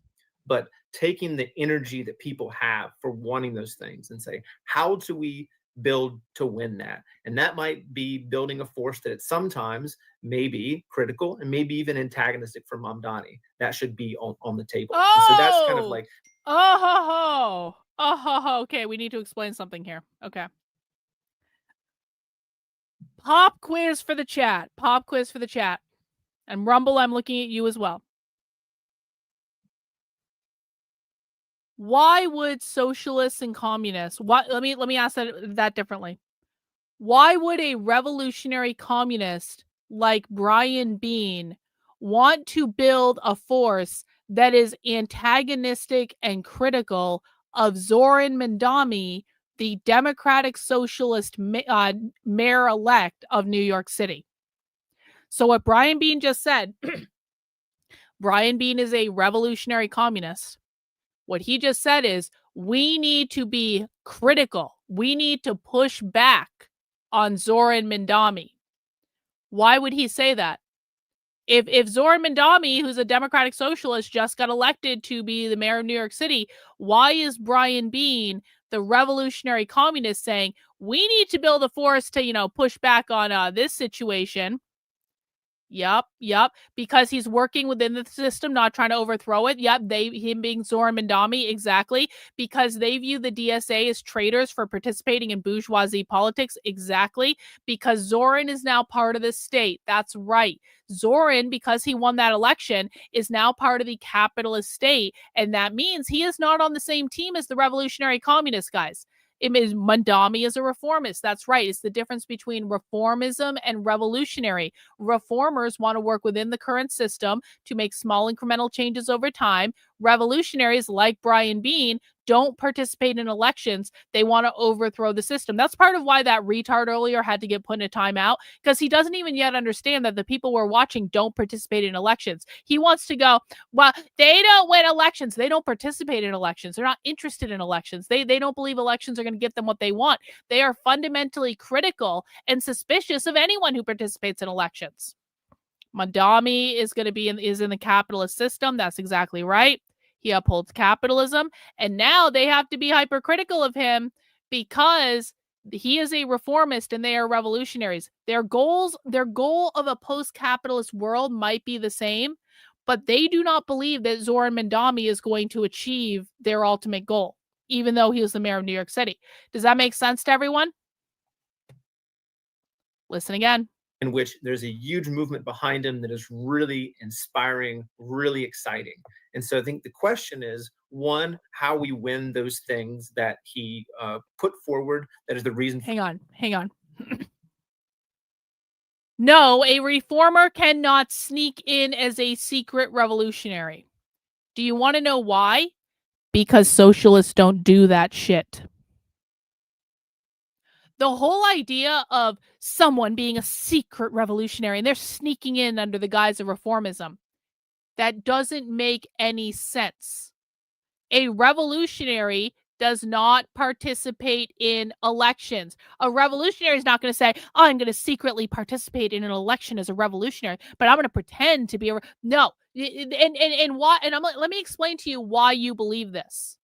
but taking the energy that people have for wanting those things and say, how do we build to win that? And that might be building a force that sometimes may be critical and maybe even antagonistic for Mamdani. That should be on the table. Oh, and so that's kind of like, okay, we need to explain something here. Okay. Pop quiz for the chat. Pop quiz for the chat. And Rumble, I'm looking at you as well. Why would socialists and communists, let me ask that differently. Why would a revolutionary communist like Brian Bean want to build a force that is antagonistic and critical of Zoran Mamdani, the Democratic Socialist mayor-elect of New York City? So what Brian Bean just said, Brian Bean is a revolutionary communist. What he just said is, we need to be critical. We need to push back on Zoran Mamdani. Why would he say that? If Zoran Mamdani, who's a Democratic Socialist, just got elected to be the mayor of New York City, why is Brian Bean, the revolutionary communist, saying, we need to build a force to, push back on this situation? Yep. Because he's working within the system, not trying to overthrow it. Yep. Him being Zoran Mamdani, exactly. Because they view the DSA as traitors for participating in bourgeoisie politics. Exactly. Because Zoran is now part of the state. That's right. Zoran, because he won that election, is now part of the capitalist state. And that means he is not on the same team as the revolutionary communist guys. Mamdani is a reformist. That's right. It's the difference between reformism and revolutionary. Reformers want to work within the current system to make small incremental changes over time. Revolutionaries, like Brian Bean, don't participate in elections. They want to overthrow the system. That's part of why that retard earlier had to get put in a timeout, because he doesn't even yet understand that the people we're watching don't participate in elections. He wants to go, well, they don't win elections. They don't participate in elections. They're not interested in elections. They don't believe elections are going to get them what they want. They are fundamentally critical and suspicious of anyone who participates in elections. Mamdani is in the capitalist system. That's exactly right. He upholds capitalism, and now they have to be hypercritical of him because he is a reformist and they are revolutionaries. Their goal of a post-capitalist world might be the same, but they do not believe that Zoran Mamdani is going to achieve their ultimate goal, even though he was the mayor of New York City. Does that make sense to everyone? Listen again. In which there's a huge movement behind him that is really inspiring, really exciting. And so I think the question is, one, how we win those things that he put forward, that is the reason. Hang on. No, a reformer cannot sneak in as a secret revolutionary. Do you want to know why? Because socialists don't do that shit. The whole idea of someone being a secret revolutionary and they're sneaking in under the guise of reformism, that doesn't make any sense. A revolutionary does not participate in elections. A revolutionary is not going to say, oh, I'm going to secretly participate in an election as a revolutionary, but I'm going to pretend to be a... No. And why? And let me explain to you why you believe this.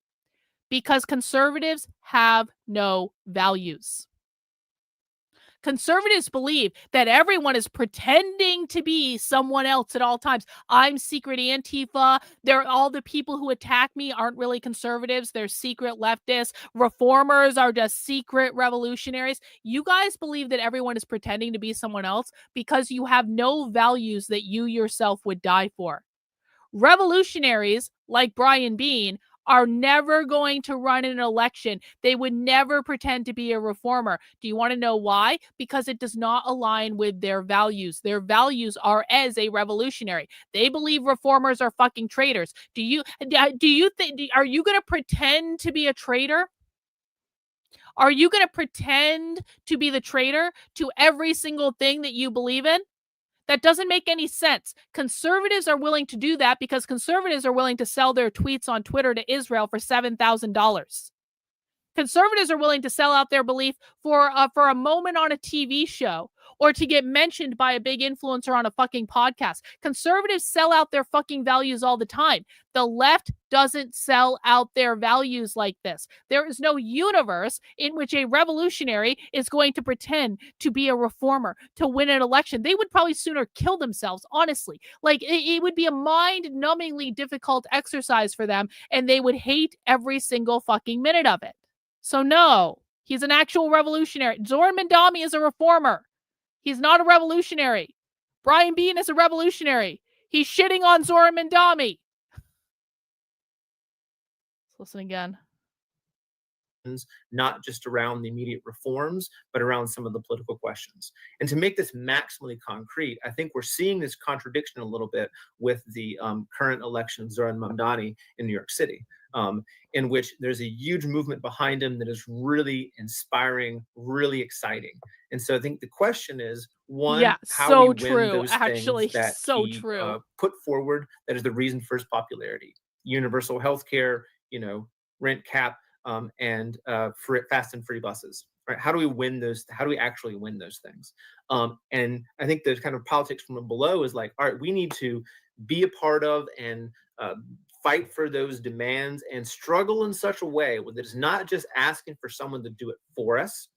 Because conservatives have no values. Conservatives believe that everyone is pretending to be someone else at all times. I'm secret Antifa. All the people who attack me aren't really conservatives. They're secret leftists. Reformers are just secret revolutionaries. You guys believe that everyone is pretending to be someone else because you have no values that you yourself would die for. Revolutionaries like Brian Bean are never going to run an election. They would never pretend to be a reformer. Do you want to know why? Because it does not align with their values. Their values are as a revolutionary. They believe reformers are fucking traitors. Do you think, are you going to pretend to be a traitor? Are you going to pretend to be the traitor to every single thing that you believe in? That doesn't make any sense. Conservatives are willing to do that because conservatives are willing to sell their tweets on Twitter to Israel for $7,000. Conservatives are willing to sell out their belief for a moment on a TV show or to get mentioned by a big influencer on a fucking podcast. Conservatives sell out their fucking values all the time. The left doesn't sell out their values like this. There is no universe in which a revolutionary is going to pretend to be a reformer to win an election. They would probably sooner kill themselves, honestly. Like, it would be a mind-numbingly difficult exercise for them, and they would hate every single fucking minute of it. So no, he's an actual revolutionary. Zoran Mandami is a reformer. He's not a revolutionary. Brian Bean is a revolutionary. He's shitting on Zoran Mandami. Let's listen again. Not just around the immediate reforms, but around some of the political questions. And to make this maximally concrete, I think we're seeing this contradiction a little bit with the current election of Zoran Mamdani in New York City, in which there's a huge movement behind him that is really inspiring, really exciting. And so I think the question is, one, how we win those things that he put forward that is the reason for his popularity. Universal health care, rent cap, and fast and free buses, right? How do we win those? How do we actually win those things? And I think the kind of politics from below is like, all right, we need to be a part of and fight for those demands and struggle in such a way that it's not just asking for someone to do it for us,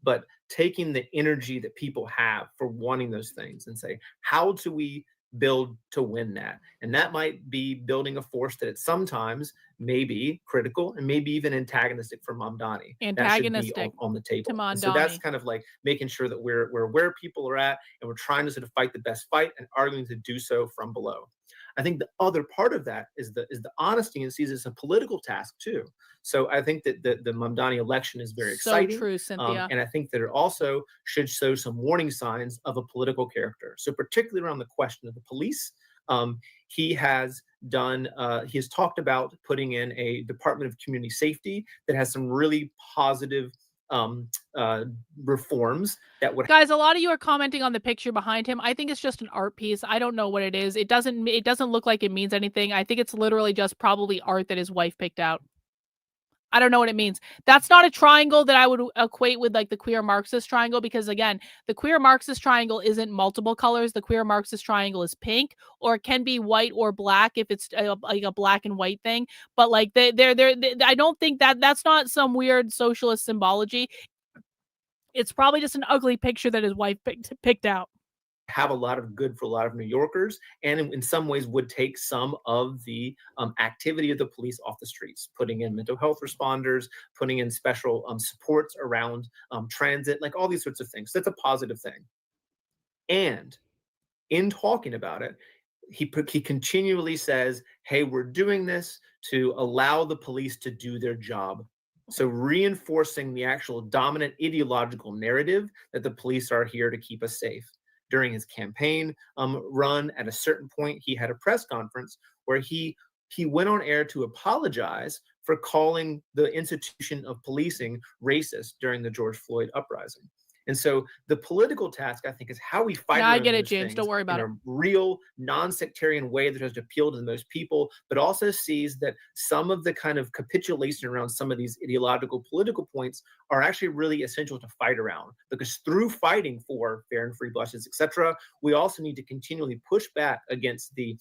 but taking the energy that people have for wanting those things and say, how do we build to win that? And that might be building a force that at sometimes may be critical and maybe even antagonistic for Mamdani. Antagonistic that should be on the table. to Mamdani. So that's kind of like making sure that we're where people are at and we're trying to sort of fight the best fight and arguing to do so from below. I think the other part of that is the honesty and sees it as a political task too. So I think that the Mamdani election is very exciting. So true, Cynthia. And I think that it also should show some warning signs of a political character. So particularly around the question of the police, he has talked about putting in a Department of Community Safety that has some really positive reforms that would. Guys, a lot of you are commenting on the picture behind him. I think it's just an art piece. I don't know what it is. It doesn't look like it means anything. I think it's literally just probably art that his wife picked out. I don't know what it means. That's not a triangle that I would equate with like the queer Marxist triangle, because again, the queer Marxist triangle isn't multiple colors. The queer Marxist triangle is pink, or it can be white or black if it's like a black and white thing. But like they I don't think that's not some weird socialist symbology. It's probably just an ugly picture that his wife picked out. Have a lot of good for a lot of New Yorkers, and in some ways would take some of the activity of the police off the streets, putting in mental health responders, putting in special supports around transit, like all these sorts of things. That's a positive thing. And in talking about it, he continually says, hey, we're doing this to allow the police to do their job. So reinforcing the actual dominant ideological narrative that the police are here to keep us safe. During his campaign run, at a certain point, he had a press conference where he went on air to apologize for calling the institution of policing racist during the George Floyd uprising. And so the political task, I think, is how we fight. Yeah, I get it, James. Don't worry about it. In a real non-sectarian way that has to appeal to the most people, but also sees that some of the kind of capitulation around some of these ideological political points are actually really essential to fight around. Because through fighting for fair and free buses, etc., we also need to continually push back against the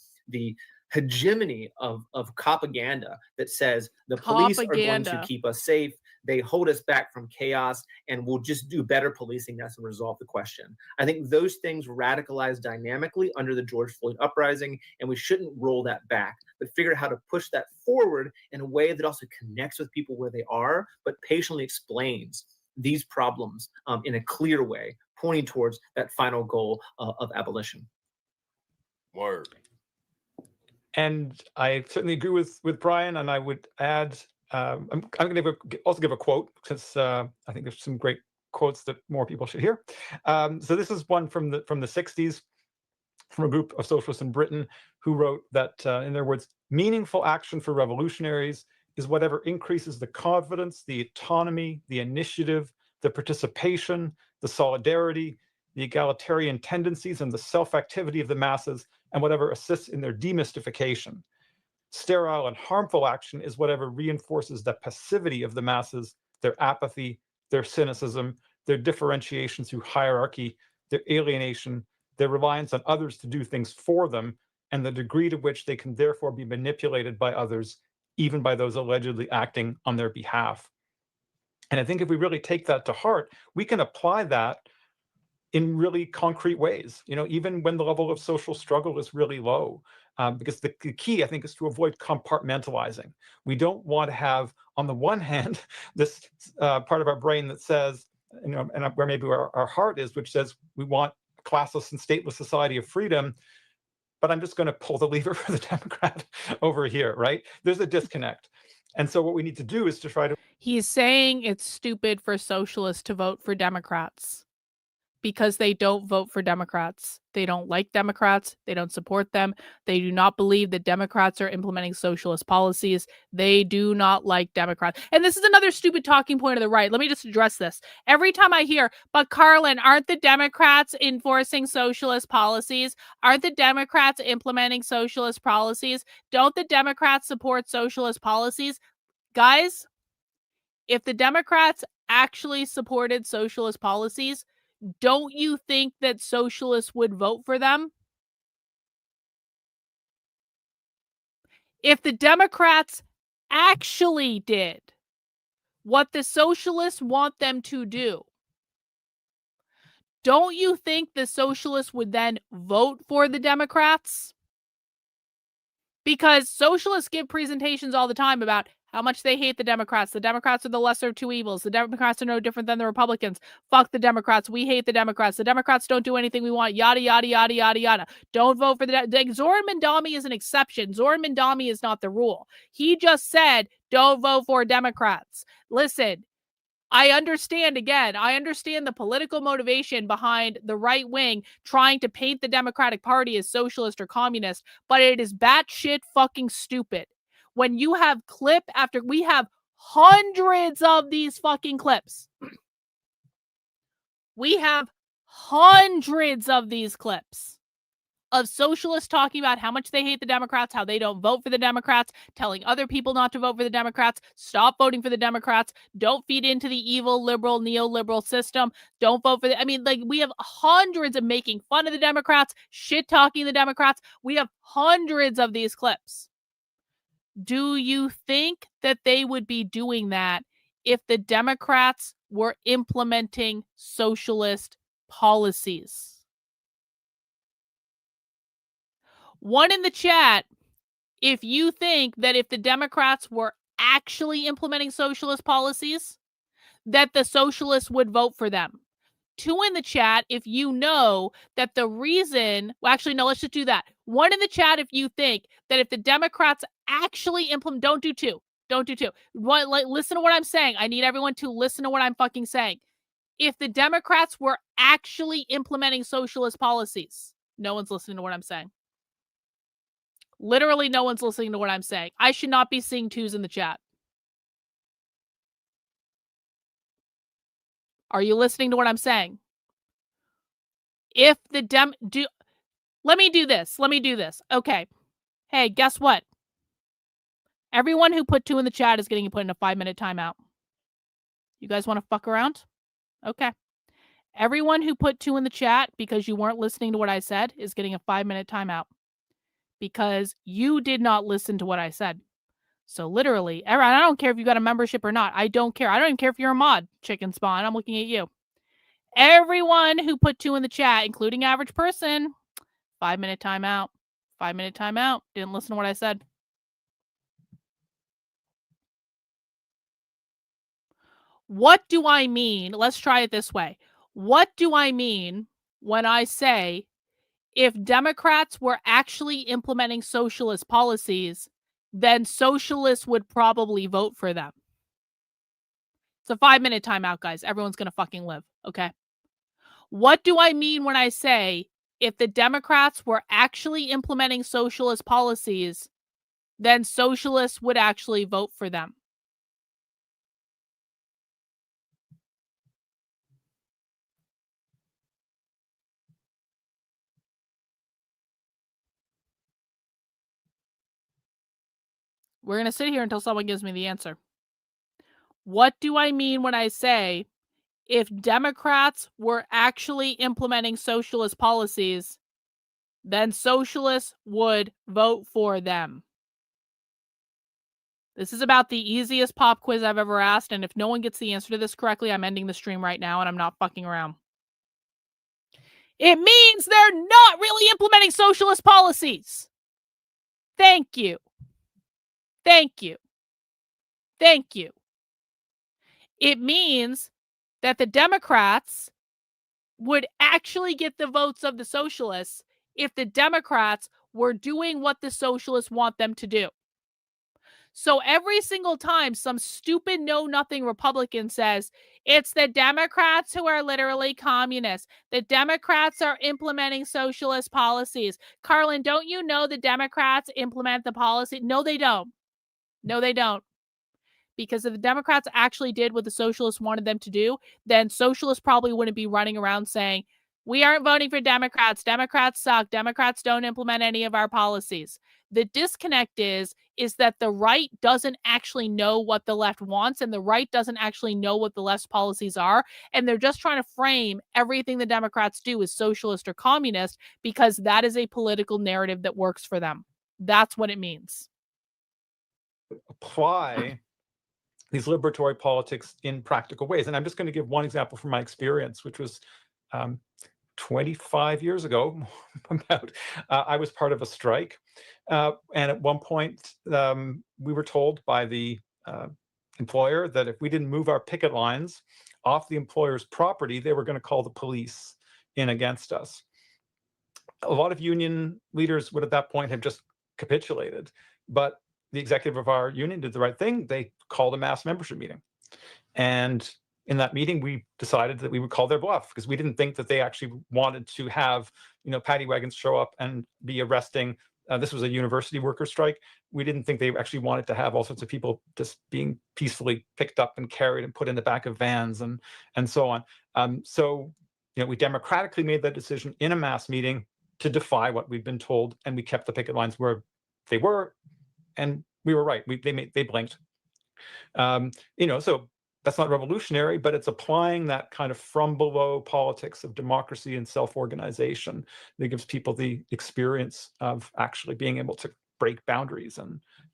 hegemony of propaganda that says the police are going to keep us safe. they hold us back from chaos, and we'll just do better policing us and resolve the question. I think those things radicalized dynamically under the George Floyd uprising, and we shouldn't roll that back, but figure out how to push that forward in a way that also connects with people where they are, but patiently explains these problems in a clear way, pointing towards that final goal of abolition. Word. And I certainly agree with Brian, and I would add, I'm going to also give a quote, since I think there's some great quotes that more people should hear. So this is one from the 60s, from a group of socialists in Britain, who wrote that, in their words, meaningful action for revolutionaries is whatever increases the confidence, the autonomy, the initiative, the participation, the solidarity, the egalitarian tendencies, and the self-activity of the masses, and whatever assists in their demystification. Sterile and harmful action is whatever reinforces the passivity of the masses, their apathy, their cynicism, their differentiation through hierarchy, their alienation, their reliance on others to do things for them, and the degree to which they can therefore be manipulated by others, even by those allegedly acting on their behalf. And I think if we really take that to heart, we can apply that in really concrete ways, even when the level of social struggle is really low. Because the key, I think, is to avoid compartmentalizing. We don't want to have, on the one hand, this part of our brain that says, and where maybe our heart is, which says we want classless and stateless society of freedom, but I'm just going to pull the lever for the Democrat over here, right? There's a disconnect. And so what we need to do is to try to... He's saying it's stupid for socialists to vote for Democrats because they don't vote for Democrats. They don't like Democrats. They don't support them. They do not believe that Democrats are implementing socialist policies. They do not like Democrats. And this is another stupid talking point of the right. Let me just address this. Every time I hear, but Karlyn, aren't the Democrats enforcing socialist policies? Aren't the Democrats implementing socialist policies? Don't the Democrats support socialist policies? Guys, if the Democrats actually supported socialist policies, don't you think that socialists would vote for them? If the Democrats actually did what the socialists want them to do, don't you think the socialists would then vote for the Democrats? Because socialists give presentations all the time about how much they hate the Democrats. The Democrats are the lesser of two evils. The Democrats are no different than the Republicans. Fuck the Democrats. We hate the Democrats. The Democrats don't do anything we want. Yada, yada, yada, yada, yada. Don't vote for Zoran Mandami is an exception. Zoran Mandami is not the rule. He just said, don't vote for Democrats. Listen, I understand the political motivation behind the right wing trying to paint the Democratic Party as socialist or communist, but it is batshit fucking stupid. When you have clip after, we have hundreds of these fucking clips. We have hundreds of these clips of socialists talking about how much they hate the Democrats, how they don't vote for the Democrats, telling other people not to vote for the Democrats, stop voting for the Democrats, don't feed into the evil, liberal, neoliberal system, don't vote for we have hundreds of making fun of the Democrats, shit-talking the Democrats. We have hundreds of these clips. Do you think that they would be doing that if the Democrats were implementing socialist policies? One in the chat, if you think that if the Democrats were actually implementing socialist policies, that the socialists would vote for them. 2 in the chat, if you know that the reason... Well, actually, no, let's just do that. 1 in the chat, if you think that if the Democrats actually implement... Don't do 2. Don't do 2. Listen to what I'm saying. I need everyone to listen to what I'm fucking saying. If the Democrats were actually implementing socialist policies... No one's listening to what I'm saying. Literally, no one's listening to what I'm saying. I should not be seeing 2s in the chat. Are you listening to what I'm saying? If the let me do this. Okay. Hey, guess what? Everyone who put 2 in the chat is getting put in a 5-minute timeout. You guys want to fuck around? Okay. Everyone who put 2 in the chat because you weren't listening to what I said is getting a 5-minute timeout. Because you did not listen to what I said. So literally, I don't care if you got a membership or not. I don't care. I don't even care if you're a mod, Chicken Spawn. I'm looking at you. Everyone who put 2 in the chat, including average person, 5-minute timeout. 5-minute timeout. Didn't listen to what I said. What do I mean? Let's try it this way. What do I mean when I say if Democrats were actually implementing socialist policies, then socialists would probably vote for them? It's a 5-minute timeout, guys. Everyone's going to fucking live, okay? What do I mean when I say if the Democrats were actually implementing socialist policies, then socialists would actually vote for them? We're going to sit here until someone gives me the answer. What do I mean when I say if Democrats were actually implementing socialist policies, then socialists would vote for them? This is about the easiest pop quiz I've ever asked, and if no one gets the answer to this correctly, I'm ending the stream right now, and I'm not fucking around. It means they're not really implementing socialist policies. Thank you. Thank you. Thank you. It means that the Democrats would actually get the votes of the socialists if the Democrats were doing what the socialists want them to do. So every single time some stupid know-nothing Republican says, it's the Democrats who are literally communists. The Democrats are implementing socialist policies. Karlyn, don't you know the Democrats implement the policy? No, they don't. No, they don't. Because if the Democrats actually did what the socialists wanted them to do, then socialists probably wouldn't be running around saying, we aren't voting for Democrats. Democrats suck. Democrats don't implement any of our policies. The disconnect is that the right doesn't actually know what the left wants, and the right doesn't actually know what the left's policies are. And they're just trying to frame everything the Democrats do as socialist or communist because that is a political narrative that works for them. That's what it means. Apply these liberatory politics in practical ways. And I'm just going to give one example from my experience, which was 25 years ago. I was part of a strike. And at one point, we were told by the employer that if we didn't move our picket lines off the employer's property, they were going to call the police in against us. A lot of union leaders would at that point have just capitulated. But the executive of our union did the right thing. They called a mass membership meeting. And in that meeting, we decided that we would call their bluff because we didn't think that they actually wanted to have, paddy wagons show up and be arresting. This was a university worker strike. We didn't think they actually wanted to have all sorts of people just being peacefully picked up and carried and put in the back of vans and so on. So we democratically made that decision in a mass meeting to defy what we'd been told, and we kept the picket lines where they were. And we were right. They blinked. So that's not revolutionary, but it's applying that kind of from below politics of democracy and self-organization that gives people the experience of actually being able to break boundaries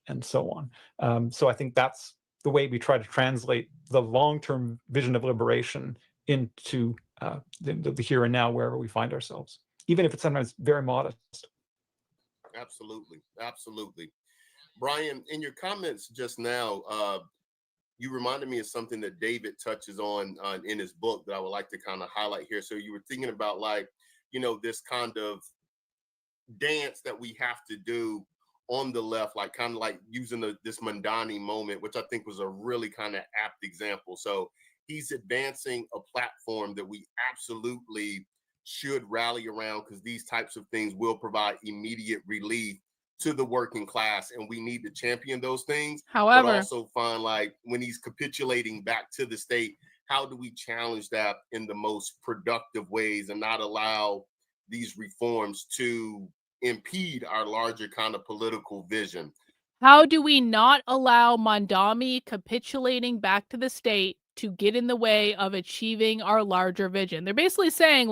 and so on. So I think that's the way we try to translate the long-term vision of liberation into the here and now wherever we find ourselves, even if it's sometimes very modest. Absolutely. Absolutely. Brian, in your comments just now, you reminded me of something that David touches on in his book that I would like to kind of highlight here. So you were thinking about this kind of dance that we have to do on the left, kind of using this Mandani moment, which I think was a really kind of apt example. So he's advancing a platform that we absolutely should rally around because these types of things will provide immediate relief to the working class, and we need to champion those things. However, but also find when he's capitulating back to the state, how do we challenge that in the most productive ways and not allow these reforms to impede our larger kind of political vision? How do we not allow Mandami capitulating back to the state to get in the way of achieving our larger vision? They're basically saying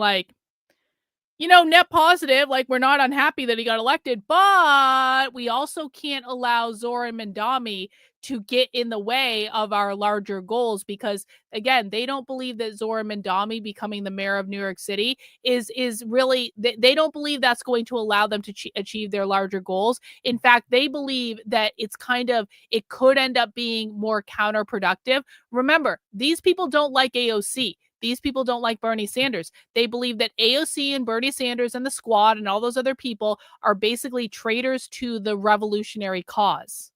you know, net positive, like we're not unhappy that he got elected, but we also can't allow Zoran Mandami to get in the way of our larger goals because, again, they don't believe that Zoran Mandami becoming the mayor of New York City is really, they don't believe that's going to allow them to achieve their larger goals. In fact, they believe that it's kind of, it could end up being more counterproductive. Remember, these people don't like AOC. These people don't like Bernie Sanders. They believe that AOC and Bernie Sanders and the squad and all those other people are basically traitors to the revolutionary cause.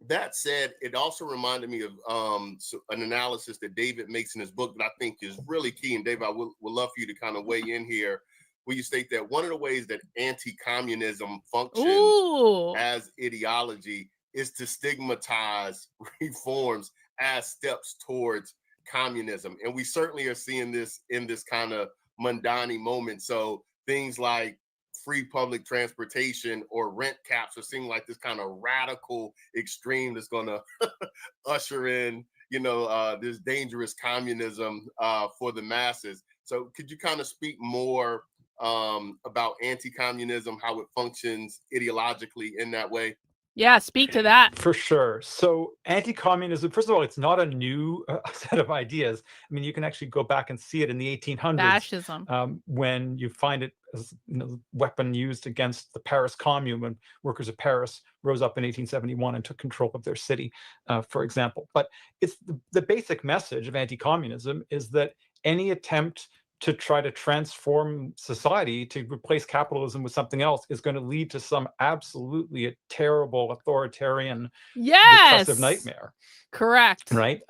That said, it also reminded me of an analysis that David makes in his book that I think is really key. And David, I would love for you to kind of weigh in here, where you state that one of the ways that anti-communism functions as ideology is to stigmatize reforms as steps towards communism. And we certainly are seeing this in this kind of Mandani moment. So things like free public transportation or rent caps are seeming like this kind of radical extreme that's going to usher in, this dangerous communism for the masses. So could you kind of speak more about anti-communism, how it functions ideologically in that way? Yeah, speak to that. For sure. So anti-communism, first of all, it's not a new set of ideas. I mean, you can actually go back and see it in the 1800s. Fascism. When you find it as weapon used against the Paris Commune, when workers of Paris rose up in 1871 and took control of their city, for example. But it's the basic message of anti-communism is that any attempt to try to transform society to replace capitalism with something else is going to lead to some absolutely terrible authoritarian repressive nightmare. Correct. Right.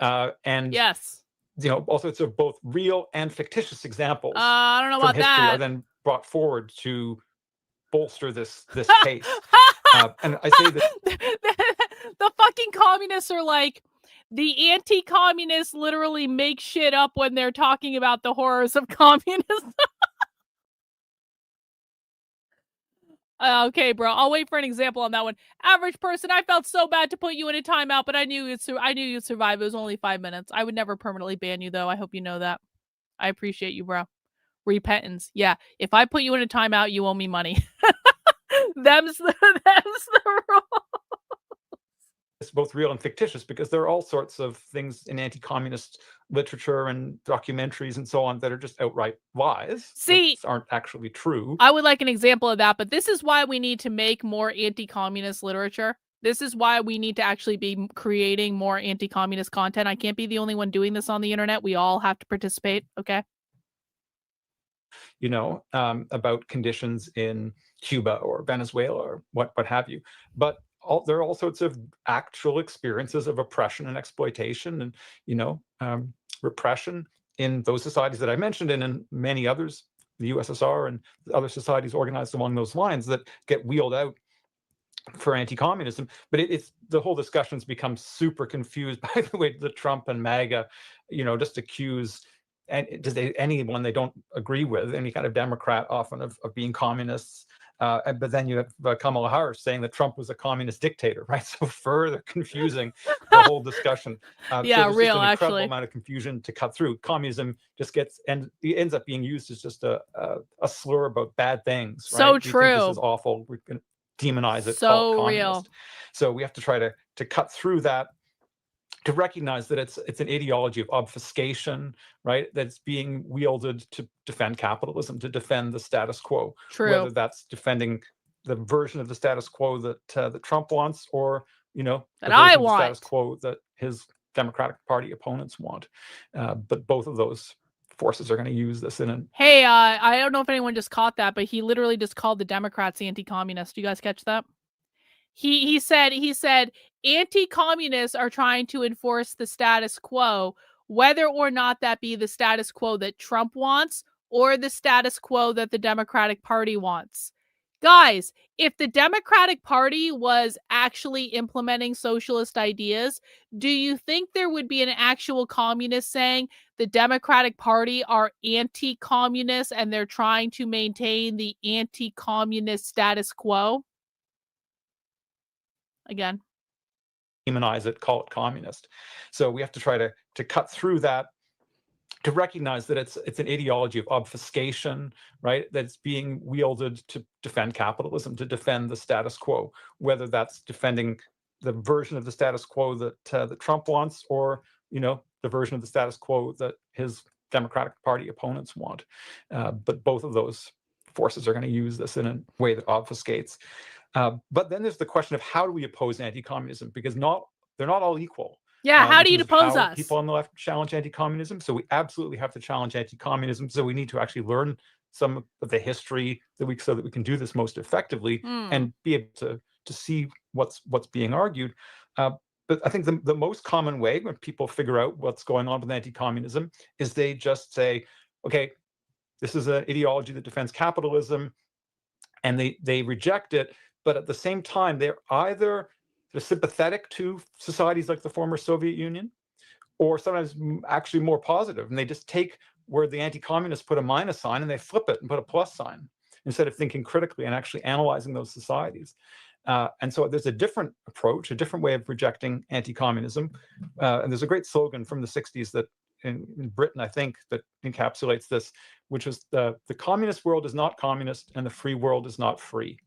And yes, all sorts of both real and fictitious examples I don't know from about history that. are then brought forward to bolster this case. And I say that the fucking communists are like, the anti-communists literally make shit up when they're talking about the horrors of communism. Okay, bro. I'll wait for an example on that one. Average person, I felt so bad to put you in a timeout, but I knew you'd survive. It was only 5 minutes. I would never permanently ban you, though. I hope you know that. I appreciate you, bro. Repentance. Yeah. If I put you in a timeout, you owe me money. Them's the rule. it's both real and fictitious because there are all sorts of things in anti-communist literature and documentaries and so on that are just outright lies. See, aren't actually true. I would like an example of that, but this is why we need to make more anti-communist literature. This is why we need to actually be creating more anti-communist content. I can't be the only one doing this on the internet. We all have to participate, okay? About conditions in Cuba or Venezuela or what have you. But there are all sorts of actual experiences of oppression and exploitation and, repression in those societies that I mentioned and in many others, the USSR and other societies organized along those lines that get wheeled out for anti-communism. But it's the whole discussion's become super confused by the way the Trump and MAGA, just accuse anyone they don't agree with, any kind of Democrat often of being communists. But then you have Kamala Harris saying that Trump was a communist dictator, right? So further confusing the whole discussion. Yeah, so there's real, just an incredible actually. amount of confusion to cut through. Communism just ends up being used as just a slur about bad things. Right? So We think true. this is awful. We're going to demonize it. So call it real. communist. So we have to try to cut through that, to recognize that it's an ideology of obfuscation, right? That's being wielded to defend capitalism, to defend the status quo. True. Whether that's defending the version of the status quo that Trump wants, or That the I version of the want. status quo that his Democratic Party opponents want. But both of those forces are going to use this in an Hey, I don't know if anyone just caught that, but he literally just called the Democrats anti-communist. Do you guys catch that? He said anti-communists are trying to enforce the status quo, whether or not that be the status quo that Trump wants or the status quo that the Democratic Party wants. Guys, if the Democratic Party was actually implementing socialist ideas, do you think there would be an actual communist saying the Democratic Party are anti-communist and they're trying to maintain the anti-communist status quo? Again, demonize it, call it communist. So we have to try to cut through that to recognize that it's an ideology of obfuscation, right? That's being wielded to defend capitalism, to defend the status quo, whether that's defending the version of the status quo that Trump wants, or the version of the status quo that his Democratic Party opponents want. But both of those forces are going to use this in a way that obfuscates. But then there's the question of how do we oppose anti-communism, because they're not all equal. Yeah, how do you in terms of depose how us? People on the left challenge anti-communism. So we absolutely have to challenge anti-communism. So we need to actually learn some of the history so that we can do this most effectively and be able to see what's being argued. But I think the most common way when people figure out what's going on with anti-communism is they just say, okay, this is an ideology that defends capitalism, and they reject it. But at the same time, they're sympathetic to societies like the former Soviet Union, or sometimes actually more positive, and they just take where the anti-communists put a minus sign and they flip it and put a plus sign, instead of thinking critically and actually analyzing those societies. And so there's a different approach, a different way of rejecting anti-communism. And there's a great slogan from the 60s that in Britain, I think, that encapsulates this, which was the communist world is not communist and the free world is not free.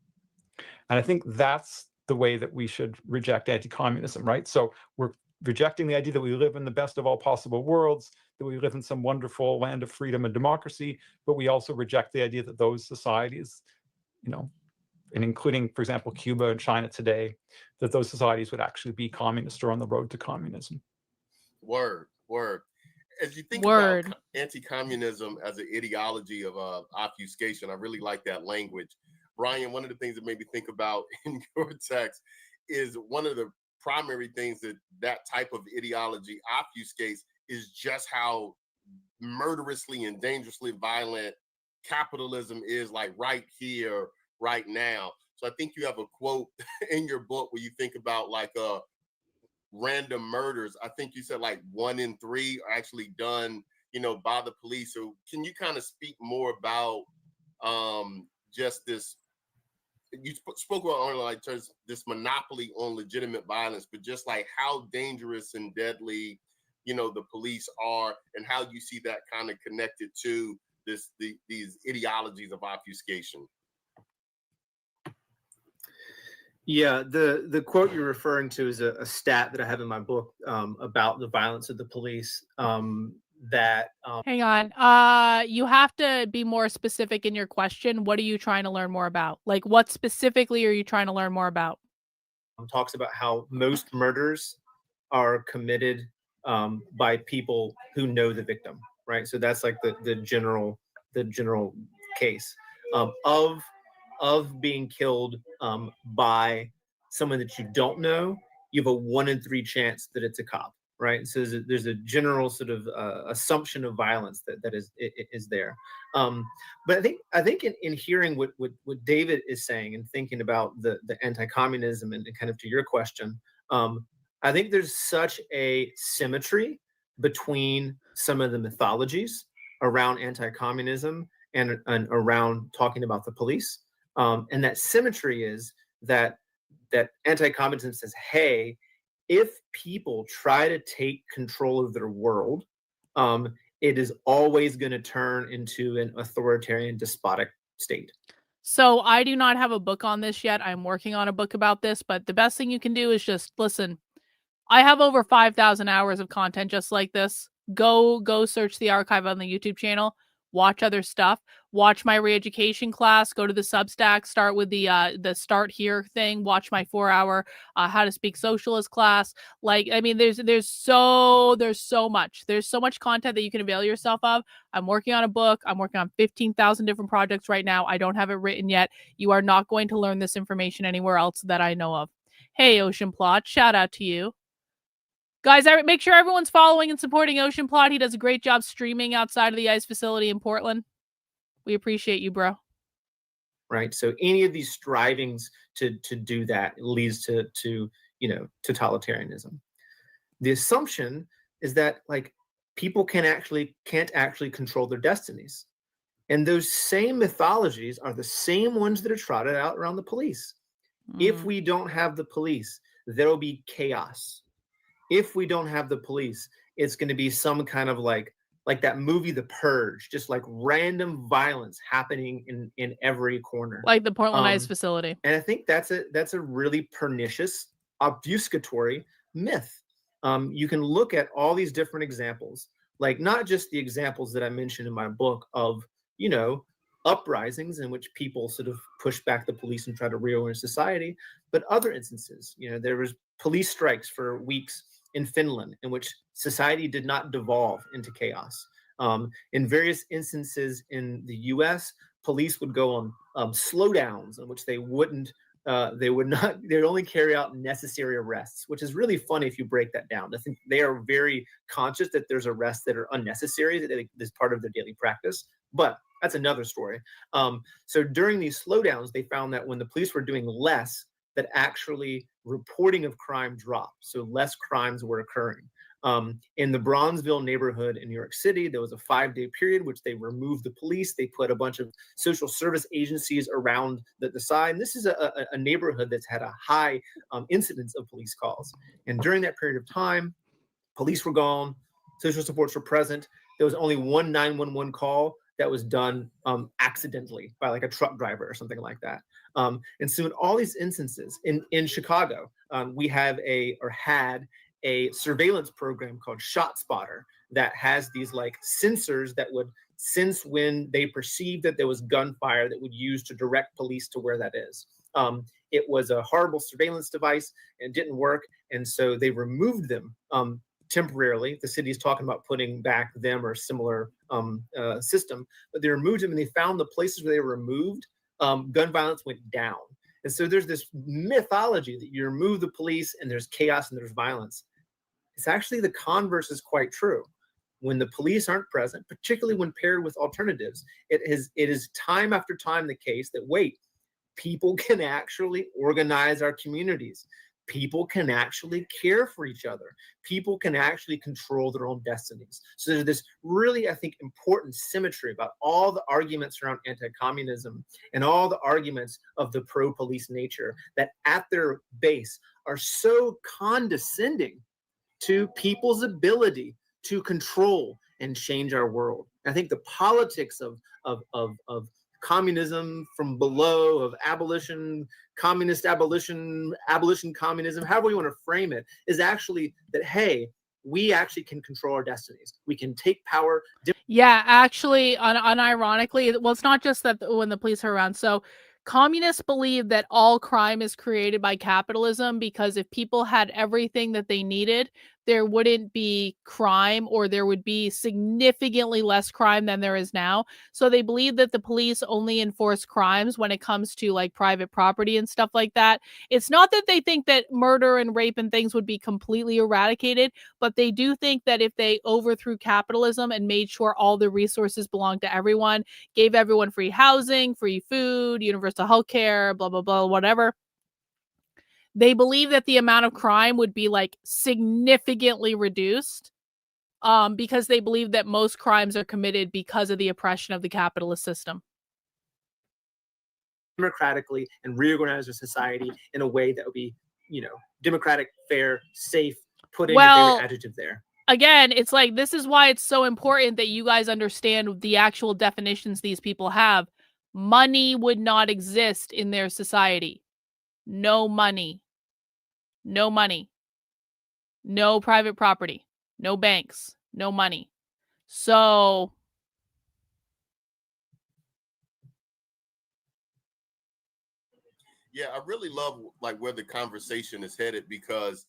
And I think that's the way that we should reject anti-communism, right? So we're rejecting the idea that we live in the best of all possible worlds, that we live in some wonderful land of freedom and democracy, but we also reject the idea that those societies, and including, for example, Cuba and China today, that those societies would actually be communist or on the road to communism. Word. As you think about anti-communism as an ideology of obfuscation, I really like that language. Brian, one of the things that made me think about in your text is one of the primary things that type of ideology obfuscates is just how murderously and dangerously violent capitalism is, like right here, right now. So I think you have a quote in your book where you think about like random murders. I think you said like 1 in 3 are actually done, by the police. So can you kind of speak more about just this? You spoke about like this monopoly on legitimate violence, but just like how dangerous and deadly, the police are, and how you see that kind of connected to these ideologies of obfuscation. Yeah, the quote you're referring to is a stat that I have in my book about the violence of the police. Hang on. You have to be more specific in your question. What are you trying to learn more about? Like, what specifically are you trying to learn more about? Talks about how most murders are committed by people who know the victim, right? So that's like the general case of being killed by someone that you don't know. You have a 1 in 3 chance that it's a cop, right? So there's a general sort of assumption of violence that is there. But I think in hearing what David is saying and thinking about the anti-communism and kind of to your question, I think there's such a symmetry between some of the mythologies around anti-communism and around talking about the police. And that symmetry is that anti-communism says, hey, if people try to take control of their world, it is always going to turn into an authoritarian, despotic state. So I do not have a book on this yet. I'm working on a book about this, but the best thing you can do is just listen. I have over 5,000 hours of content just like this. Go search the archive on the YouTube channel. Watch other stuff. Watch my re-education class. Go to the Substack. Start with the Start Here thing. Watch my 4-hour How to Speak Socialist class. Like, I mean, there's so much. There's so much content that you can avail yourself of. I'm working on a book. I'm working on 15,000 different projects right now. I don't have it written yet. You are not going to learn this information anywhere else that I know of. Hey, Ocean Plot, shout out to you. Guys, make sure everyone's following and supporting Ocean Plot. He does a great job streaming outside of the ICE facility in Portland. We appreciate you, bro. Right. So any of these strivings to do that leads to totalitarianism. The assumption is that like people can't actually control their destinies. And those same mythologies are the same ones that are trotted out around the police. If we don't have the police, there'll be chaos. If we don't have the police, it's going to be some kind of like like that movie The Purge, just like random violence happening in every corner, like the Portland Ice facility. and I think that's a really pernicious, obfuscatory myth. You can look at all these different examples, like not just the examples that I mentioned in my book of, you know, uprisings in which people sort of push back the police and try to reorganize society, but other instances. You know, there was police strikes for weeks in Finland in which society did not devolve into chaos. In various instances in the US, police would go on slowdowns in which they would only carry out necessary arrests, which is really funny if you break that down. I think they are very conscious that there's arrests that are unnecessary, that is part of their daily practice, but that's another story. So during these slowdowns, they found that when the police were doing less, that actually reporting of crime dropped. So less crimes were occurring. In the Bronzeville neighborhood in New York City, there was a 5-day period which they removed the police. They put a bunch of social service agencies around the side. And this is a neighborhood that's had a high incidence of police calls. And during that period of time, police were gone, social supports were present. There was only one 911 call that was done accidentally by like a truck driver or something like that. And so in all these instances, in Chicago, we have had a surveillance program called ShotSpotter that has these like sensors that would sense when they perceived that there was gunfire that would use to direct police to where that is. It was a horrible surveillance device and didn't work. And so they removed them temporarily. The city is talking about putting back them or similar system, but they removed them and they found the places where they were removed, gun violence went down. And so there's this mythology that you remove the police and there's chaos and there's violence. It's actually the converse is quite true. When the police aren't present, particularly when paired with alternatives, it is time after time the case that, wait, people can actually organize our communities. People can actually care for each other. People can actually control their own destinies. So there's this really, I think, important symmetry about all the arguments around anti-communism and all the arguments of the pro-police nature that at their base are so condescending to people's ability to control and change our world. I think the politics of communism from below, of abolition, communist abolition, communism, however you want to frame it, is actually that, hey, we actually can control our destinies. We can take power. Yeah, actually, unironically, well, it's not just that when the police are around. So communists believe that all crime is created by capitalism, because if people had everything that they needed, there wouldn't be crime, or there would be significantly less crime than there is now. So they believe that the police only enforce crimes when it comes to like private property and stuff like that. It's not that they think that murder and rape and things would be completely eradicated, but they do think that if they overthrew capitalism and made sure all the resources belonged to everyone, gave everyone free housing, free food, universal health care, blah, blah, blah, whatever, they believe that the amount of crime would be like significantly reduced, because they believe that most crimes are committed because of the oppression of the capitalist system. Democratically and reorganize our society in a way that would be, you know, democratic, fair, safe, putting your favorite adjective there. Again, it's like, this is why it's so important that you guys understand the actual definitions these people have. Money would not exist in their society. No money. No money. No private property. No banks. No money. So yeah, I really love like where the conversation is headed, because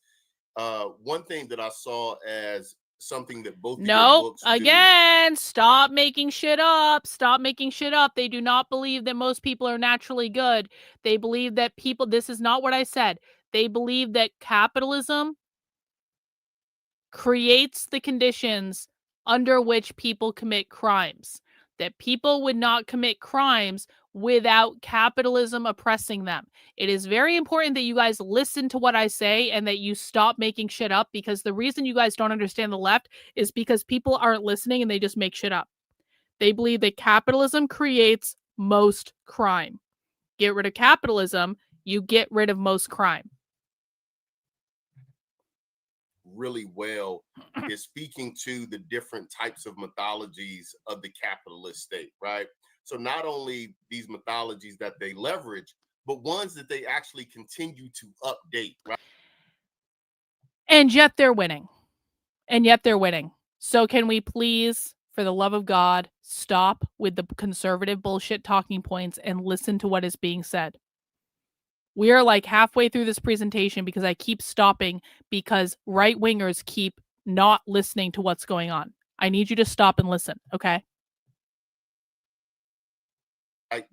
one thing that I saw as something that both of your books do. Again, stop making shit up. Stop making shit up. They do not believe that most people are naturally good. They believe that people, this is not what I said. They believe that capitalism creates the conditions under which people commit crimes. That people would not commit crimes without capitalism oppressing them. It is very important that you guys listen to what I say and that you stop making shit up, because the reason you guys don't understand the left is because people aren't listening and they just make shit up. They believe that capitalism creates most crime. Get rid of capitalism, you get rid of most crime. really well is speaking to the different types of mythologies of the capitalist state, right? So not only these mythologies that they leverage, but ones that they actually continue to update, right? And yet they're winning. So can we please, for the love of God, stop with the conservative bullshit talking points and listen to what is being said? We are like halfway through this presentation because I keep stopping because right-wingers keep not listening to what's going on. I need you to stop and listen, okay?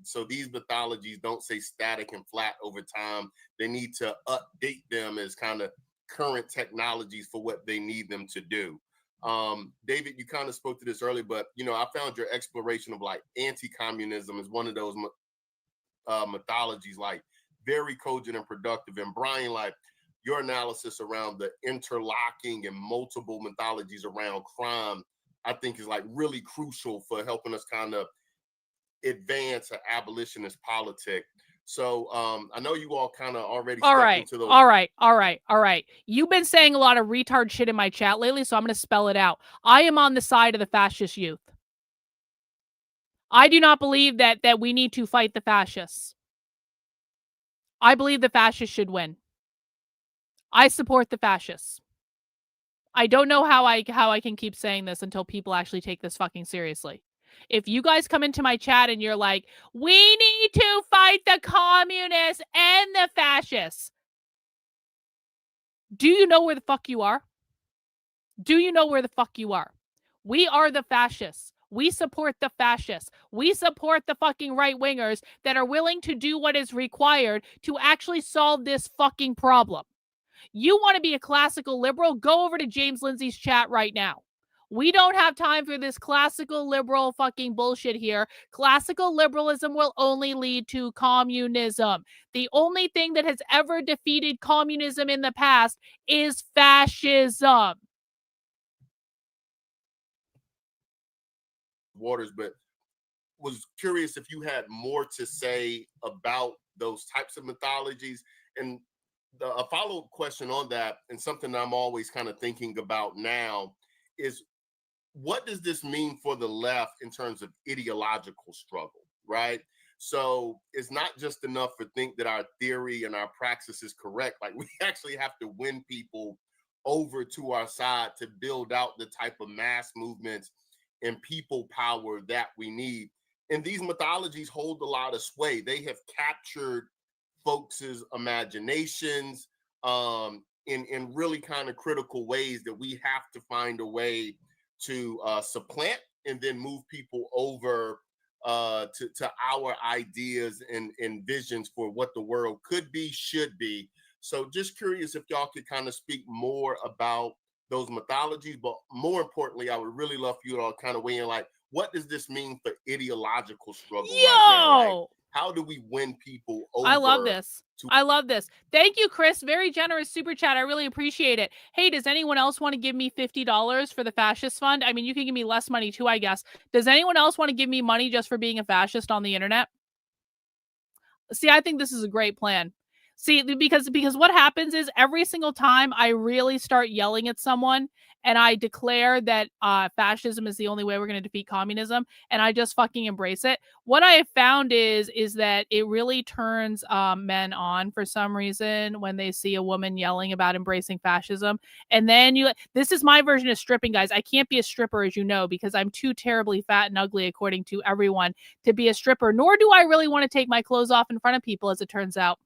So these mythologies don't stay static and flat over time. They need to update them as kind of current technologies for what they need them to do. David, you kind of spoke to this earlier, but I found your exploration of like anti-communism is one of those mythologies, like very cogent and productive. And Brian, like your analysis around the interlocking and multiple mythologies around crime, I think is like really crucial for helping us kind of advance an abolitionist politic. So I know you all kind of already stepped into those. All right. You've been saying a lot of retard shit in my chat lately, so I'm going to spell it out. I am on the side of the fascist youth. I do not believe that we need to fight the fascists. I believe the fascists should win. I support the fascists. I don't know how I can keep saying this until people actually take this fucking seriously. If you guys come into my chat and you're like, we need to fight the communists and the fascists, do you know where the fuck you are? Do you know where the fuck you are? We are the fascists. We support the fascists. We support the fucking right-wingers that are willing to do what is required to actually solve this fucking problem. You want to be a classical liberal? Go over to James Lindsay's chat right now. We don't have time for this classical liberal fucking bullshit here. Classical liberalism will only lead to communism. The only thing that has ever defeated communism in the past is fascism. Waters, but was curious if you had more to say about those types of mythologies. And a follow-up question on that, and something that I'm always kind of thinking about now, is what does this mean for the left in terms of ideological struggle, right? So it's not just enough to think that our theory and our praxis is correct. Like, we actually have to win people over to our side to build out the type of mass movements and people power that we need. And these mythologies hold a lot of sway. They have captured folks' imaginations in really kind of critical ways that we have to find a way to supplant and then move people over to our ideas and visions for what the world could be, should be. So just curious if y'all could kind of speak more about those mythologies, but more importantly, I would really love for you to all kind of weigh in, like, what does this mean for ideological struggle right now? Like, how do we win people over? I love this. I love this. Thank you, Chris. Very generous super chat. I really appreciate it. Hey, does anyone else want to give me $50 for the fascist fund? I mean, you can give me less money too, I guess. Does anyone else want to give me money just for being a fascist on the internet? See, I think this is a great plan. See, because what happens is every single time I really start yelling at someone and I declare that fascism is the only way we're going to defeat communism, and I just fucking embrace it, what I have found is that it really turns men on for some reason when they see a woman yelling about embracing fascism. And then this is my version of stripping, guys. I can't be a stripper, as you know, because I'm too terribly fat and ugly, according to everyone, to be a stripper, nor do I really want to take my clothes off in front of people, as it turns out.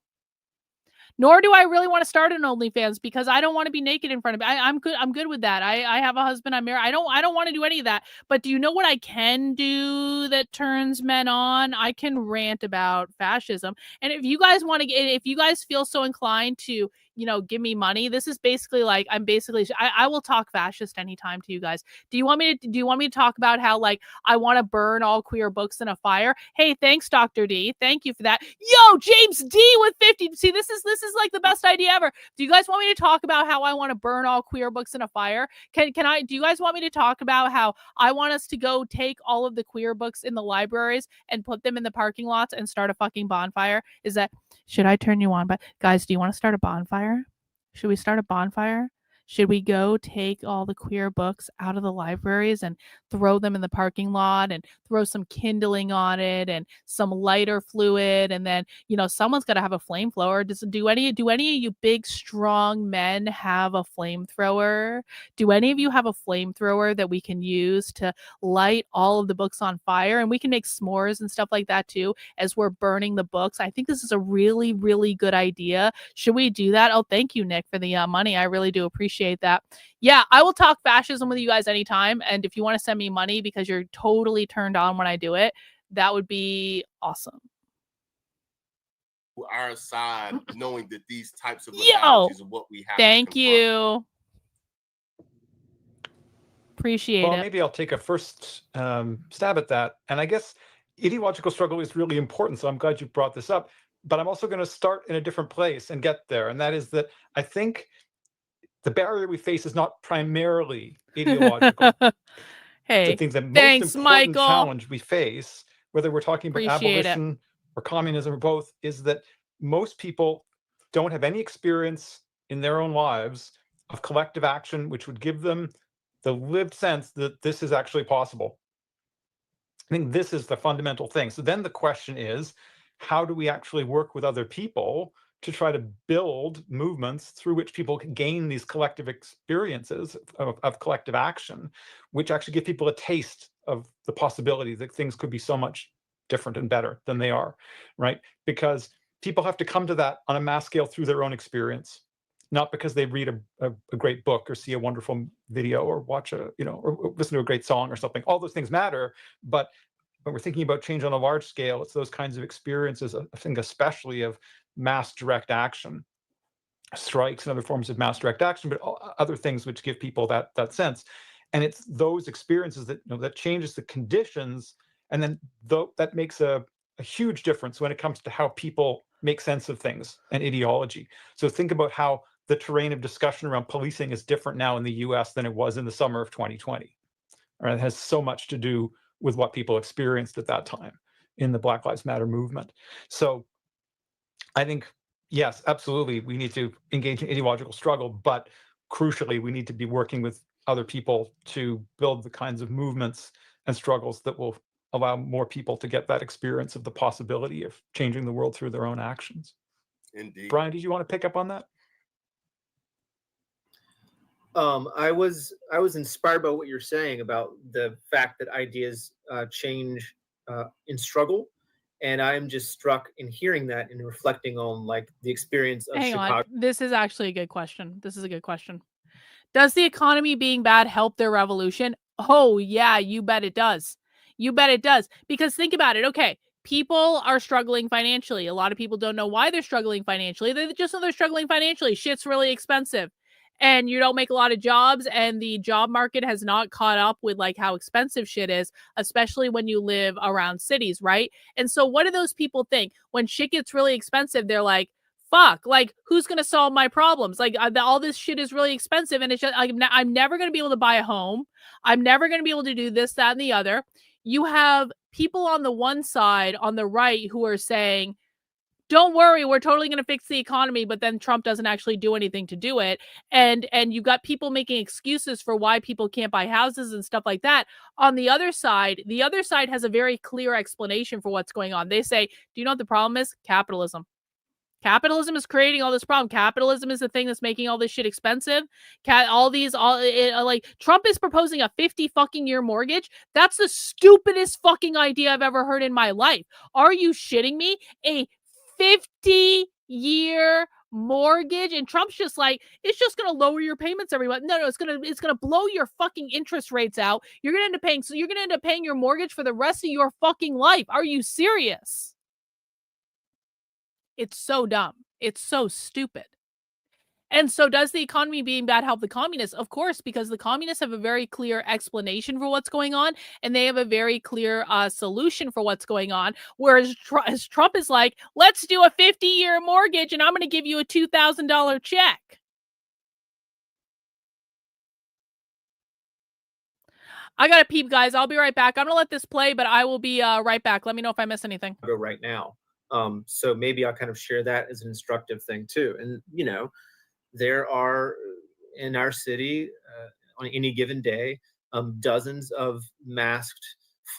Nor do I really want to start an OnlyFans, because I don't want to be naked in front of me. I'm good. I'm good with that. I have a husband. I'm married. I don't want to do any of that. But do you know what I can do that turns men on? I can rant about fascism. And if you guys want to, if you guys feel so inclined to, give me money, this is basically like, I will talk fascist anytime to you guys. Do you want me to talk about how, like, I want to burn all queer books in a fire? Hey, thanks, Dr. D. Thank you for that. Yo, James D with 50. See, this is like the best idea ever. Do you guys want me to talk about how I want to burn all queer books in a fire? Do you guys want me to talk about how I want us to go take all of the queer books in the libraries and put them in the parking lots and start a fucking bonfire? Should I turn you on? But guys, do you want to start a bonfire? Should we start a bonfire? Should we go take all the queer books out of the libraries and throw them in the parking lot and throw some kindling on it and some lighter fluid, and then, you know, someone's got to have a flamethrower? Do any of you big strong men have a flamethrower? Do any of you have a flamethrower that we can use to light all of the books on fire? And we can make s'mores and stuff like that too as we're burning the books. I think this is a really, really good idea. Should we do that? Oh, thank you, Nick, for the money. I really do appreciate that. Yeah, I will talk fascism with you guys anytime. And if you want to send me money because you're totally turned on when I do it, that would be awesome. Our side, knowing that these types of Yo, legalities are what we have. thank you. Appreciate Well, it. maybe I'll take a first stab at that. And I guess ideological struggle is really important. So I'm glad you brought this up. But I'm also going to start in a different place and get there. And that is that I think the barrier we face is not primarily ideological. Hey, I think the most thanks, important Michael. challenge we face, whether we're talking about Appreciate it. abolition or communism or both, is that most people don't have any experience in their own lives of collective action, which would give them the lived sense that this is actually possible. I think this is the fundamental thing. So then the question is, how do we actually work with other people to try to build movements through which people can gain these collective experiences of collective action, which actually give people a taste of the possibility that things could be so much different and better than they are, right? Because people have to come to that on a mass scale through their own experience, not because they read a great book or see a wonderful video or watch a, you know, or listen to a great song or something. All those things matter, but when we're thinking about change on a large scale, it's those kinds of experiences, I think especially of mass direct action, strikes and other forms of mass direct action, but other things which give people that sense. And it's those experiences that, you know, that changes the conditions, and then that makes a huge difference when it comes to how people make sense of things and ideology. So think about how the terrain of discussion around policing is different now in the US than it was in the summer of 2020. Right? It has so much to do with what people experienced at that time in the Black Lives Matter movement. So I think, yes, absolutely, we need to engage in ideological struggle, but crucially, we need to be working with other people to build the kinds of movements and struggles that will allow more people to get that experience of the possibility of changing the world through their own actions. Indeed. Brian, did you want to pick up on that? I was inspired by what you're saying about the fact that ideas change in struggle, and I'm just struck in hearing that and reflecting on like the experience of Hang Chicago. on. This is actually a good question. This is a good question. Does the economy being bad help their revolution? Oh, yeah, you bet it does. You bet it does. Because think about it. Okay, people are struggling financially. A lot of people don't know why they're struggling financially. They just know they're struggling financially. Shit's really expensive. And you don't make a lot of jobs, and the job market has not caught up with like how expensive shit is, especially when you live around cities, right? And so what do those people think? When shit gets really expensive, they're like, fuck, like, who's going to solve my problems? Like, all this shit is really expensive, and it's just, I'm never going to be able to buy a home. I'm never going to be able to do this, that, and the other. You have people on the one side, on the right, who are saying, don't worry, we're totally going to fix the economy, but then Trump doesn't actually do anything to do it. And you got people making excuses for why people can't buy houses and stuff like that. On the other side has a very clear explanation for what's going on. They say, do you know what the problem is? Capitalism. Capitalism is creating all this problem. Capitalism is the thing that's making all this shit expensive. Like Trump is proposing a 50 fucking year mortgage. That's the stupidest fucking idea I've ever heard in my life. Are you shitting me? A 50-year mortgage, and Trump's just like, it's just gonna lower your payments every month. No, it's gonna blow your fucking interest rates out. You're gonna end up paying your mortgage for the rest of your fucking life. Are you serious? It's so dumb. It's so stupid. And so does the economy being bad help the communists? Of course, because the communists have a very clear explanation for what's going on, and they have a very clear solution for what's going on. Whereas Trump is like, let's do a 50-year mortgage, and I'm going to give you a $2,000 check. I got to peep, guys. I'll be right back. I'm going to let this play, but I will be right back. Let me know if I miss anything. Right now. So maybe I'll kind of share that as an instructive thing too. And, you know, there are in our city on any given day, dozens of masked,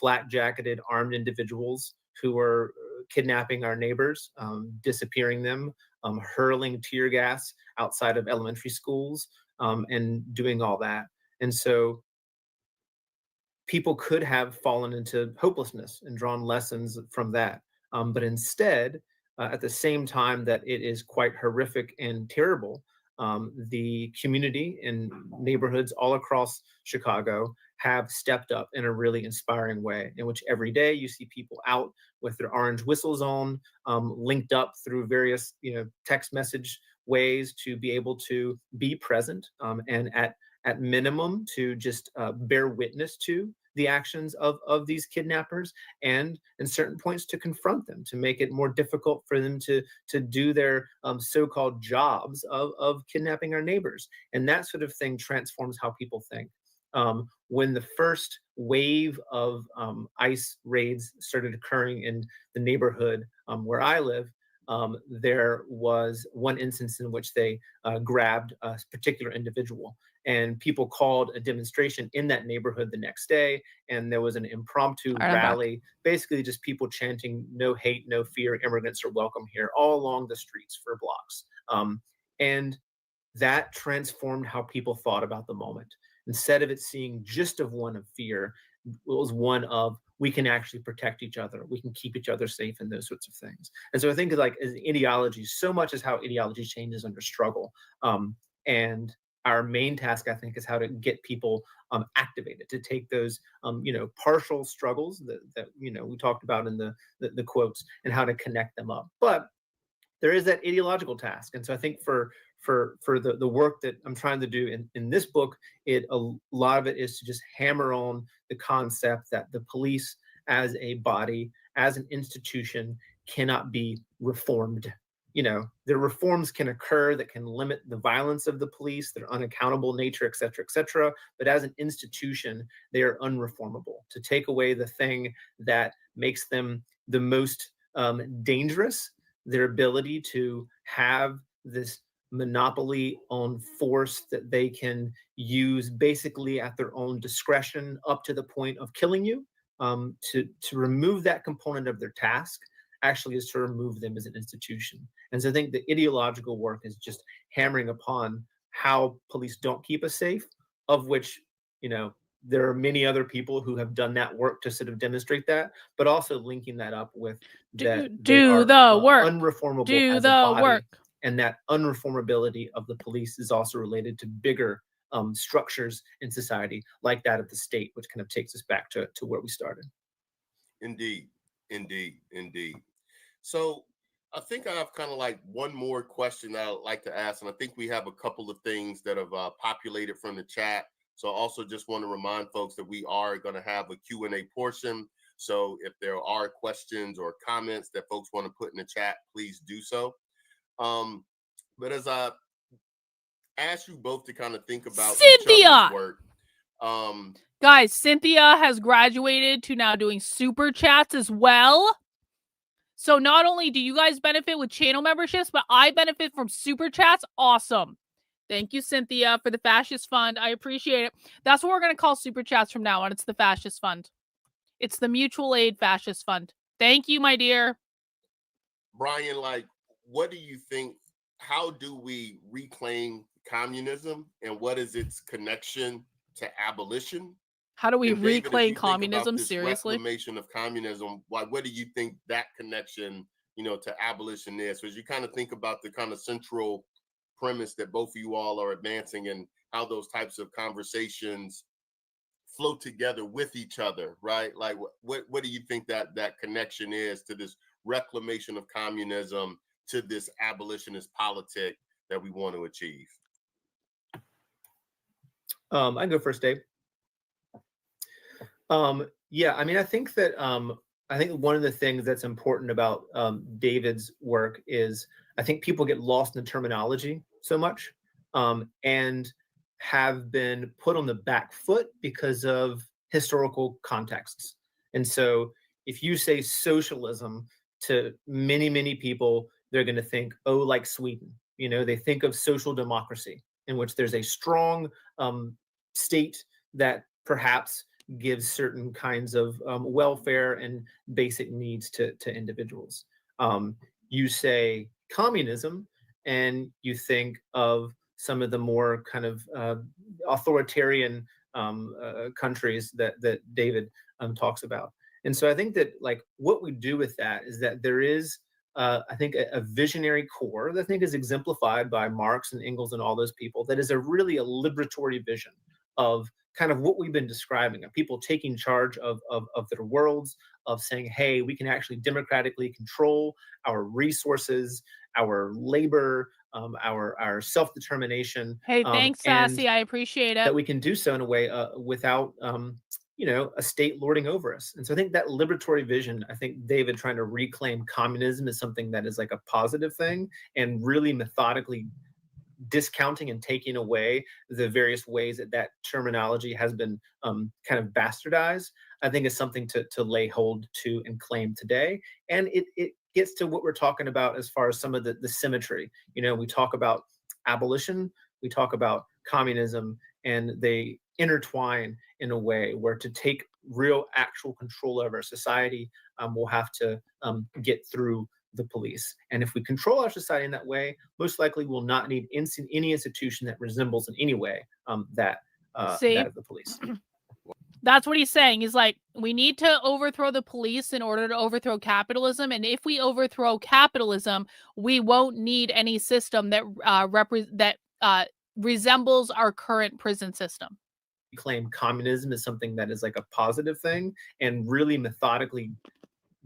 flat-jacketed, armed individuals who are kidnapping our neighbors, disappearing them, hurling tear gas outside of elementary schools, and doing all that. And so people could have fallen into hopelessness and drawn lessons from that. But instead, at the same time that it is quite horrific and terrible, the community and neighborhoods all across Chicago have stepped up in a really inspiring way, in which every day you see people out with their orange whistles on, linked up through various text message ways to be able to be present, and at minimum to just bear witness to the actions of these kidnappers, and in certain points to confront them, to make it more difficult for them to do their so-called jobs of kidnapping our neighbors. And that sort of thing transforms how people think. When the first wave of ICE raids started occurring in the neighborhood where I live, there was one instance in which they grabbed a particular individual, and people called a demonstration in that neighborhood the next day, and there was an impromptu rally, basically just people chanting "No hate, no fear, immigrants are welcome here" all along the streets for blocks. And that transformed how people thought about the moment. Instead of it seeing just of one of fear, it was one of, we can actually protect each other, we can keep each other safe, and those sorts of things. And so I think like as ideology, so much is how ideology changes under struggle. And our main task, I think, is how to get people activated, to take those partial struggles that we talked about in the quotes, and how to connect them up. But there is that ideological task. And so I think for the work that I'm trying to do in this book, a lot of it is to just hammer on the concept that the police as a body, as an institution, cannot be reformed. Their reforms can occur that can limit the violence of the police, their unaccountable nature, et cetera, but as an institution, they are unreformable. To take away the thing that makes them the most dangerous, their ability to have this monopoly on force that they can use basically at their own discretion up to the point of killing you, to remove that component of their task actually is to remove them as an institution. And so I think the ideological work is just hammering upon how police don't keep us safe, of which, there are many other people who have done that work to sort of demonstrate that, but also linking that up with that do the work, unreformable do as the a body, work. And that unreformability of the police is also related to bigger structures in society, like that of the state, which kind of takes us back to where we started. Indeed. So I think I have kind of like one more question that I'd like to ask, and I think we have a couple of things that have populated from the chat. So I also just want to remind folks that we are going to have a Q&A portion. So if there are questions or comments that folks want to put in the chat, please do so. But as I ask you both to kind of think about each other's work. Guys, Cynthia has graduated to now doing super chats as well. So not only do you guys benefit with channel memberships, but I benefit from super chats. Awesome. Thank you, Cynthia, for the Fascist Fund. I appreciate it. That's what we're going to call super chats from now on. It's the Fascist Fund. It's the Mutual Aid Fascist Fund. Thank you, my dear. Brian, what do you think? How do we reclaim communism, and what is its connection to abolition? How do we and David, reclaim communism? Seriously, reclamation of communism. What do you think that connection, to abolition is? So as you kind of think about the kind of central premise that both of you all are advancing, and how those types of conversations flow together with each other, right? Like, what do you think that connection is to this reclamation of communism, to this abolitionist politic that we want to achieve? I can go first, Dave. Yeah, I mean, I think that I think one of the things that's important about David's work is I think people get lost in the terminology so much, and have been put on the back foot because of historical contexts. And so if you say socialism to many, many people, they're going to think, oh, like Sweden. They think of social democracy. in which there's a strong state that perhaps gives certain kinds of welfare and basic needs to individuals. You say communism, and you think of some of the more kind of authoritarian countries that David talks about. And so I think that like what we do with that is that there is, I think, a visionary core that I think is exemplified by Marx and Engels and all those people, that is really a liberatory vision of kind of what we've been describing, of people taking charge of their worlds, of saying, hey, we can actually democratically control our resources, our labor, our self-determination. Hey, thanks, Sassy. I appreciate it. That we can do so in a way without, a state lording over us. And so I think that liberatory vision, I think David trying to reclaim communism is something that is like a positive thing, and really methodically discounting and taking away the various ways that terminology has been kind of bastardized, I think is something to lay hold to and claim today. And it gets to what we're talking about as far as some of the symmetry. We talk about abolition, we talk about communism, and they intertwine in a way where to take real actual control over our society, we'll have to get through the police. And if we control our society in that way, most likely we'll not need any institution that resembles in any way that of the police. That's what he's saying. He's like, we need to overthrow the police in order to overthrow capitalism. And if we overthrow capitalism, we won't need any system that resembles our current prison system. Claim communism is something that is like a positive thing, and really methodically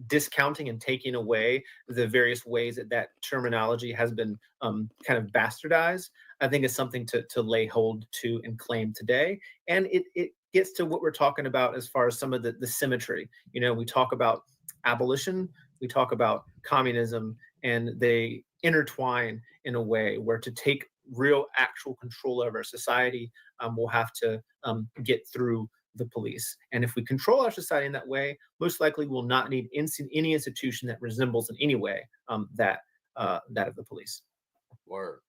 discounting and taking away the various ways that terminology has been kind of bastardized, I think is something to lay hold to and claim today. And it gets to what we're talking about as far as some of the symmetry. We talk about abolition, we talk about communism, and they intertwine in a way where to take real actual control over our society, we'll have to get through the police. And if we control our society in that way, most likely we'll not need any institution that resembles in any way that of the police. Word.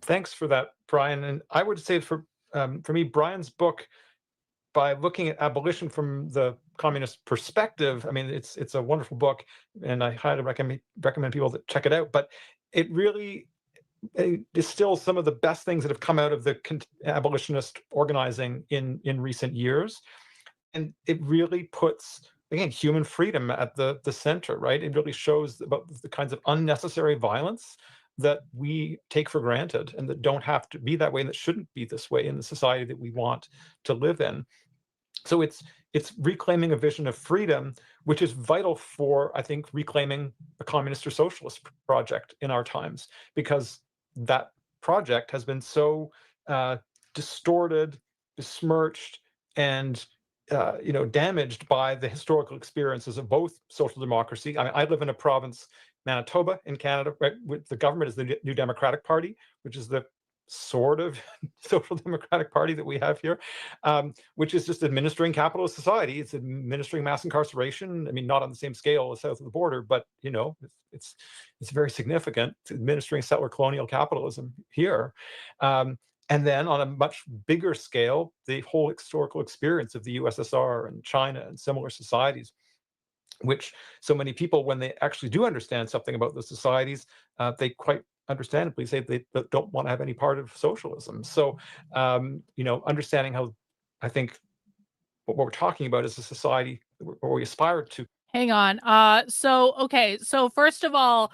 Thanks for that, Brian. And I would say for me, Brian's book, by looking at abolition from the communist perspective, I mean, it's a wonderful book, and I highly recommend people to check it out. But it really distills some of the best things that have come out of the abolitionist organizing in recent years, and it really puts, again, human freedom at the center, right? It really shows about the kinds of unnecessary violence that we take for granted and that don't have to be that way, and that shouldn't be this way in the society that we want to live in. So it's reclaiming a vision of freedom, which is vital for, I think, reclaiming a communist or socialist project in our times, because that project has been so distorted, besmirched, and damaged by the historical experiences of both social democracy. I mean, I live in a province, Manitoba, in Canada, right? The government is the New Democratic Party, which is the sort of social democratic party that we have here, which is just administering capitalist society. It's administering mass incarceration. I mean, not on the same scale as south of the border, but it's very significant. It's administering settler colonial capitalism here. And then on a much bigger scale, the whole historical experience of the USSR and China and similar societies, which so many people, when they actually do understand something about those societies, they quite understandably say they don't want to have any part of socialism. So, understanding how, I think, what we're talking about is a society where we aspire to. Hang on. So first of all,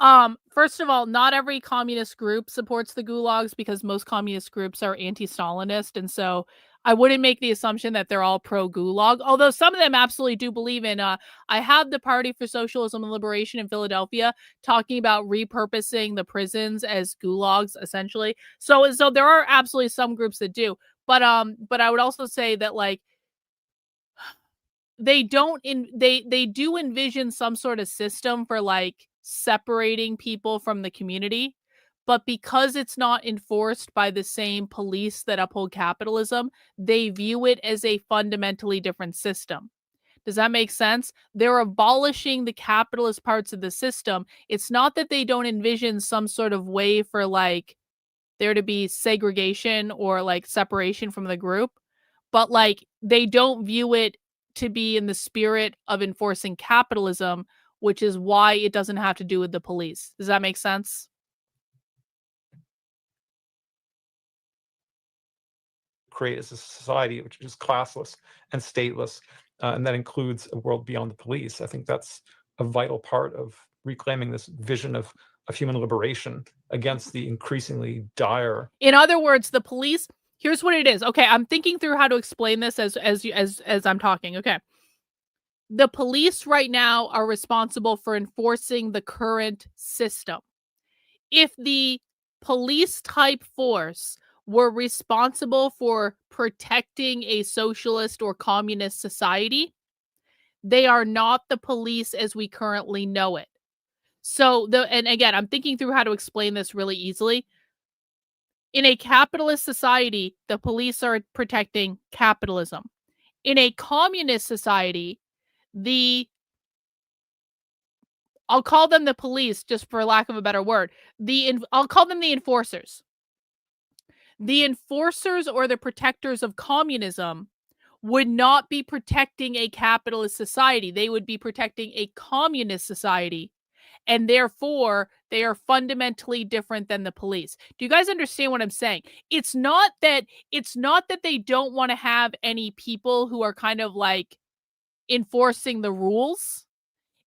not every communist group supports the gulags, because most communist groups are anti-Stalinist, and so I wouldn't make the assumption that they're all pro-gulag, although some of them absolutely do believe in. I have the Party for Socialism and Liberation in Philadelphia talking about repurposing the prisons as gulags, essentially. So there are absolutely some groups that do, but I would also say that, like, they do envision some sort of system for, like, separating people from the community, but because it's not enforced by the same police that uphold capitalism, they view it as a fundamentally different system. Does that make sense? They're abolishing the capitalist parts of the system. It's not that they don't envision some sort of way for like there to be segregation or like separation from the group, but like they don't view it to be in the spirit of enforcing capitalism, which is why it doesn't have to do with the police. Does that make sense? Create as a society which is classless and stateless, and that includes a world beyond the police. I think that's a vital part of reclaiming this vision of human liberation against the increasingly dire. In other words, the police, here's what it is. Okay, I'm thinking through how to explain this as I'm talking. Okay. The police right now are responsible for enforcing the current system. If the police type force were responsible for protecting a socialist or communist society, they are not the police as we currently know it. So and again, I'm thinking through how to explain this really easily. In a capitalist society, the police are protecting capitalism. In a communist society, I'll call them the police just for lack of a better word. I'll call them the enforcers. The enforcers or the protectors of communism would not be protecting a capitalist society. They would be protecting a communist society. And therefore, they are fundamentally different than the police. Do you guys understand what I'm saying? It's not that they don't want to have any people who are kind of like enforcing the rules.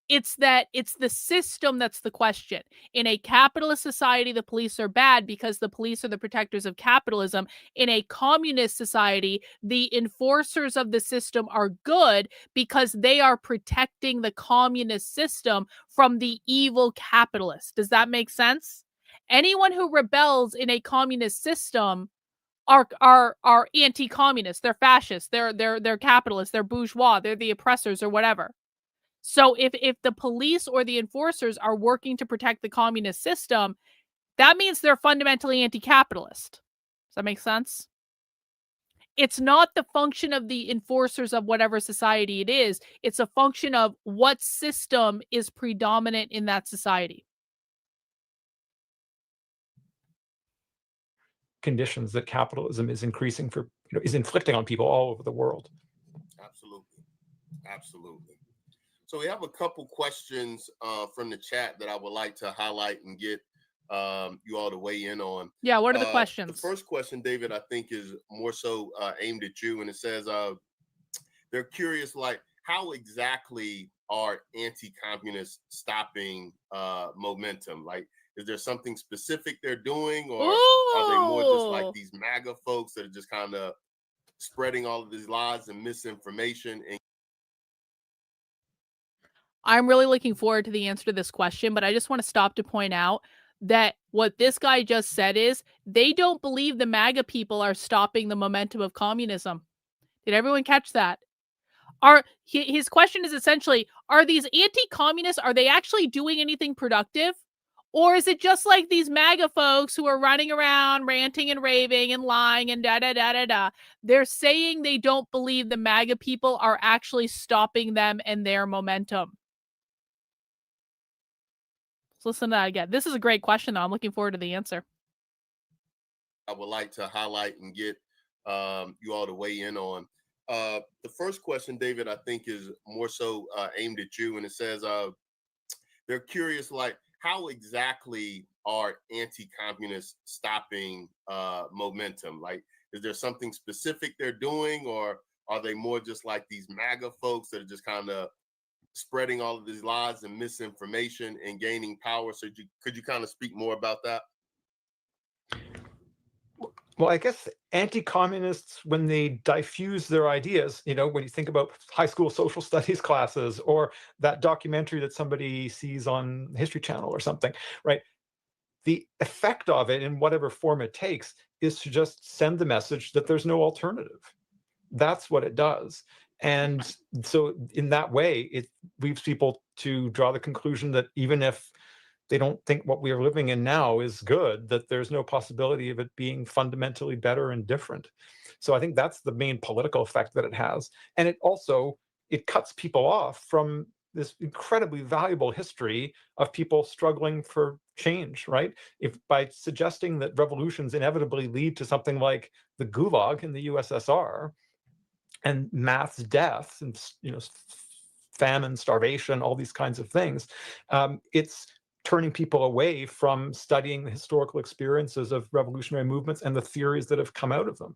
It's the system that's the question. In a capitalist society, the police are bad because the police are the protectors of capitalism. In a communist society, the enforcers of the system are good because they are protecting the communist system from the evil capitalist. Does that make sense? Anyone who rebels in a communist system are anti-communist. They're fascist. They're capitalists. They're bourgeois. They're the oppressors or whatever. So if the police or the enforcers are working to protect the communist system, that means they're fundamentally anti-capitalist. Does that make sense? It's not the function of the enforcers of whatever society it is. It's a function of what system is predominant in that society. Conditions that capitalism is increasing for, is inflicting on people all over the world. Absolutely. So we have a couple questions from the chat that I would like to highlight and get you all to weigh in on. Yeah, what are the questions? The first question, David, I think is more so aimed at you, and it says they're curious, like, how exactly are anti-communists stopping momentum? Like, is there something specific they're doing, or are they more just like these MAGA folks that are just kind of spreading all of these lies and misinformation? And I'm really looking forward to the answer to this question, but I just want to stop to point out that what this guy just said is they don't believe the MAGA people are stopping the momentum of communism. Did everyone catch that? His question is essentially, are these anti-communists, are they actually doing anything productive? Or is it just like these MAGA folks who are running around ranting and raving and lying and da-da-da-da-da? They're saying they don't believe the MAGA people are actually stopping them and their momentum. Let's listen to that again. This is a great question, though. I'm looking forward to the answer. I would like to highlight and get you all to weigh in on. The first question, David, I think is more so aimed at you, and it says they're curious, like, how exactly are anti-communists stopping momentum? Like, is there something specific they're doing, or are they more just like these MAGA folks that are just kind of spreading all of these lies and misinformation and gaining power? So could you kind of speak more about that? Well, I guess anti-communists, when they diffuse their ideas, when you think about high school social studies classes or that documentary that somebody sees on History Channel or something, right? The effect of it, in whatever form it takes, is to just send the message that there's no alternative. That's what it does. And so in that way, it leaves people to draw the conclusion that even if they don't think what we are living in now is good, that there's no possibility of it being fundamentally better and different. So I think that's the main political effect that it has. And it also it cuts people off from this incredibly valuable history of people struggling for change, right? If by suggesting that revolutions inevitably lead to something like the Gulag in the USSR and mass death and famine, starvation, all these kinds of things, it's turning people away from studying the historical experiences of revolutionary movements and the theories that have come out of them.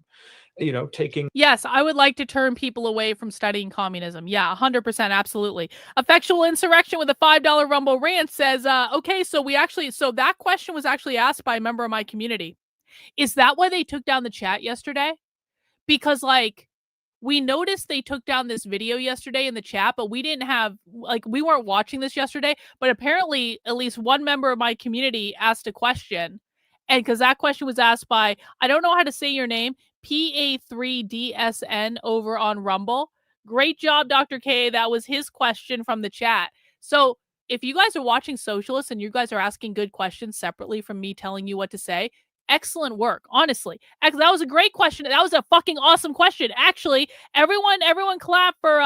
Taking Yes, I would like to turn people away from studying communism. Yeah, 100%, absolutely. Effectual Insurrection with a $5 Rumble rant says, okay, so that question was actually asked by a member of my community. Is that why they took down the chat yesterday? Because we noticed they took down this video yesterday in the chat, but we weren't watching this yesterday, but apparently at least one member of my community asked a question. And because that question was asked by, I don't know how to say your name, PA3DSN over on Rumble. Great job, Dr. K. That was his question from the chat. So if you guys are watching Socialists and you guys are asking good questions separately from me telling you what to say, excellent work, honestly. That was a great question. That was a fucking awesome question. Actually, everyone clap for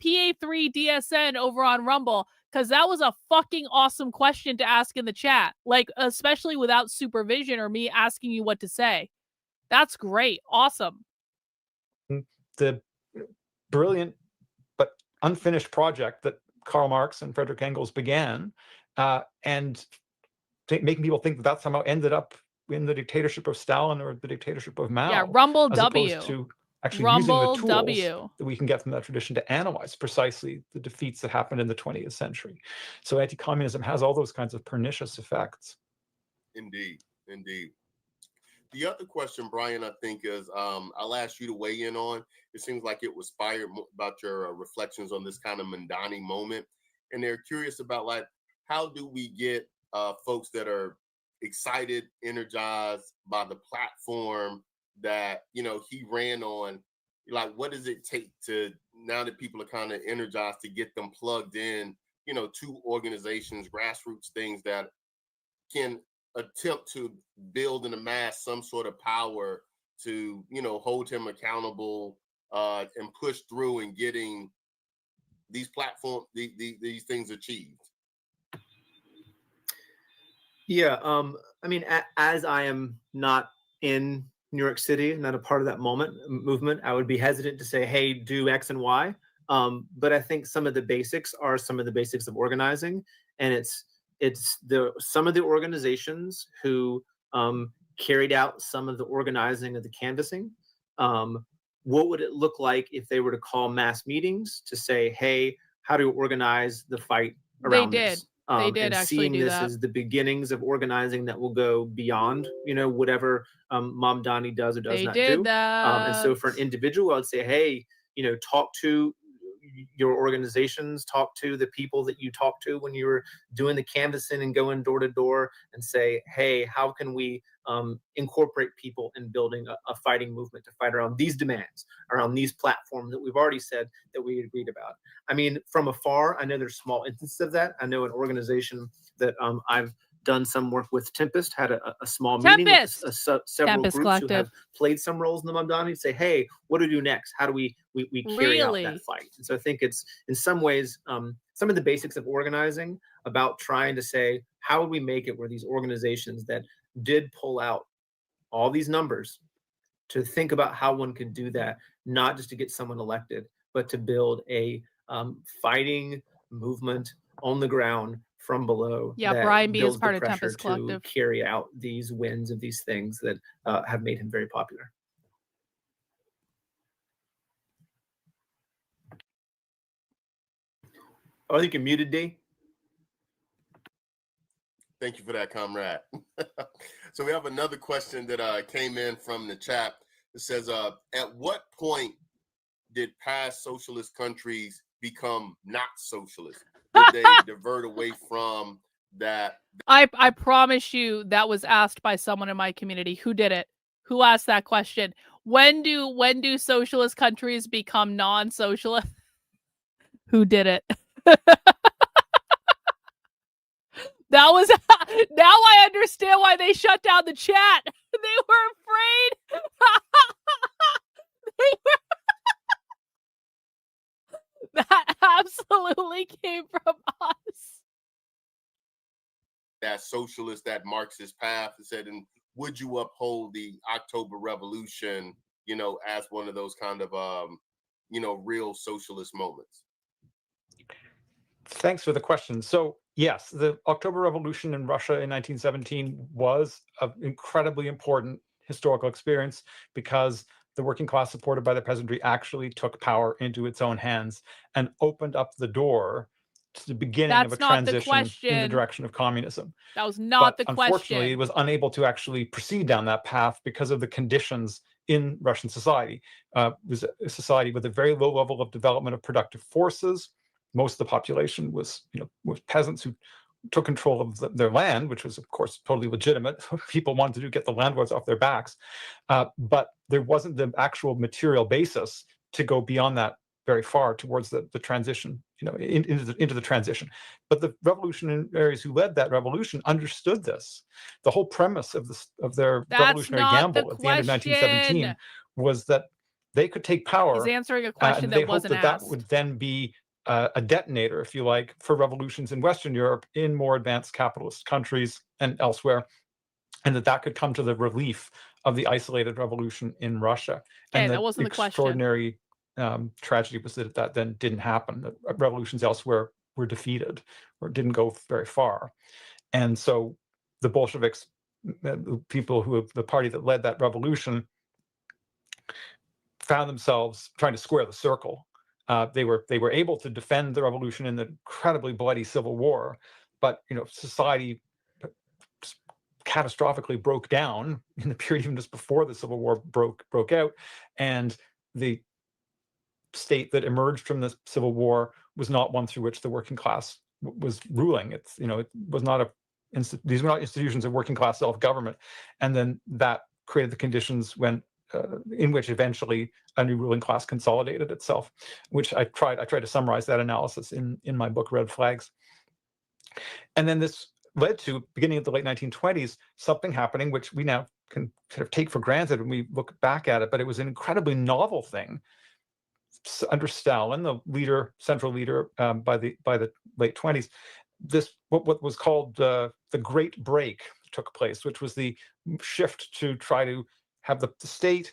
PA3DSN over on Rumble, because that was a fucking awesome question to ask in the chat, especially without supervision or me asking you what to say. That's great. Awesome. The brilliant but unfinished project that Karl Marx and Friedrich Engels began, and making people think that somehow ended up in the dictatorship of Stalin or the dictatorship of Mao. Yeah, Rumble as W. opposed to actually Rumble using the tools W. that we can get from that tradition to analyze precisely the defeats that happened in the 20th century. So anti-communism has all those kinds of pernicious effects. Indeed. The other question, Brian, I think is, I'll ask you to weigh in on. It seems like it was inspired about your reflections on this kind of Mandani moment. And they're curious about, how do we get folks that are excited, energized by the platform that, he ran on? What does it take to, now that people are kind of energized, to get them plugged in, to organizations, grassroots things that can attempt to build and amass some sort of power to, hold him accountable and push through and getting these platforms, these things achieved? Yeah, as I am not in New York City, not a part of that movement, I would be hesitant to say, hey, do X and Y. But I think some of the basics are some of the basics of organizing, and it's some of the organizations who carried out some of the organizing of the canvassing. What would it look like if they were to call mass meetings to say, hey, how do we organize the fight around this? They did and actually seeing do this that. as the beginnings of organizing that will go beyond, whatever Mamdani does or does They not did do. And so for an individual, I would say, hey, talk to your organizations, talk to the people that you talk to when you're doing the canvassing and going door to door, and say, hey, how can we incorporate people in building a fighting movement to fight around these demands, around these platforms that we've already said that we agreed about. I mean, from afar, I know there's small instances of that. I know an organization that I've done some work with, Tempest, had a small meeting with several Tempest groups Collective. who have played some roles in the Mamdani, say, hey, what do we do next? How do we carry out that fight? And so I think it's, in some ways, some of the basics of organizing about trying to say, how would we make it where these organizations that did pull out all these numbers, to think about how one could do that, not just to get someone elected, but to build a fighting movement on the ground from below. Yeah, that Brian B is builds the part of pressure Tempest to Collective. carry out these wins of these things that have made him very popular. Oh, I think you're muted, D. Thank you for that, comrade. So we have another question that came in from the chat. It says, at what point did past socialist countries become not socialist? Did they divert away from that? I promise you that was asked by someone in my community. Who did it? Who asked that question? When do socialist countries become non-socialist? Who did it? That was now I understand why they shut down the chat. They were afraid. They were only came from us. That socialist, that Marxist path, and said, and would you uphold the October Revolution, as one of those kind of, real socialist moments? Thanks for the question. So yes, the October Revolution in Russia in 1917 was an incredibly important historical experience because the working class supported by the peasantry actually took power into its own hands and opened up the door to the beginning of a That's not the transition in the question. direction of communism. That was not But the unfortunately, it question. was unable to actually proceed down that path because of the conditions in Russian society. It was a society with a very low level of development of productive forces. Most of the population was peasants who took control of their land, which was, of course, totally legitimate. People wanted to get the landlords off their backs. But there wasn't the actual material basis to go beyond that very far towards the transition, into the transition. But the revolutionaries who led that revolution understood this. The whole premise of their That's revolutionary not the gamble at the end of question. 1917 was that they could take power. He's answering a question and that they hoped wasn't that asked. would then be a detonator, if you like, for revolutions in Western Europe, in more advanced capitalist countries and elsewhere, and that could come to the relief of the isolated revolution in Russia. Okay, And that the wasn't the question. extraordinary tragedy was that then didn't happen. The revolutions elsewhere were defeated or didn't go very far. And so the Bolsheviks, the party that led that revolution, found themselves trying to square the circle. They were able to defend the revolution in the incredibly bloody civil war, but society catastrophically broke down in the period even just before the civil war broke out, and the state that emerged from the civil war was not one through which the working class was ruling. It was not these were not institutions of working class self-government, and then that created the conditions in which eventually a new ruling class consolidated itself, which I tried to summarize that analysis in my book Red Flags. And then this led to, beginning of the late 1920s, something happening which we now can kind of take for granted when we look back at it, but it was an incredibly novel thing. Under Stalin, the central leader by the late 20s, what was called the Great Break took place, which was the shift to try to have the state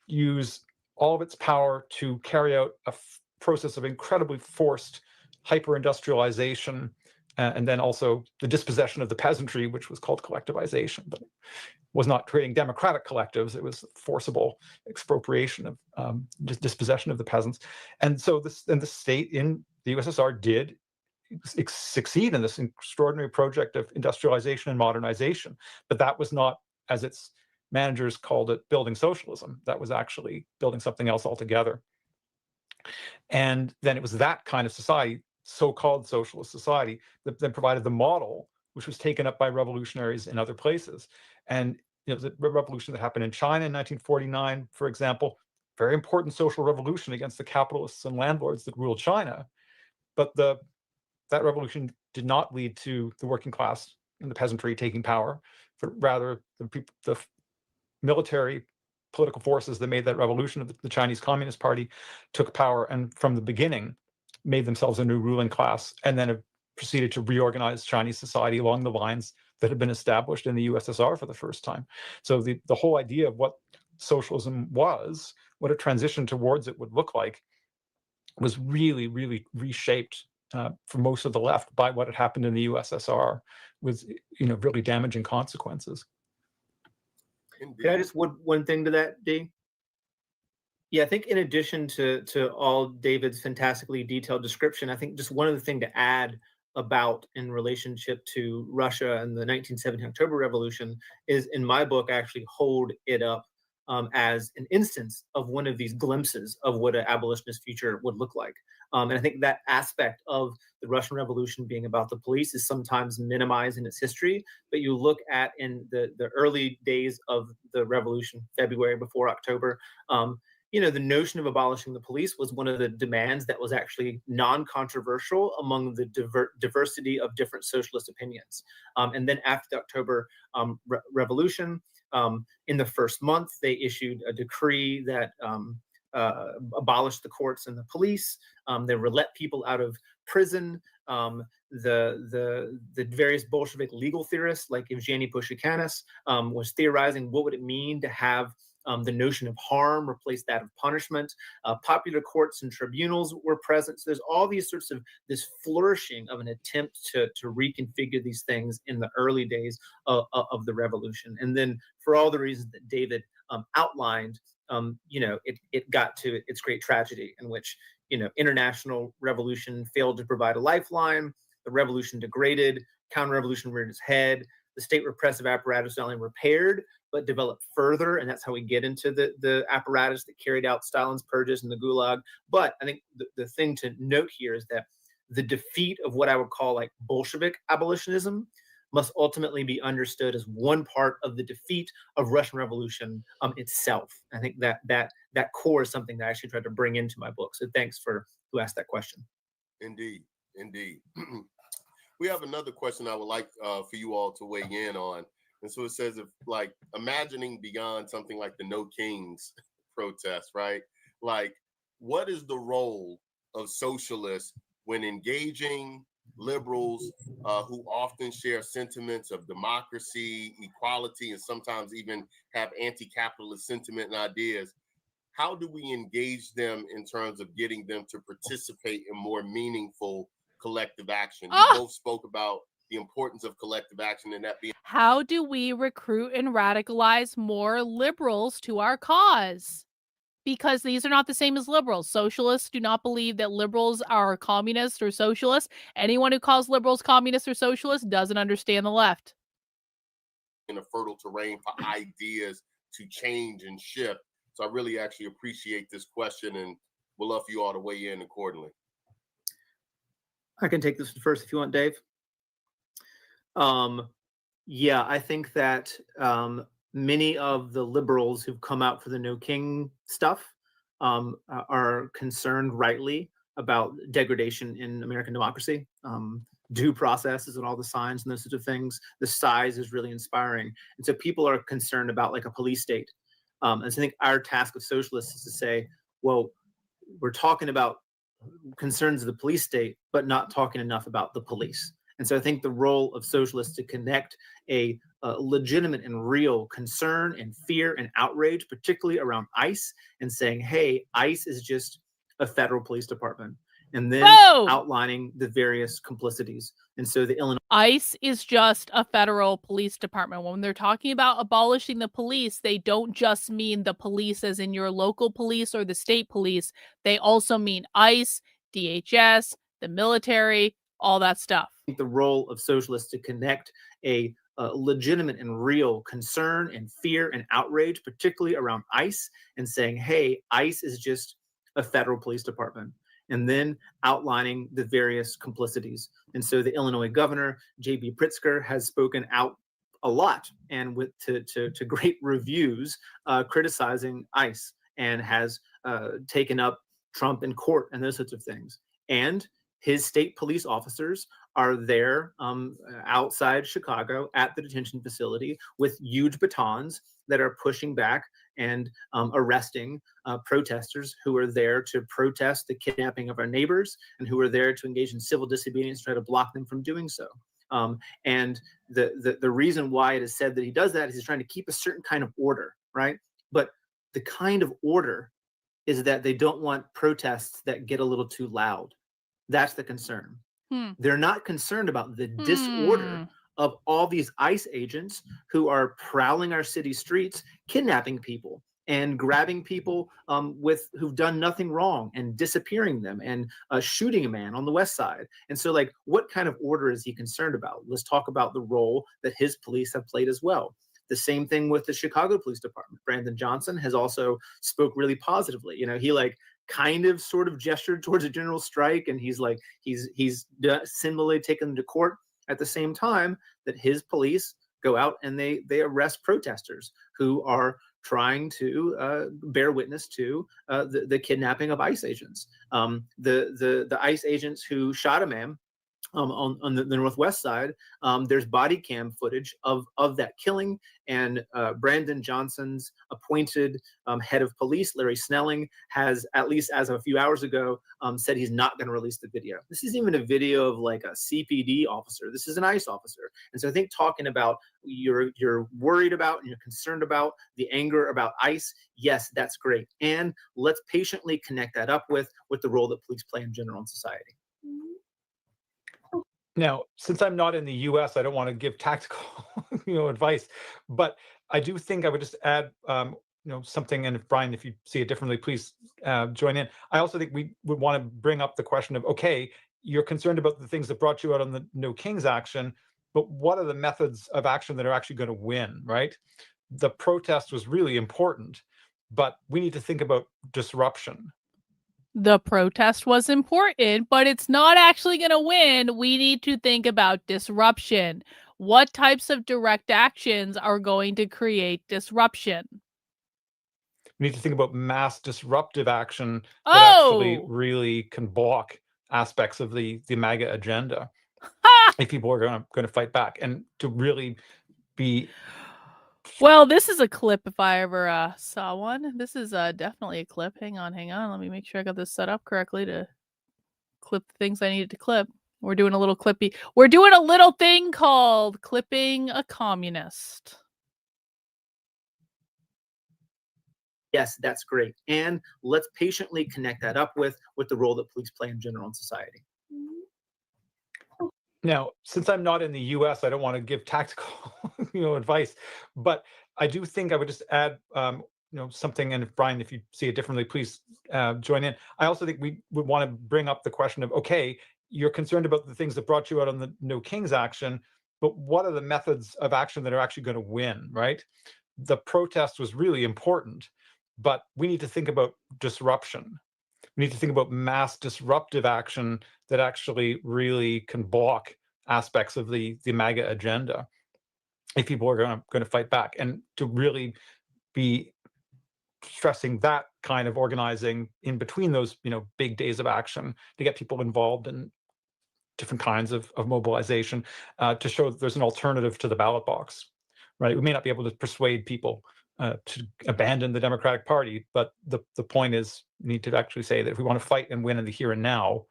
use all of its power to carry out a process of incredibly forced hyper-industrialization, and then also the dispossession of the peasantry, which was called collectivization, but it was not creating democratic collectives. It was forcible expropriation of dispossession of the peasants. And so the state in the USSR did succeed in this extraordinary project of industrialization and modernization, but that was not, as its managers called it, building socialism. That was actually building something else altogether. And then it was that kind of society, so-called socialist society, that then provided the model, which was taken up by revolutionaries in other places. And the revolution that happened in China in 1949, for example, very important social revolution against the capitalists and landlords that ruled China. But that revolution did not lead to the working class and the peasantry taking power, but rather the military political forces that made that revolution, the Chinese Communist Party, took power and from the beginning made themselves a new ruling class, and then proceeded to reorganize Chinese society along the lines that had been established in the USSR for the first time. So the whole idea of what socialism was, what a transition towards it would look like, was really, really reshaped for most of the left by what had happened in the USSR, with really damaging consequences. Can I just one thing to that, Dee? Yeah, I think in addition to all David's fantastically detailed description, I think just one other thing to add about in relationship to Russia and the 1917 October Revolution is, in my book, I actually hold it up as an instance of one of these glimpses of what an abolitionist future would look like. And I think that aspect of the Russian Revolution being about the police is sometimes minimized in its history, but you look at in the early days of the revolution, February before October, the notion of abolishing the police was one of the demands that was actually non-controversial among the diversity of different socialist opinions. And then after the October Revolution, in the first month, they issued a decree that abolished the courts and the police. They let people out of prison. The various Bolshevik legal theorists like Evgeny Pushikanis was theorizing what would it mean to have the notion of harm replace that of punishment. Popular courts and tribunals were present. So there's all these sorts of this flourishing of an attempt to reconfigure these things in the early days of the revolution. And then for all the reasons that David outlined, it got to its great tragedy in which, international revolution failed to provide a lifeline. The revolution degraded, counter-revolution reared its head. The state repressive apparatus not only repaired, but developed further. And that's how we get into the apparatus that carried out Stalin's purges and the Gulag. But I think the thing to note here is that the defeat of what I would call like Bolshevik abolitionism must ultimately be understood as one part of the defeat of Russian Revolution itself. I think that core is something that I actually tried to bring into my book. So thanks for who asked that question. Indeed. We have another question I would like for you all to weigh in on. And so it says, if like imagining beyond something like the No Kings protest, right? Like, what is the role of socialists when engaging liberals who often share sentiments of democracy, equality, and sometimes even have anti-capitalist sentiment and ideas? How do we engage them in terms of getting them to participate in more meaningful collective action? You both spoke about the importance of collective action and that being. How do we recruit and radicalize more liberals to our cause? Because these are not the same as liberals. Socialists do not believe that liberals are communists or socialists. Anyone who calls liberals communists or socialists doesn't understand the left. In a fertile terrain for ideas to change and shift. So I really actually appreciate this question and would love for you all to weigh in accordingly. I can take this first if you want, Dave. Yeah, I think that many of the liberals who've come out for the No King stuff are concerned rightly about degradation in American democracy, due processes and all the signs and those sorts of things. The size is really inspiring. And so people are concerned about like a police state. And so I think our task of socialists is to say, well, we're talking about concerns of the police state, but not talking enough about the police. And so I think the role of socialists to connect a legitimate and real concern and fear and outrage, particularly around ICE, and saying, hey, ICE is just a federal police department, and then outlining the various complicities. And so the Illinois ICE is just a federal police department. When they're talking about abolishing the police, they don't just mean the police as in your local police or the state police. They also mean ICE, DHS, the military, all that stuff. The role of socialists to connect a legitimate and real concern and fear and outrage, particularly around ICE, and saying, hey, ICE is just a federal police department, and then outlining the various complicities. And so the Illinois governor, J.B. Pritzker, has spoken out a lot and to great reviews criticizing ICE, and has taken up Trump in court and those sorts of things. And his state police officers are there outside Chicago at the detention facility with huge batons that are pushing back and arresting protesters who are there to protest the kidnapping of our neighbors and who are there to engage in civil disobedience, try to block them from doing so. And the reason why it is said that he does that is he's trying to keep a certain kind of order, right? But the kind of order is that they don't want protests that get a little too loud. That's the concern. They're not concerned about the disorder of all these ICE agents who are prowling our city streets, kidnapping people and grabbing people who've done nothing wrong and disappearing them and shooting a man on the west side. And so, like, what kind of order is he concerned about? Let's talk about the role that his police have played as well. The same thing with the Chicago Police Department. Brandon Johnson has also spoke really positively. You know, he kind of sort of gestured towards a general strike, and he's similarly taken them to court at the same time that his police go out and they arrest protesters who are trying to bear witness to the kidnapping of ICE agents. The ICE agents who shot a man on the northwest side, there's body cam footage of that killing, and Brandon Johnson's appointed head of police, Larry Snelling, has, at least as of a few hours ago, said he's not going to release the video. This is even a video of like a CPD officer. This is an ICE officer. And so I think talking about you're worried about and you're concerned about the anger about ICE, yes, that's great. And let's patiently connect that up with the role that police play in general in society. Now, since I'm not in the U.S., I don't want to give tactical, advice, but I do think I would just add, something. And if, Brian, if you see it differently, please join in. I also think we would want to bring up the question of, okay, you're concerned about the things that brought you out on the No Kings action, but what are the methods of action that are actually going to win, right? The protest was really important, but we need to think about disruption. The protest was important, but it's not actually going to win. We need to think about disruption. What types of direct actions are going to create disruption? We need to think about mass disruptive action that actually really can block aspects of the MAGA agenda. If people are going to fight back, and to really be... Well, this is a clip if I ever saw one. This is definitely a clip. Hang on. Let me make sure I got this set up correctly to clip the things I needed to clip. We're doing a little clippy. We're doing a little thing called clipping a communist. Yes, that's great. And let's patiently connect that up with the role that police play in general in society. Now, since I'm not in the U.S., I don't want to give tactical, advice, but I do think I would just add, something. And if, Brian, if you see it differently, please join in. I also think we would want to bring up the question of, okay, you're concerned about the things that brought you out on the No Kings action, but what are the methods of action that are actually going to win, right? The protest was really important, but we need to think about disruption. We need to think about mass disruptive action that actually really can block aspects of the MAGA agenda if people are going to fight back, and to really be stressing that kind of organizing in between those big days of action to get people involved in different kinds of mobilization, to show that there's an alternative to the ballot box, right? We may not be able to persuade people to abandon the Democratic Party, but the point is, we need to actually say that if we want to fight and win in the here and now,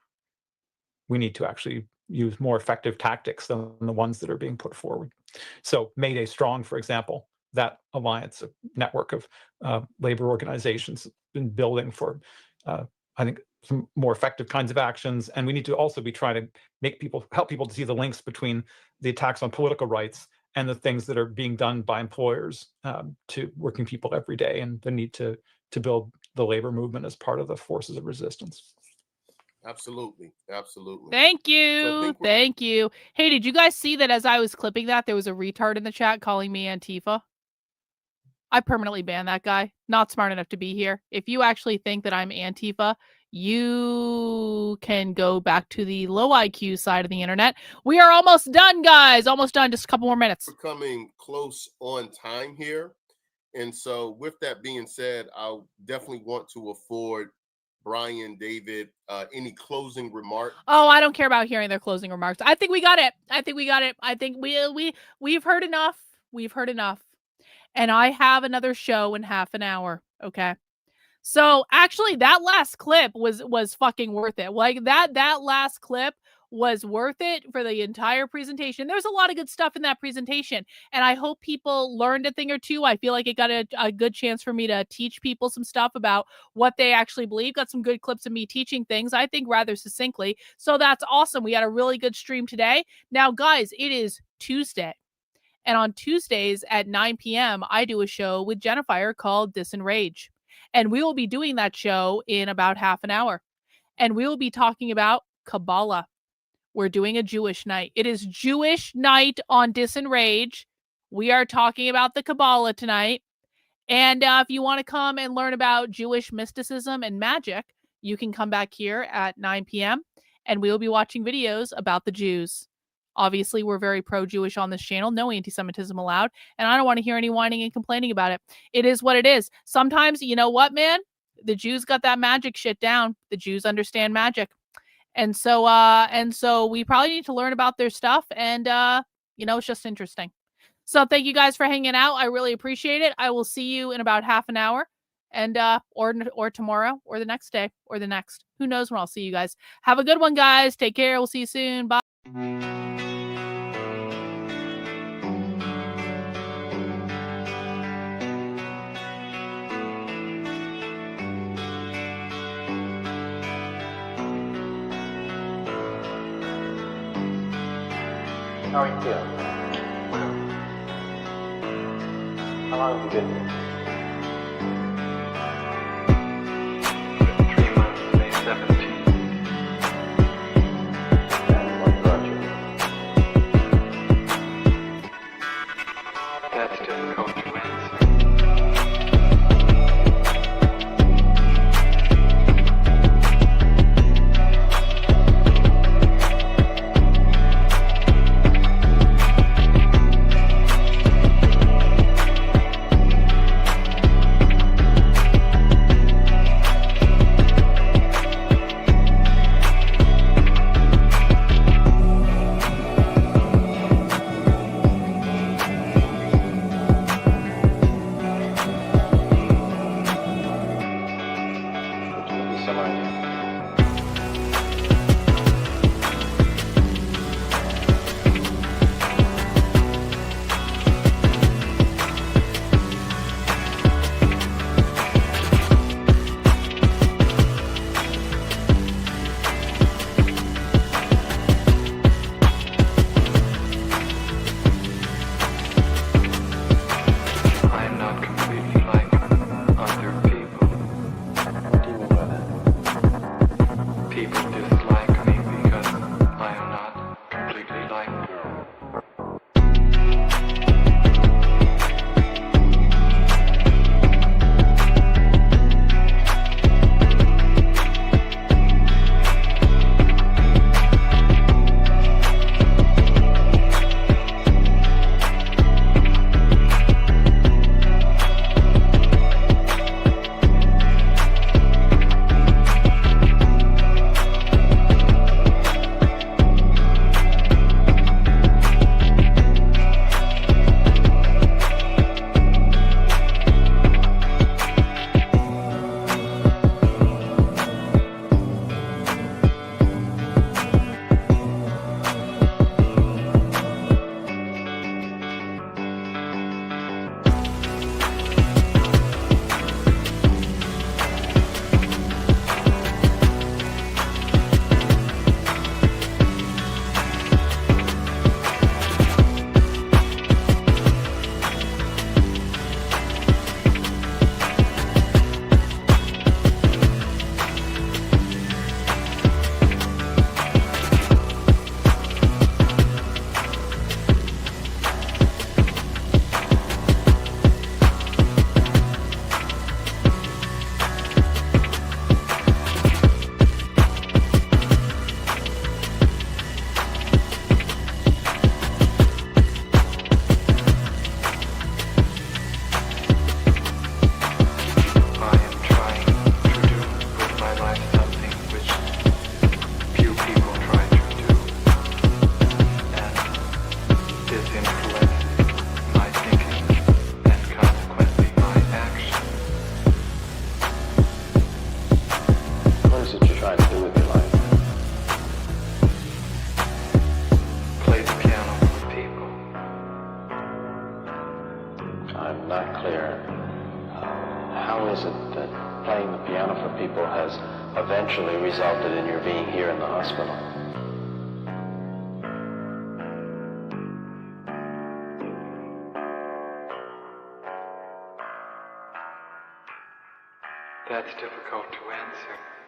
we need to actually use more effective tactics than the ones that are being put forward. So Mayday Strong, for example, that alliance, a network of labor organizations, has been building for, I think, some more effective kinds of actions. And we need to also be trying to help people to see the links between the attacks on political rights and the things that are being done by employers to working people every day, and the need to build the labor movement as part of the forces of resistance. Absolutely. Thank you. Thank you. Hey, did you guys see that as I was clipping that, there was a retard in the chat calling me Antifa? I permanently banned that guy. Not smart enough to be here. If you actually think that I'm Antifa, you can go back to the low IQ side of the internet. We are almost done, guys. Almost done. Just a couple more minutes. We're coming close on time here. And so with that being said, I definitely want to afford Brian, David, any closing remarks? Oh, I don't care about hearing their closing remarks. I think we got it. I think we've heard enough. We've heard enough. And I have another show in half an hour. Okay. So actually that last clip was fucking worth it. Like that last clip was worth it for the entire presentation. There's a lot of good stuff in that presentation, and I hope people learned a thing or two. I feel like it got a good chance for me to teach people some stuff about what they actually believe. Got some good clips of me teaching things, I think, rather succinctly. So that's awesome. We had a really good stream today. Now, guys, it is Tuesday. And on Tuesdays at 9 p.m., I do a show with Jennifer called Disenrage. And we will be doing that show in about half an hour. And we will be talking about Kabbalah. We're doing a Jewish night. It is Jewish night on Disenrage. We are talking about the Kabbalah tonight. And if you want to come and learn about Jewish mysticism and magic, you can come back here at 9 p.m. and we will be watching videos about the Jews. Obviously, we're very pro-Jewish on this channel. No anti-Semitism allowed. And I don't want to hear any whining and complaining about it. It is what it is. Sometimes, you know what, man? The Jews got that magic shit down. The Jews understand magic. And so we probably need to learn about their stuff, and it's just interesting. So thank you guys for hanging out. I really appreciate it. I will see you in about half an hour, and or tomorrow, or the next day, or the next. Who knows when I'll see you guys. Have a good one, guys. Take care. We'll see you soon. Bye. How are you feeling? How long have you been here? 3 months, May 17th. And what brought you? That's difficult to answer. eventually resulted in your being here in the hospital. That's difficult to answer.